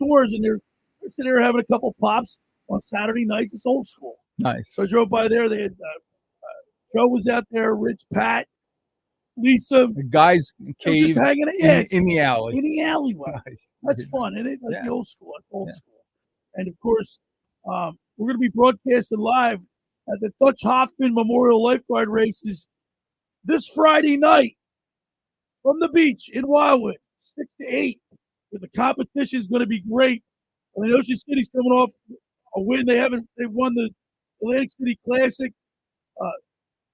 doors, and they're sitting there having a couple pops on Saturday nights. It's old school. Nice. So I drove by there. They had Joe was out there, Rich, Pat, Lisa. The guys cave just hanging out. in the alley. In the alleyway. Nice. That's fun, isn't it? Like the old school. Like old school. And of course, we're going to be broadcasting live at the Dutch Hoffman Memorial Lifeguard Races this Friday night from the beach in Wildwood, 6 to 8. The competition is going to be great. I mean, Ocean City's coming off a win. They won the Atlantic City Classic.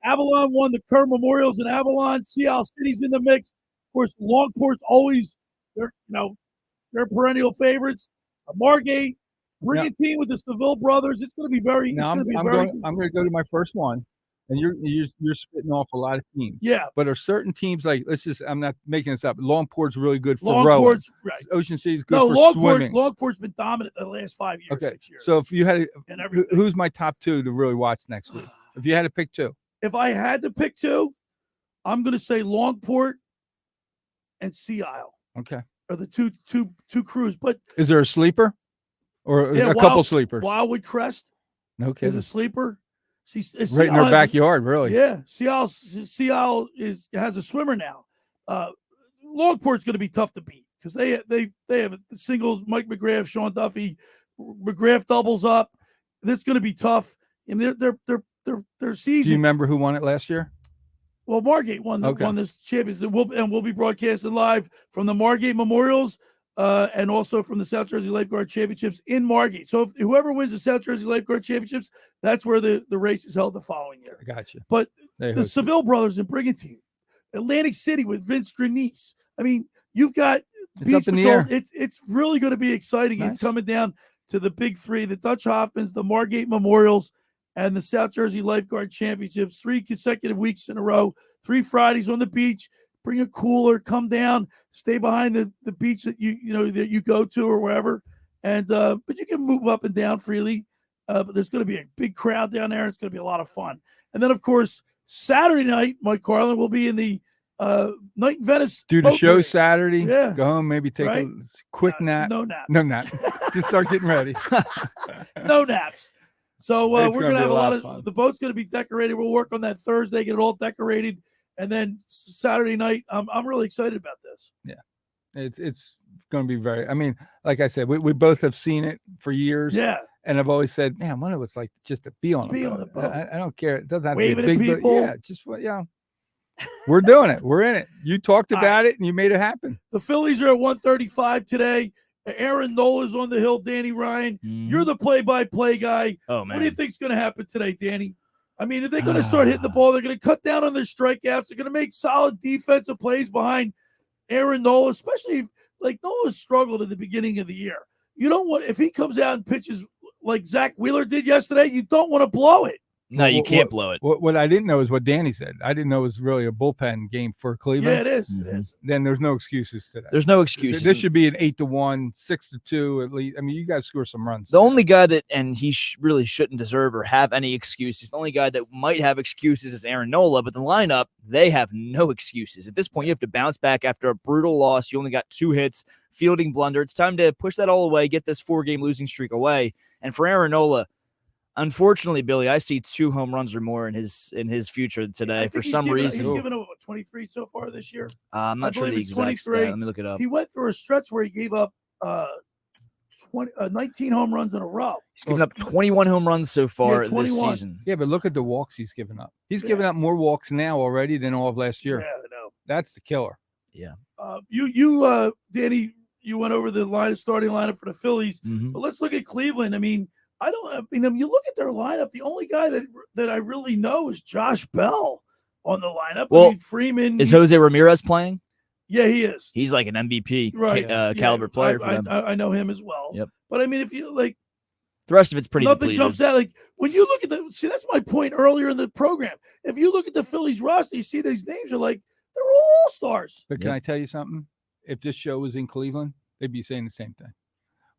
Avalon won the Kerr Memorials in Avalon. Sea Isle City's in the mix. Of course, Longport's always they're perennial favorites. Margate, Brigantine with the Seville brothers. It's going to be very. Now I'm going to go to my first one, and you're spitting off a lot of teams. Yeah, but are certain teams like I'm not making this up. Longport's really good for Longport's rowing. right. Ocean City's good for swimming. Longport's been dominant the last 5 years, Okay, 6 years. so if you had who's my top two to really watch next week? If you had to pick two. If I had to pick two, I'm going to say Longport and Sea Isle. Okay. Are the two crews. But is there a sleeper or a couple sleepers? Wildwood Crest. No kidding. Is a sleeper. Right in our backyard, really. Yeah. Sea Isle has a swimmer now. Longport's going to be tough to beat because they have the singles. Mike McGrath, Sean Duffy, McGrath doubles up. That's going to be tough. And their season. Do you remember who won it last year? Well, Margate won this championship, and we'll be broadcasting live from the Margate Memorials and also from the South Jersey Lifeguard Championships in Margate. So whoever wins the South Jersey Lifeguard Championships, that's where the race is held the following year. I got you. But the Seville brothers in Brigantine, Atlantic City with Vince Grenice. I mean, you've got it's up in the air. It's really going to be exciting. Nice. It's coming down to the big three: the Dutch Hoffmans, the Margate Memorials, and the South Jersey Lifeguard Championships, 3 consecutive weeks in a row, 3 Fridays on the beach. Bring a cooler, come down, stay behind the beach that you go to or wherever, and but you can move up and down freely. But there's going to be a big crowd down there. It's going to be a lot of fun. And then, of course, Saturday night, Mike Carlin will be in the Night in Venice. Do the show Saturday. Yeah. Go home, maybe take a quick nap. No naps. No nap. Just start getting ready. No naps. So we're going to have a lot of fun. The boat's going to be decorated. We'll work on that Thursday, get it all decorated. And then Saturday night, I'm really excited about this. Yeah, it's going to be very. I mean, like I said, we both have seen it for years. Yeah, and I've always said, man, what it was like just to be on the boat. I don't care. It doesn't have Waving to be a big at people. boat. Yeah, just we're doing it. We're in it. You talked about it and you made it happen. The Phillies are at 135 today. Aaron Nola's on the hill. Danny Ryan, you're the play-by-play guy. Oh man, what do you think's going to happen today, Danny? I mean, are they going to start hitting the ball? They're going to cut down on their strikeouts. They're going to make solid defensive plays behind Aaron Nola, especially if Nola struggled at the beginning of the year. You don't want, if he comes out and pitches like Zach Wheeler did yesterday, you don't want to blow it. No, you can't blow it. What I didn't know is what Danny said. I didn't know it was really a bullpen game for Cleveland. Yeah, it is. It is. Then there's no excuses today. There's no excuses. This should be an 8-1, 6-2 at least. I mean, you guys score some runs. The only guy that, and he really shouldn't deserve or have any excuses, the only guy that might have excuses is Aaron Nola, but the lineup, they have no excuses. At this point, you have to bounce back after a brutal loss. You only got 2 hits, fielding blunder. It's time to push that all away, get this 4-game losing streak away. And for Aaron Nola, unfortunately, Billy, I see 2 home runs or more in his future today for some reason. He's given up 23 so far this year. I'm not sure the exact stat. Let me look it up. He went through a stretch where he gave up 19 home runs in a row. He's given up 21 home runs so far this season. Yeah, but look at the walks he's given up. He's given up more walks now already than all of last year. Yeah, I know. That's the killer. Yeah. You Danny, you went over the starting lineup for the Phillies, Mm-hmm. but let's look at Cleveland. I mean, you look at their lineup. The only guy that I really know is Josh Bell on the lineup. Well, I mean, Freeman is Jose Ramirez playing? Yeah, he is. He's like an MVP Yeah, caliber player for them. I know him as well. Yep. But I mean, if you like, the rest of it's pretty nothing depleted. jumps out. Like when you look at that's my point earlier in the program. If you look at the Phillies roster, you see these names are like they're all stars. But can I tell you something? If this show was in Cleveland, they'd be saying the same thing.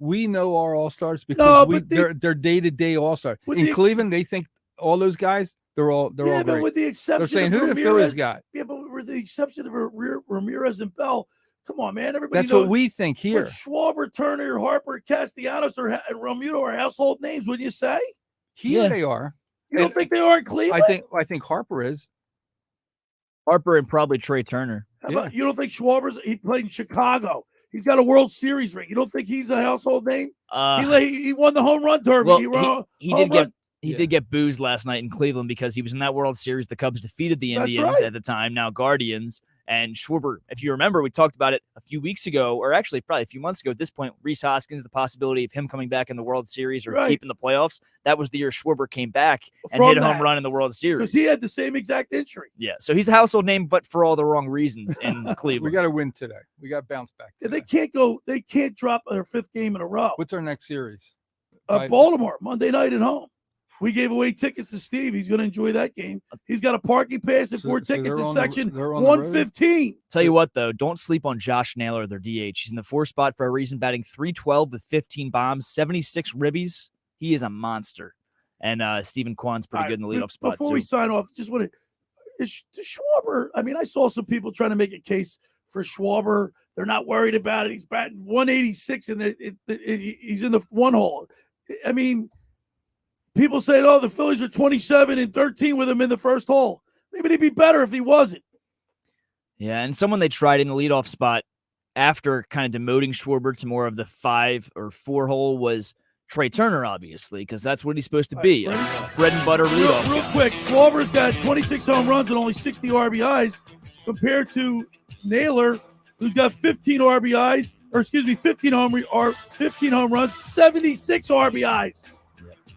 We know our all-stars because they're day-to-day all-stars. In Cleveland, they think all those guys, they're all great. But with the exception they're saying, of who Ramirez, the Phillies got? Yeah, but with the exception of Ramirez and Bell, come on, man. Everybody That's knows what we think here. Schwarber, Turner, Harper, Castellanos, and Romuto are household names, wouldn't you say? Here they are. You don't think they are in Cleveland? I think Harper is. Harper and probably Trey Turner. How about, you don't think he played in Chicago? He's got a World Series ring. You don't think he's a household name? He won the home run derby. Well, he did get boozed last night in Cleveland because he was in that World Series. The Cubs defeated the Indians at the time, now Guardians, And Schwarber, if you remember, we talked about it a few weeks ago, or actually probably a few months ago at this point, Rhys Hoskins, the possibility of him coming back in the World Series or keeping the playoffs. That was the year Schwarber came back and hit a home run in the World Series. Because he had the same exact injury. Yeah, so he's a household name, but for all the wrong reasons in Cleveland. We got to win today. We got to bounce back. They can't drop their 5th game in a row. What's our next series? Baltimore, Monday night at home. We gave away tickets to Steve. He's going to enjoy that game. He's got a parking pass and 4 tickets in section 115. Tell you what, though, don't sleep on Josh Naylor, their DH. He's in the 4th spot for a reason, batting .312 with 15 bombs, 76 ribbies. He is a monster. And Stephen Kwan's pretty good in the leadoff spot, Before we sign off, just want to Schwarber. I mean, I saw some people trying to make a case for Schwarber. They're not worried about it. He's batting 186 and he's in the 1 hole. I mean, people say, "Oh, the Phillies are 27-13 with him in the 1st hole." Maybe they'd be better if he wasn't. Yeah, and someone they tried in the leadoff spot after kind of demoting Schwarber to more of the 5 or 4 hole was Trey Turner, obviously, because that's what he's supposed to be. Bread and butter leadoff. Real quick, Schwarber's got 26 home runs and only 60 RBIs compared to Naylor, who's got 15 RBIs, or excuse me, 15 home runs, 76 RBIs.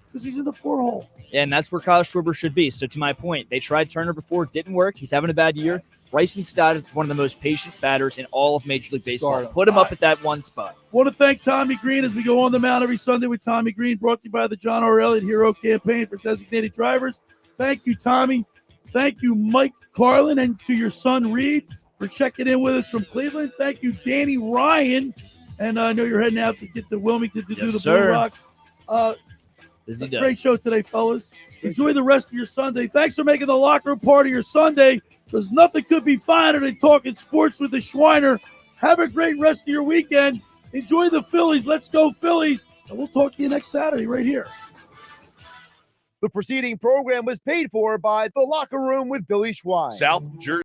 Because he's in the 4 hole. And that's where Kyle Schwarber should be. So to my point, they tried Turner before, it didn't work. He's having a bad year. Bryson Stott is one of the most patient batters in all of Major League Baseball. Put him up at that 1 spot. Want to thank Tommy Greene as we go on the mound every Sunday with Tommy Greene, brought to you by the John R. Elliott Hero Campaign for designated drivers. Thank you, Tommy. Thank you, Mike Carlin, and to your son, Reed, for checking in with us from Cleveland. Thank you, Danny Ryan. And I know you're heading out to get to Wilmington to do the Blue Rocks. Busy day. Great show today, fellas. Enjoy the rest of your Sunday. Thanks for making the Locker Room part of your Sunday, because nothing could be finer than talking sports with the Schweiner. Have a great rest of your weekend. Enjoy the Phillies. Let's go, Phillies. And we'll talk to you next Saturday right here. The preceding program was paid for by The Locker Room with Billy Schwein. South Jersey.